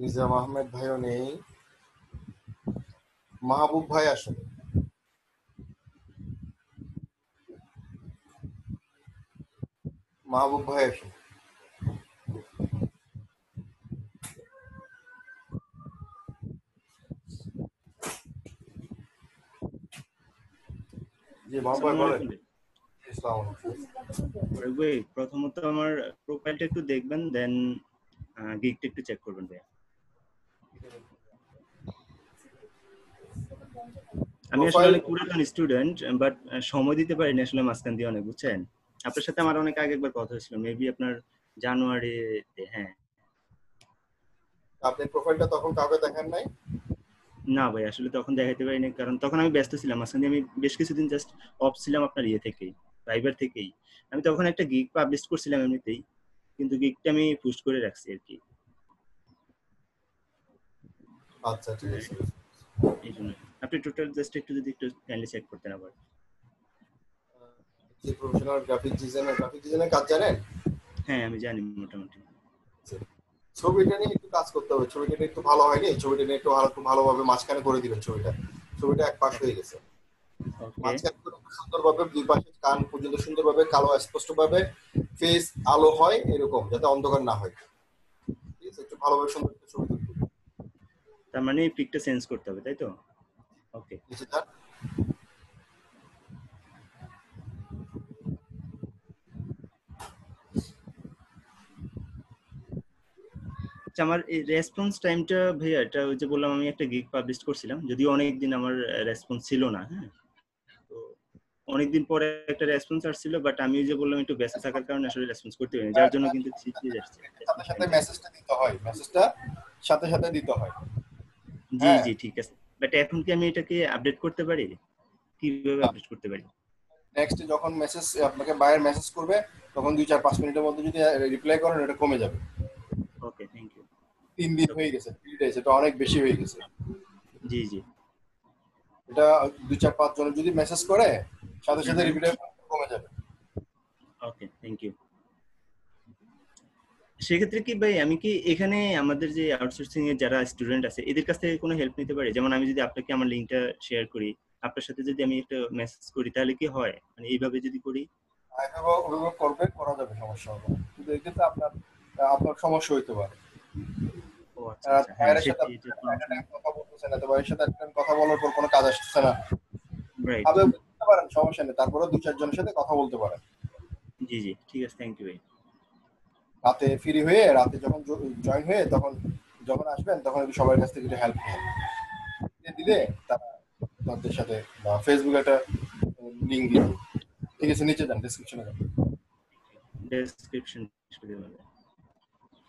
নিজাম আহমেদ ভাইও নেই, মাহবুব ভাই আসুন। মাহবুব ভাই আসুন। জি মাহবুব ভাই বলেন। আসসালামু আলাইকুম। ভাই প্রথমত আমার প্রোফাইলটা একটু দেখবেন, দেন গিগটা একটু চেক করবেন ভাই। আমি আসলে অনেক পুরাতন স্টুডেন্ট, বাট সময় দিতে পারিনি আসলে মাঝখান দিয়ে অনেক, বুঝছেন? আপনার সাথে আমার অনেক আগে একবার কথা হয়েছিল, মেবি আপনার জানুয়ারিতে। হ্যাঁ, আপনি প্রোফাইলটা তখন কাউকে দেখান নাই? না ভাই আসলে তখন দেখাতে পারিনি, কারণ তখন আমি ব্যস্ত ছিলাম। মাঝখান দিয়ে আমি বেশ কিছুদিন জাস্ট অফ ছিলাম আপনার ইয়ে থেকেই, ফাইবার থেকেই। আমি তখন একটা গিগ পাবলিশ করছিলাম এমনিতেই, কিন্তু গিগটা আমি পুশ করে রাখছি আর কি। আচ্ছা ঠিক আছে। এই জন্য আপনি টোটাল জাস্ট একটু যদি একটু কাইন্ডলি চেক করতেন আবার। যে প্রফেশনাল গ্রাফিক ডিজাইনের কাজ জানেন? হ্যাঁ আমি জানি মোটামুটি। ছবিটা নিয়ে একটু কাজ করতে হবে, ছবিটা একটু ভালো হয়নি, ছবিটা নিয়ে একটু ভালোভাবে মাঝখানে করে দিবেন। ছবিটা এক পাশ হয়ে গেছে, মাঝখানে সুন্দরভাবে দুই পাশে কান পর্যন্ত সুন্দরভাবে কালো স্পষ্টভাবে ফেস আলো হয় এরকম, যাতে অন্ধকার না হয়। ঠিক আছে, একটু ভালোভাবে সুন্দর একটা ছবি তুলতে হবে। তার মানে পিকটা চেঞ্জ করতে হবে, তাই তো? ওকে। আমার এই রেসপন্স টাইমটা ভাইয়া, এটা ওই যে বললাম আমি একটা গিগ পাবলিশ করছিলাম, যদিও অনেকদিন আমার রেসপন্স ছিল না। হ্যাঁ, তো অনেকদিন পরে একটা রেসপন্স আসছিল, বাট আমি ওই যে বললাম একটু ব্যস্ত থাকার কারণে আসলে রেসপন্স করতে পারিনি, যার জন্য কিন্তু সিরিজ আসছে। সাথে সাথে মেসেজটা দিতে হয়, মেসেজটা সাথে সাথে দিতে হয়। জি জি ঠিক আছে, বাট এখন কি আমি এটাকে আপডেট করতে পারি? কিভাবে আপডেট করতে পারি? নেক্সট যখন মেসেজ আপনাকে বায়ার মেসেজ করবে, তখন 2-4-5 মিনিটের মধ্যে যদি রিপ্লাই করেন, এটা কমে যাবে। ওকে, থ্যাংক ইউ। 3 দিন হয়ে গেছে, 3 ডেজ, এটা অনেক বেশি হয়ে গেছে। জি জি, এটা 2-4-5 জন যদি মেসেজ করে, সাথে সাথে রিপ্লাই কমে যাবে। ওকে, থ্যাংক ইউ। সেক্ষেত্রে কি ভাই আমি কি এখানে আমাদের যে আউটসোর্সিং এর যারা স্টুডেন্ট আছে এদের কাছ থেকে কোনো হেল্প নিতে পারি? যেমন আমি যদি আপনাকে আমার লিংকটা শেয়ার করি, আপনার সাথে যদি আমি একটা মেসেজ করি, তাহলে কি হয়? মানে এইভাবে যদি করি অভিভাবক করবে, করা যাবে, সমস্যা হবে না। কিন্তু এক্ষেত্রে আপনার সমস্যা হইতে পারে। ও আচ্ছা আচ্ছা, হ্যাঁ সেটা কথা বলতেছেন না, তো ভাইয়ের সাথে কথা বলার পর কোনো কাজ আসছে না, রাইট। আপনি বলতে পারেন, সমস্যা নেই। তারপরে 2-4 জনের সাথে কথা বলতে পারেন। জি জি ঠিক আছে, থ্যাংক ইউ ভাই। রাতে ফ্রি হয়ে, রাতে যখন জয়েন হয়ে যখন আসবেন, তখন সবার কাছ থেকে একটু হেল্প দিলে তাদের সাথে ফেসবুকে একটা লিংক দিয়ে, ঠিক আছে, নিচে যান, ডেসক্রিপশনে যান। Description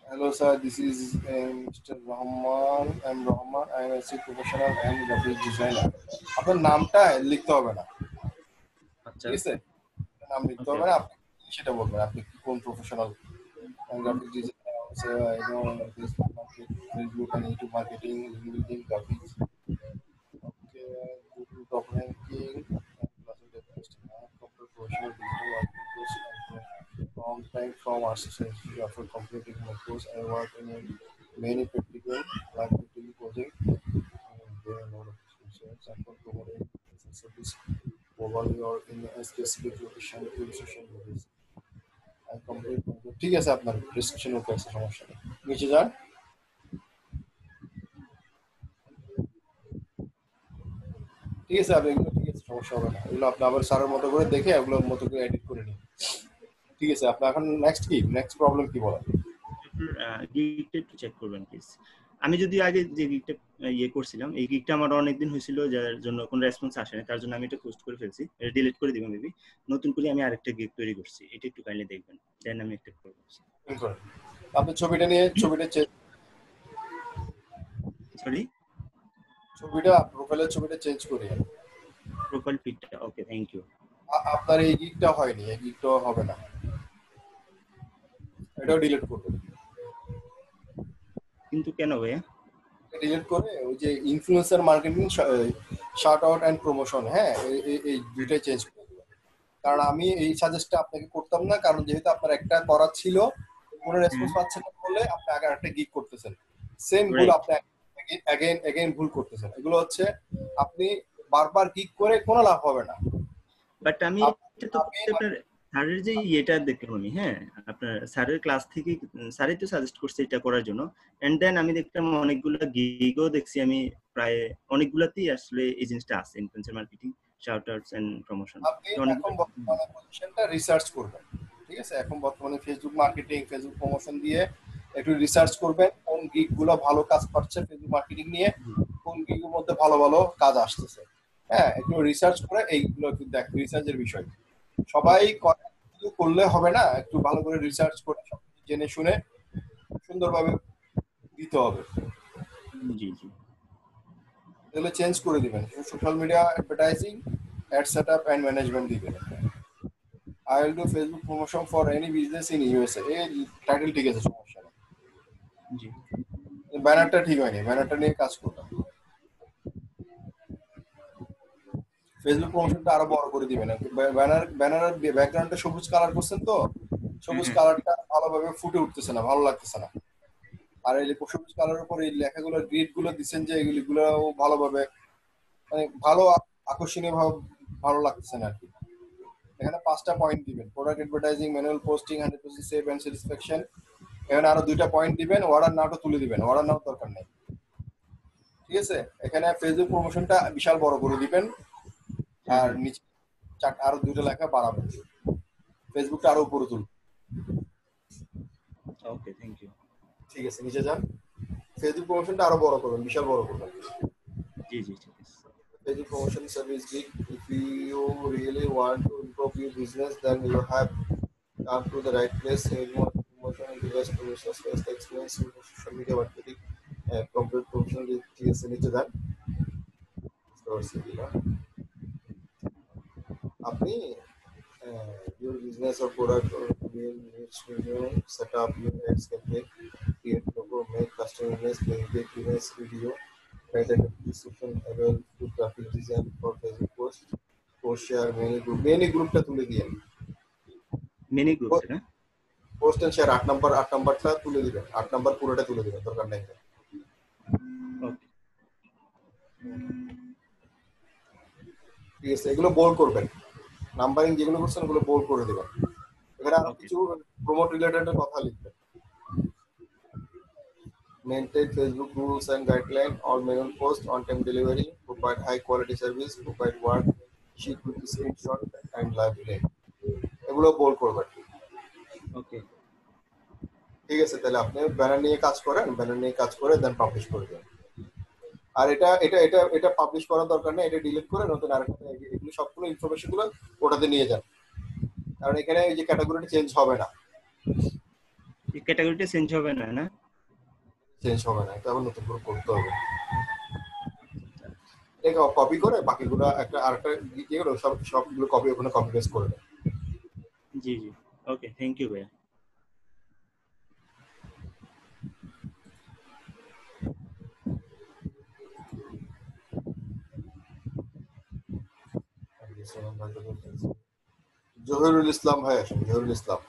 Hello sir, this is Mr. Rahman. I'm Rahman. I am a professional and graphic designer. আপনার নামটা লিখতে হবে না, আচ্ছা, ঠিক আছে? নাম লিখতে হবে না, আপনি সেটা বলবেন আপনি কোন professional graphic designer. So I know Facebook market, Facebook and YouTube marketing, building graphics. Okay, Google top ranking, professional digital marketing course. From time from our society after completing my course, I work in many practical marketing projects. There are a lot of experience and promoting service globally or in a specific location in social media. I complete my course. ঠিক আছে, আপনার প্রেসক্রিপশন ওকে আছে, সমস্যা নেই, নিচে যান। ঠিক আছে, আপনি এগুলো ঠিক আছে, সমস্যা হবে না। এগুলো আপনি আবার স্যারের মতো করে দেখে এগুলোর মতো করে এডিট করে নিন। ঠিক আছে, আপনি এখন নেক্সট প্রবলেম কি বলেন? গিগটা একটু চেক করবেন প্লিজ। আমি যদি আগে যে গিগটা ইয়ে করছিলাম, এই গিগটা আমার অনেকদিন হয়েছিল, যার জন্য কোনো রেসপন্স আসে না, তার জন্য আমি এটা পোস্ট করে ফেলছি, এটা ডিলিট করে দিব মেবি। নতুন করে আমি আরেকটা গিগ তৈরি করছি, এটা একটু কাইন্ডলি দেখবেন, দেন আমি একটা করব। আপনি ছবিটা সরি, প্রোফাইলের ছবিটা চেঞ্জ করি, প্রোফাইল পিকটা। Okay, thank you. আপনার এই গিগটা হয়নি, এই গিগটা হবে না, এটাও ডিলিট করবেন। কিন্তু কেন ভাইয়া? ডিলিট করে ওই যে influencer marketing, shout out and promotion, হ্যাঁ এই দুইটাই চেঞ্জ করে দিবেন। কারণ আমি এই সাজেস্টটা আপনাকে করতাম না, কারণ যেহেতু আপনার একটা করা ছিল, কোনো রেসপন্স পাচ্ছেন না বলে আপনি আগে একটা গিগ করতেছেন, সেম ভুল আপনি এগেইন ভুল করতেছেন। এগুলো হচ্ছে আপনি বারবার ক্লিক করে কোনো লাভ হবে না। বাট আমি এটা তো আপনার স্যারের যে এটা দেখলাম আমি, হ্যাঁ আপনার স্যারের ক্লাস থেকে স্যারই তো সাজেস্ট করছে এটা করার জন্য। এন্ড দেন আমি দেখলাম অনেকগুলো গিগও দেখছি আমি, প্রায় অনেকগুলাতেই আসলে এই জিনিসটা আছে, influencer marketing, shout outs and promotion. আপনি এখন বর্তমানে পজিশনটা রিসার্চ করবেন, ঠিক আছে? এখন বর্তমানে ফেসবুক মার্কেটিং, ফেসবুক প্রমোশন দিয়ে একটু রিসার্চ করবেন কোন গিগগুলো ভালো কাজ করছে ফেসবুক মার্কেটিং নিয়ে, কোন গিগের মধ্যে ভালো ভালো কাজ আসতেছে। হ্যাঁ, একটু রিসার্চ করে এইগুলো একটু দেখ, রিসার্চের বিষয় সবাই শুধু করলে হবে না, একটু ভালো করে রিসার্চ করে সবকিছু জেনে শুনে সুন্দরভাবে দিতে হবে। জি জি, এগুলো চেঞ্জ করে দিবেন। Social media advertising, ad setup and management দিবেন। I will do Facebook promotion for any business in USA. এই টাইটেল ঠিক আছে, সমস্যা নেই। জি, ব্যানারটা ঠিক হয়নি, ব্যানারটা নিয়ে কাজ করলাম। ফেসবুক প্রমোশনটা আরো বড় করে দিবেন। ব্যানারের ব্যাকগ্রাউন্ডটা সবুজ কালার করছেন তো, সবুজ কালারটা ভালোভাবে ফুটে উঠতেছে না, ভালো লাগতেছে না। আর এই সবুজ কালারের উপর এই লেখাগুলো গ্রিড গুলো দিচ্ছেন যে এগুলো ভালোভাবে মানে ভালো আকর্ষণীয় ভালো লাগতেছে না আর কি। এখানে 5টা পয়েন্ট দিবেন, product advertising, manual posting, 100% safe and satisfaction. এখানে আরো 2টা পয়েন্ট দিবেন, অর্ডার নাওটা তুলে দিবেন, অর্ডার নাও দরকার নেই, ঠিক আছে? এখানে ফেসবুক প্রমোশনটা বিশাল বড় করে দিবেন, আর নিচে আরো 2টা লেখা বাড়াবেন, ফেসবুকটা আরো উপরে তুলবেন। ওকে, থ্যাংক ইউ। ঠিক আছে, নিচে যান, ফেসবুক প্রমোশনটা আরো বড় করবেন, বিশাল বড় করবেন। জি জি, ঠিক আছে। Facebook promotion service gig. If you really want to improve your business, then you have come to the right place. Facebook promotion is the best promotion space experience in social media marketing. Complete promotion with TSN নিচে যান। আপনি your business or product or niche premium set up your ads campaign, create logo, make custom image, make image video. Write a description available to graphic design for Facebook post share many group টা তুলে দিয়েন, many groups না পোস্ট এন্ড শেয়ার 8 নাম্বারটা তুলে দিবেন, 8 নাম্বার পুরোটা তুলে দিবেন, দরকার নাই। ওকে, ঠিক আছে, এগুলো বোল্ড করবেন, নাম্বারিং যেগুলো করছেন ওগুলো বোল্ড করে দিবেন। এখানে আরো কিছু প্রমোট রিলেটেড কথা লিখবেন। Maintain Facebook rules and guidelines, all manual post, on-time delivery, provide high-quality service, provide work sheet with screenshot and live link. এগুলো বোল্ড করবেন। ওকে, ঠিক আছে, তাহলে আপনি ব্যানার নিয়ে কাজ করেন, ব্যানার নিয়ে কাজ করে দেন পাবলিশ করে দেন। আর এটা পাবলিশ করার দরকার নেই, এটা ডিলিট করে নতুন আরেকটা, এগুলো সবগুলো ইনফরমেশন গুলো ওটাতে নিয়ে যান, কারণ এখানে এই যে ক্যাটাগরিটা চেঞ্জ হবে না। এই ক্যাটাগরিটা চেঞ্জ হবে না, না চেঞ্জ হবে না, এটা আবার নতুন করে করতে হবে। এটা কপি করে বাকিগুলো একটা আরেকটা দিয়ে গেল, সবগুলো কপি ওখানে কপি পেস্ট করে দেন। জি জি, ওকে, থ্যাংক ইউ ভাইয়া। জহিরুল ইসলাম ভাই আসেন, জহিরুল ইসলাম।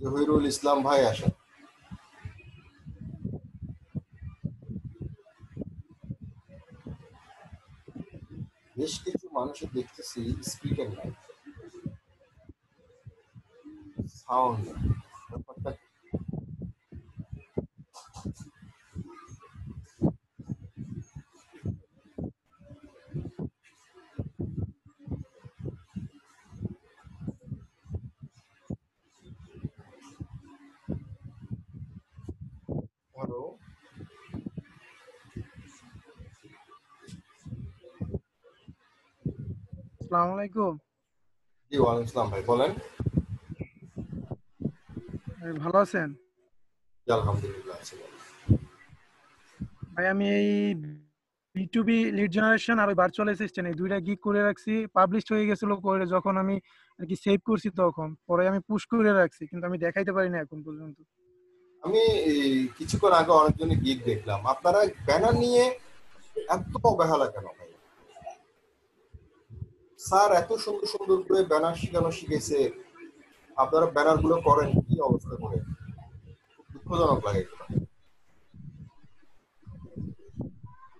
জহিরুল ইসলাম ভাই আসেন। বেশ কিছু মানুষের দেখতেছি স্পিকার নাই, সাউন্ড ব্যাপারটা হ্যালো। আসসালামু আলাইকুম। জি, ওয়ালাইকুম আসসালাম ভাই, বলেন। ভালো আছেন? জি, আলহামদুলিল্লাহ আছি। ভাই আমি এই B2B লিড জেনারেশন আর ভার্চুয়াল অ্যাসিস্ট্যান্ট এই দুইটা গিগ করে রাখছি, পাবলিশ হয়ে গেছিল করে যখন আমি আর কি সেভ করছি, তখন পরে আমি পুশ করে রাখছি, কিন্তু আমি দেখাইতে পারি না এখন পর্যন্ত। আমি কিছুক্ষণ আগে অনেকজনের গিগ দেখলাম, আপনারা ব্যানার নিয়ে এত অবহেলা কেন ভাই? স্যার এত সুন্দর সুন্দর করে ব্যানার শিখানো শিখেছে, আপনারা ব্যানার গুলো করেন কি অবস্থা করে, দুঃখজনক লাগে এগুলো।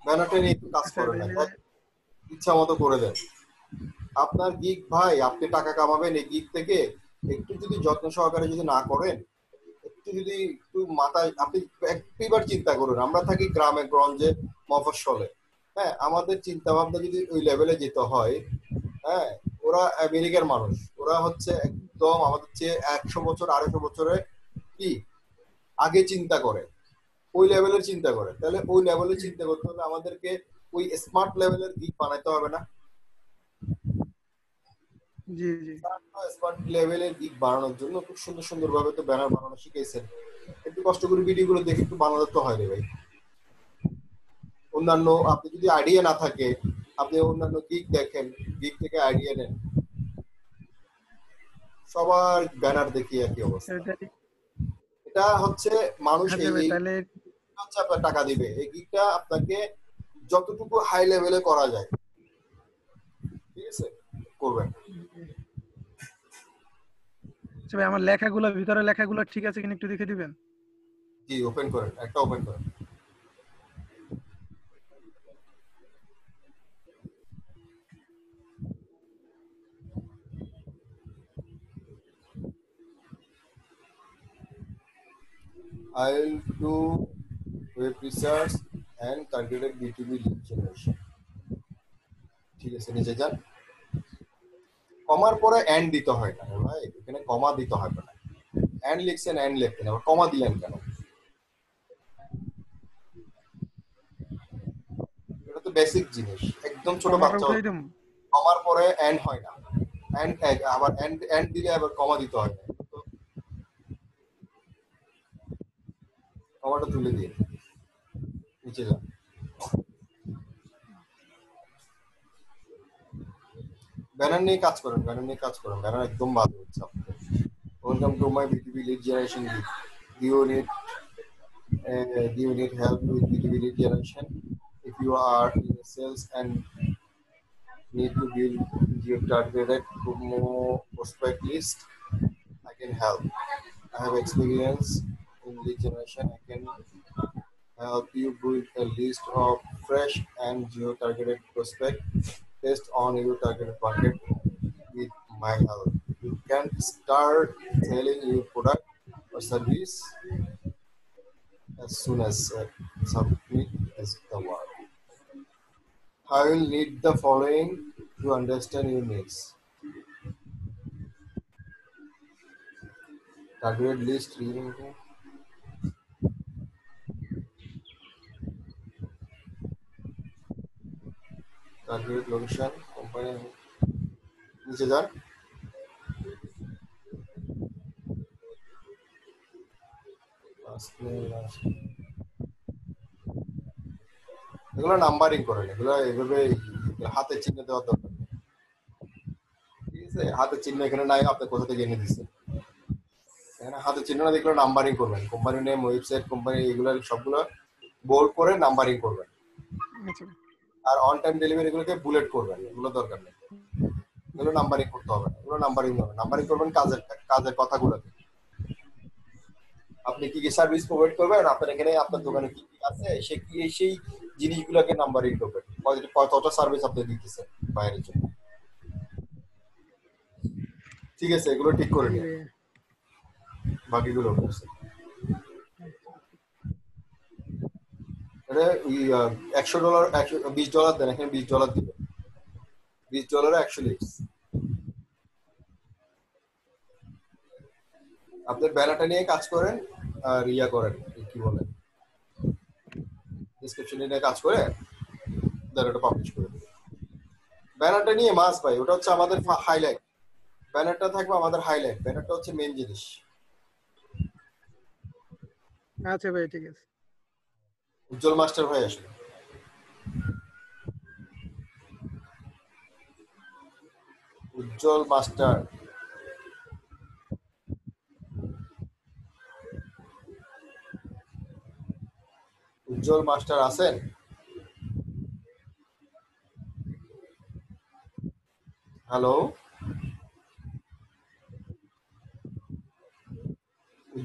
ব্যানারটা নিয়ে একটু কাজ করেন না, ইচ্ছা মতো করে দেন। আপনার গিগ ভাই, আপনি টাকা কামাবেন এই গিগ থেকে, একটু যদি যত্ন সহকারে যদি না করেন, একটু যদি একটু মাথায় আপনি একবার চিন্তা করুন, আমরা থাকি গ্রামে গঞ্জে মফস্বলে, হ্যাঁ, আমাদের চিন্তা ভাবনা যদি ওই লেভেলে যেতে হয়, হ্যাঁ, ওরা আমেরিকার মানুষ, ওরা হচ্ছে একদম আমাদের চেয়ে 100 বছর 250 বছরে কি আগে চিন্তা করে, ওই লেভেলের চিন্তা করে। তাহলে ওই লেভেলের চিন্তা করতে হলে আমাদেরকে ওই স্মার্ট লেভেলের গিগ বানাইতে হবে না? জি জি। স্মার্ট লেভেলের গিগ বানানোর জন্য খুব সুন্দর সুন্দর ভাবে তো ব্যানার বানানো শিখেছেন, একটু কষ্ট করে ভিডিও গুলো দেখে একটু বানাতে তো হয় রে ভাই। অন্যান্য আপনি যদি আইডিয়া না থাকে, আপনি অন্যান্য গিগ দেখেন, গিগ থেকে আইডিয়া নেন। সবার ব্যানার দেখিয়ে একই অবস্থা। এটা হচ্ছে মানুষ এই হচ্ছে আপনার টাকা দিবে, এই গিগটা আপনাকে যতটুকু হাই লেভেলে করা যায়, ঠিক আছে, করবেন। আচ্ছা ভাই, আমার লেখাগুলো ভিতরে লেখাগুলো ঠিক আছে কিনা একটু দেখে দিবেন? জি, ওপেন করেন, একটা ওপেন করেন। I'll do web research and targeted B2B lead generation. ঠিক আছে, নিচে যান। কমার পরে এন্ড দিতে হয় না ভাই, এখানে কমা দিতে হয় না। এন্ড লিখছেন, এন্ড লিখতেন, আবার কমা দিলেন কেন? এটা তো বেসিক জিনিস, একদম ছোট বাচ্চা। কমার পরে এন্ড হয় না, এন্ড আবার এন্ড দিলে আবার কমা দিতে হয় না। কমাটা তুলে দিয়ে নিচে যান। ব্যানার নিয়ে কাজ করেন, ব্যানার নিয়ে কাজ করেন, ব্যানার একদম ভালো হচ্ছে আপনাদের। Welcome to my B2B lead generation gig. Do you need help with B2B lead generation? If you are in sales and need to build your targeted prospect list, I can help. I have experience in lead generation. I can help you build a list of fresh and geo-targeted prospects based on your targeted market with my help. You can start selling your product or service as soon as submit as the word. I will need the following to understand your needs. Targeted list, target location, company. নিচে যান। এগুলো নাম্বারিং করেন, এগুলো এইভাবে হাতে চিহ্ন দেওয়ার দরকার নেই, ঠিক আছে? হাতে চিহ্ন এখানে নাই, আপনি কোথা থেকে এনে দিচ্ছেন? এখানে হাতে চিহ্ন না দেখলে নাম্বারিং করবেন, কোম্পানি নেম, ওয়েবসাইট, কোম্পানি, এগুলো সবগুলো বোল্ড করে নাম্বারিং করবেন। আর অন টাইম ডেলিভারি এগুলোকে বুলেট করবেন, এগুলো দরকার নেই, এগুলো নাম্বারিং করতে হবে না, এগুলো নাম্বারিং হবে। নাম্বারিং করবেন কাজের কথাগুলোকে। আপনি কি কি সার্ভিস প্রোভাইড করবেন, আপনার এখানে আপনার দোকানে কি কি আছে, সেই জিনিসগুলোকে নাম্বারিং করবেন, কতটা সার্ভিস আপনি দিতেছেন বাইরের জন্য, ঠিক আছে? এগুলো ঠিক করে নিন, বাকিগুলো করছে। ওই $100 $20 দেন, এখানে $20 দিবে, $20 100 লিডস। আপনি ব্যানারটা নিয়ে কাজ করেন আর ইয়া করেন, কি বলে, ডেসক্রিপশন নিয়ে কাজ করে ব্যানারটা পাবলিশ করে দেবেন। ব্যানারটা নিয়ে মাস ভাই, ওটা হচ্ছে আমাদের হাইলাইট। ব্যানারটা থাকবে আমাদের হাইলাইট, ব্যানারটা হচ্ছে মেইন জিনিস। আচ্ছা ভাই, ঠিক আছে। উজ্জ্বল মাস্টার ভাই আসবে। উজ্জ্বল মাস্টার, উজ্জ্বল মাস্টার আছেন? হ্যালো,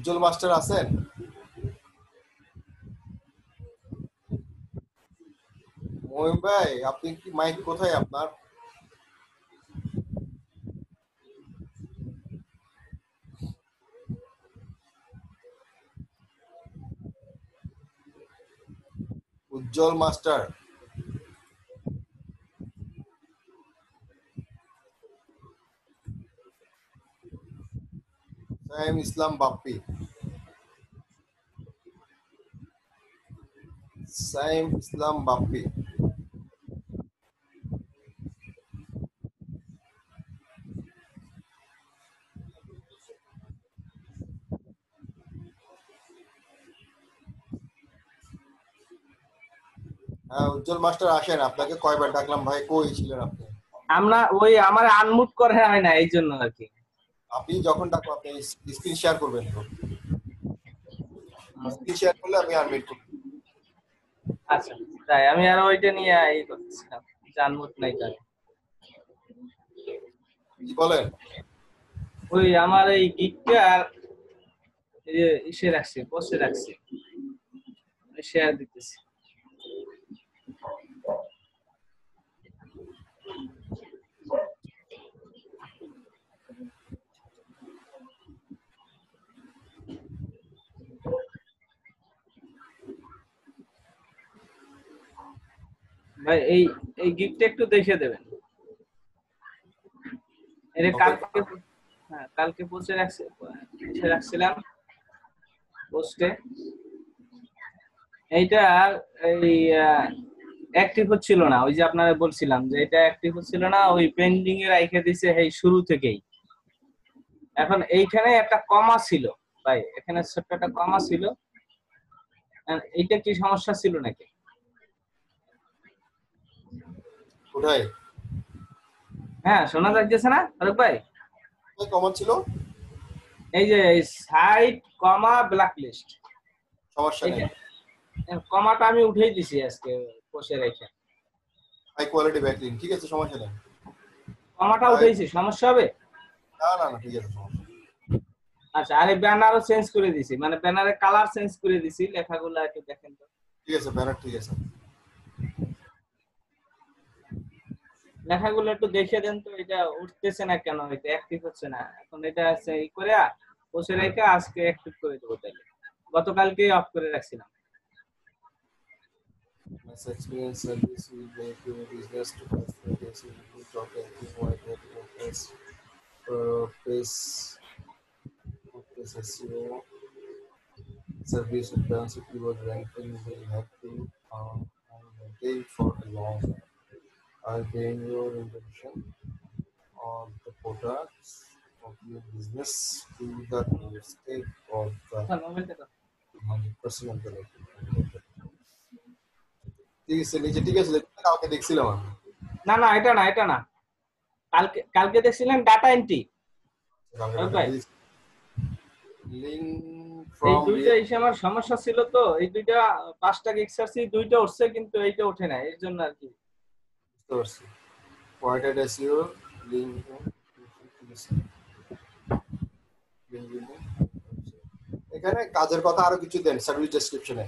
উজ্জ্বল মাস্টার আছেন? মহিম ভাই আপনি কি মাইক কোথায় আপনার? উজ্জ্বল মাস্টার সাইম ইসলাম বাপ্পি সাইম ইসলাম বাপ্পি হ্যাঁ উজ্জ্বল মাস্টার আসেন, আপনাকে কয়বার ডাকলাম ভাই, কই ছিলেন আপনি? আমরা ওই আমার আনমুট করা হয় না এই জন্য আর কি। আপনি যখন ডাকো আপনি স্ক্রিন শেয়ার করবেন তো, স্ক্রিন শেয়ার করলে আমি আনমিউট করব। আচ্ছা তাই আমি আর ওইটা নিয়ে এই করতেছিলাম, আনমুট নাই তাই। কি বলেন? ওই আমার এই গিগটা এই যে ইসে রাখছি, পোস্টে রাখছি, শেয়ার দিতেছি। ভাই এই এই গিগটা একটু দেখে দেবেন। এর কালকে হ্যাঁ কালকে পোস্টে রাখছিলাম পোস্টে। এইটা এই অ্যাক্টিভ হচ্ছিল না, ওই যে আপনারা বলছিলাম যে এটা অ্যাক্টিভ হচ্ছিল না, ওই পেন্ডিং এ রাখে দিছে এই শুরু থেকেই। এখন এইখানে একটা কমা ছিল ভাই, এখানে ছোট্ট একটা কমা ছিল, এইটা কি সমস্যা ছিল নাকি? কোথায়? হ্যাঁ শোনা যাচ্ছে না ফারুক ভাই? কোথায় কমা ছিল? এই যে সাইট কমা ব্ল্যাক লিস্ট। সমস্যা নেই, কমাটা আমি উঠেই দিছি আজকে বসে রেখে। হাই কোয়ালিটি ব্যাকলিং, ঠিক আছে সমস্যা নেই। কমাটা উঠেইছি, সমস্যা হবে? না না না ঠিক আছে সমস্যা। আচ্ছা আরে ব্যানারও চেঞ্জ করে দিছি, মানে ব্যানারের কালার চেঞ্জ করে দিছি, লেখাগুলো একটু দেখেন তো। ঠিক আছে ব্যানার ঠিক আছে, লেখাগুলো একটু দেখে দেন তো, এটা উঠতেছে না কেন, এটা অ্যাক্টিভ হচ্ছে না। এখন এটা এই করে বসে রেখে আজকে অ্যাক্টিভ করে দেবো তাহলে। গতকালকে অফ করে রাখছিলাম। Mass experience service will make your business to customer facing with talking to wide focus face SEO service advanced keyword ranking will help you and maintain for a long time. I'll gain your introduction on the products of your business to the state of the 100% of the ঠিক আছে নিচে ঠিক আছে, কালকে দেখছিলাম আমি। না না এটা না, এটা না, কালকে দেখছিলাম ডাটা এন্ট্রি। লিংক এই ফ্রম দুইটা এসে আমার সমস্যা ছিল, তো এই দুইটা 5টা এক্সারসি দুইটা উঠছে কিন্তু এইটা ওঠে না, এর জন্য আর কি। বুঝতে পারছি। পয়েন্টেড এসইও লিংক এখানে কাজের কথা আরো কিছু দেন সার্ভিস ডেসক্রিপশনে।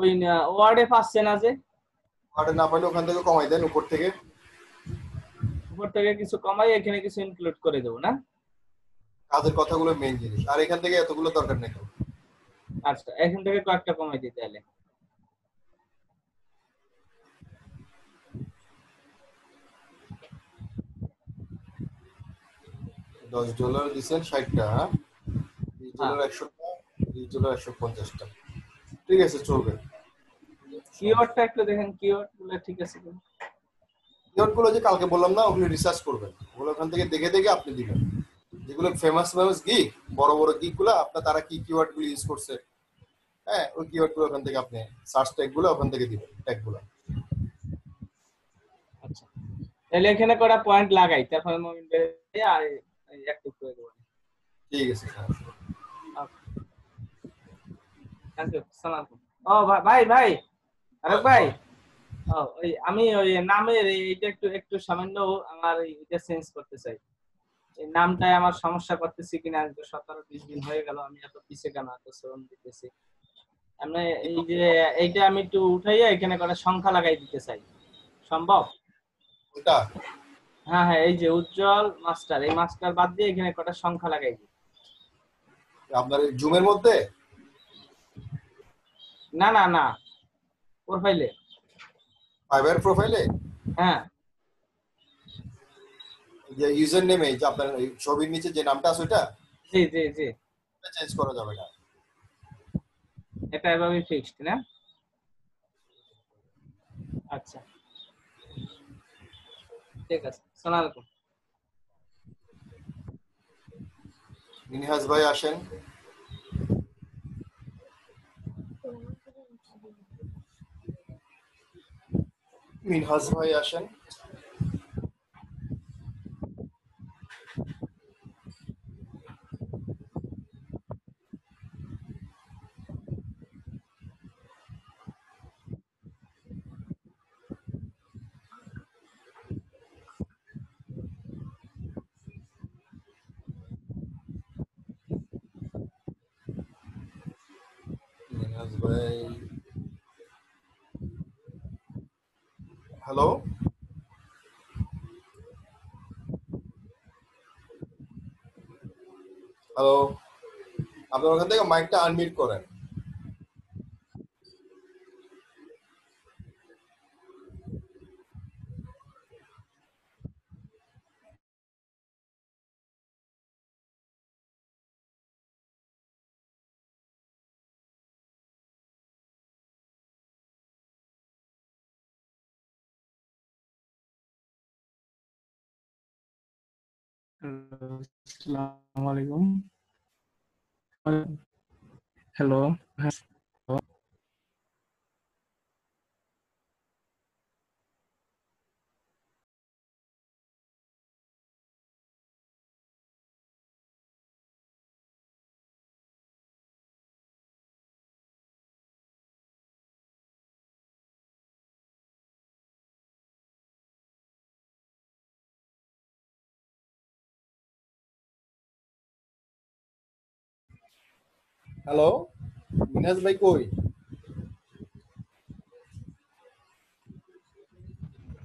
ওই ওয়ার্ডে পাচ্ছে না, যে ওয়ার্ডে না পাইলে ওখান থেকে কমাই দেন, উপর থেকে কিছু কমাই এখানে কিছু ইনক্লুড করে দেব না। কাজের কথাগুলো মেইন জিনিস, আর এখান থেকে এতগুলো দরকার নেই। আচ্ছা এখান থেকে কয়েকটা কমাই দিতে তাহলে। $10 দিছেন 60টা, $20 100টা, $20 150টা, ঠিক আছে চলবে। কিওয়ার্ডটা একটু দেখেন, কিওয়ার্ড গুলো ঠিক আছে কিনা। কিওয়ার্ড গুলো যে কালকে বললাম না, ওগুলো রিসার্চ করবেন, ওগুলো ওখান থেকে দেখে দেখে আপনি দিবেন। যেগুলো ফেমাস গিগ, বড় বড় গিগ গুলো আপনার তারা কি কিওয়ার্ড গুলো ইউজ করছে, হ্যাঁ ওই কিওয়ার্ড গুলো ওখান থেকে আপনি সার্চ ট্যাগ গুলো ওখান থেকে দিবেন, ট্যাগ গুলো। আচ্ছা তাহলে এখানে কটা পয়েন্ট লাগাই, তারপরে মোমেন্ট আর অ্যাক্টিভ করে দেব। ঠিক আছে স্যার, থ্যাংক ইউ, সালাম। ও ভাই আরে ভাই, ওই আমি ওই নামের এইটা একটু সামান্য আমার এটা চেঞ্জ করতে চাই। এই নামটাই আমার সমস্যা করতেছি কিনা, আমি তো 17-20 দিন হয়ে গেল, আমি এত পিছে কেন এত শ্রম দিতেছি। আমি এই যে এইটা আমি একটু উঠাইয়া এখানে কটা সংখ্যা লাগাই দিতে চাই, সম্ভব? এটা হ্যাঁ হ্যাঁ, এই যে উজ্জ্বল মাস্টার, এই মাস্টার বাদ দিয়ে এখানে কটা সংখ্যা লাগাই দিই। আপনার এই জুমের মধ্যে? না না না, প্রোফাইলে। ফাইবার প্রোফাইলে? হ্যাঁ, যে ইউজার নেমে যে আপনার এই ছবির নিচে যে নামটা আছে ওটা? জি জি জি, চেঞ্জ করা যাবে না, এটা এভাবে ফিক্সড না? আচ্ছা ঠিক আছে, আসসালামু আলাইকুম। মিনহাজ ভাই আসেন। মিনহাজ ভাই আসেন। মিনহাজ ভাই, হ্যালো হ্যালো, আপনার ওখান থেকে মাইকটা আনমিউট করেন। আসসালামু আলাইকুম। হ্যালো। হ্যালো, মিনহাজ ভাই কই?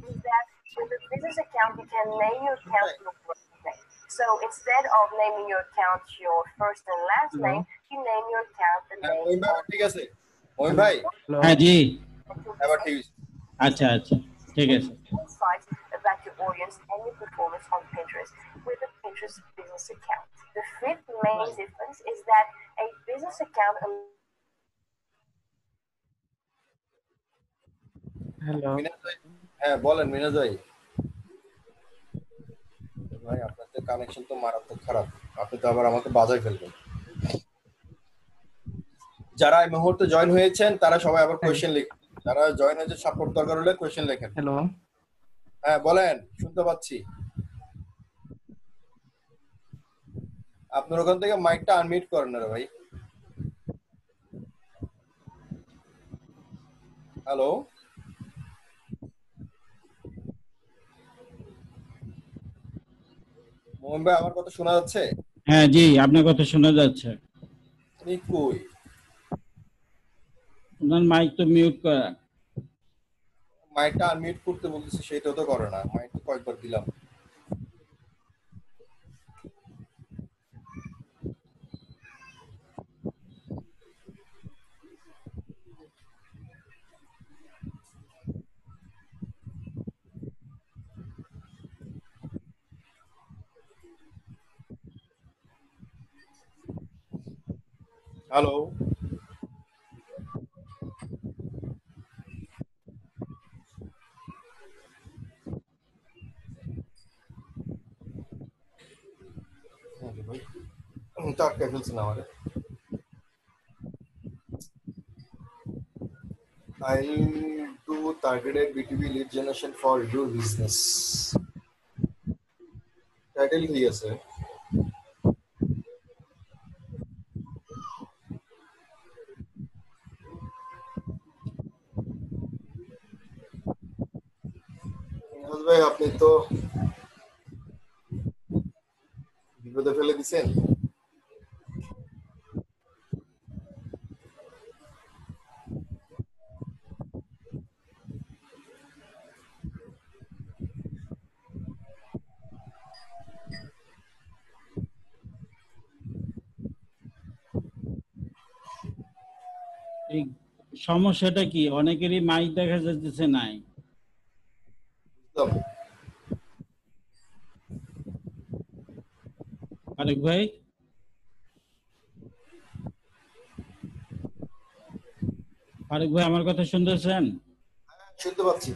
Is that with a business account, you can name your account your first name. So instead of naming your account your first and last name, you name your account the name of ঠিক আছে মহিন ভাই? হ্যাঁ জি, এবার ঠিক আছে। আচ্ছা আচ্ছা ঠিক আছে। insights about your audience and your performance on Pinterest with a Pinterest business account. The fifth main difference is that a business account hello. হ্যাঁ বলেন মিনহাজ ভাই। ভাই আপনার তো কানেকশন তো মারাত্মক খারাপ, আপনি তো আবার আমাকে বাজায় ফেলবেন। যারা এই মুহূর্তে জয়েন হয়েছেন তারা সবাই আবার কোশ্চেন লিখুন, যারা জয়েন হয়েছে সাপোর্ট দরকার হলে কোশ্চেন লেখেন। হ্যালো। হ্যাঁ বলেন, শুনতে পাচ্ছি। আপনার ওখান থেকে মাইকটা আনমিউট করেন না রে ভাই। হ্যালো মোহন ভাই, আমার কথা শোনা যাচ্ছে? হ্যাঁ জি, আপনার কথা শোনা যাচ্ছে। আপনি কই? আপনার মাইক তো মিউট করা। মাইকটা আনমিউট করতে বলতেছি, সেটাও তো করে না। মাইক তো কয়েকবার দিলাম। হ্যালো আটকে ফেলছেন আমাদের। I'll do targeted B2B lead generation for your business. Title ঠিক আছে। ভাই আপনি তো রোদে ফেলে দিছেন? এই সমস্যাটা কি? অনেকেরই মাইক দেখা যাচ্ছে নাই। আরেক ভাই, আরেক ভাই আমার কথা শুনতেছেন? শুনতে পাচ্ছি।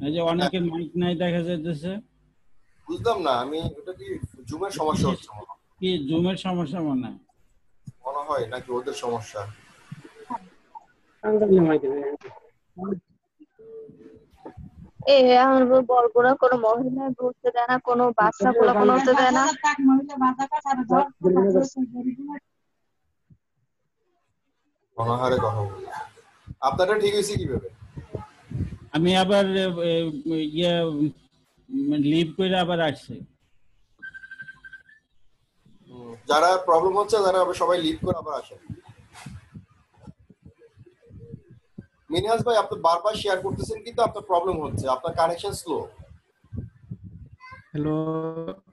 এই যে অনেকের মাইক নাই দেখা যাচ্ছে। বুঝলাম না, আমি ওটা কি জুমের সমস্যা হচ্ছে কি জুমের সমস্যা মনে হয়? মনে হয় নাকি ওদের সমস্যা? আমার বরগুনা কোনো মহিলা ঘুরতে দেয় না, কোনো বাচ্চা পোলা কোনো হতে দেয় না। অনাহারে কথা বলি। আপনারটা ঠিক হয়েছে কিভাবে? আমি আবার ইয়ে লিভ করে আবার আসছি। যারা প্রবলেম হচ্ছে তারা সবাই লিভ করে আবার আসেন। মিনহাজ ভাই, আপনি বারবার শেয়ার করতেছেন কিন্তু আপনার প্রবলেম হচ্ছে, আপনার কানেকশন স্লো। হ্যালো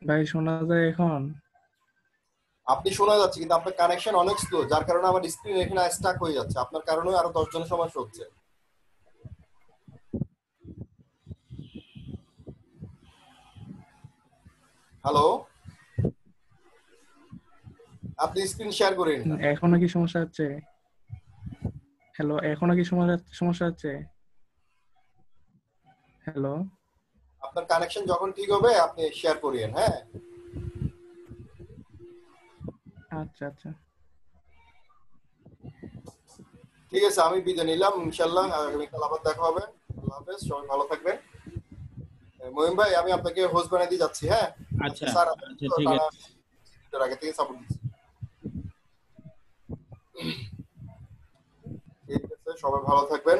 ভাই, শোনা যায় এখন? আপনি শোনা যাচ্ছে কিন্তু আপনার কানেকশন অনেক স্লো, যার কারণে আমার স্ক্রিন এখানে স্টাক হয়ে যাচ্ছে। আপনার কারণে আরো 10 জনের সমস্যা হচ্ছে। হ্যালো, আপনি স্ক্রিন শেয়ার করেন। এখনো কি সমস্যা হচ্ছে? হ্যালো, এখনো কি সমস্যা হচ্ছে? হ্যালো, আপনার কানেকশন যখন ঠিক হবে আপনি শেয়ার করিয়েন। হ্যাঁ, আচ্ছা আচ্ছা, ঠিক আছে, আমি বিদায় নিলাম। ইনশাআল্লাহ আগামীকাল আবার দেখা হবে। আল্লাহ হাফেজ, সবাই ভালো থাকবেন। মহিম ভাই, আমি আপনাকে হোস্ট বানিয়ে দিয়ে যাচ্ছি। হ্যাঁ আচ্ছা স্যার, আচ্ছা, ঠিক আছে। আগে থেকে সাপোর্ট দিচ্ছি। ঠিক আছে, সবাই ভালো থাকবেন।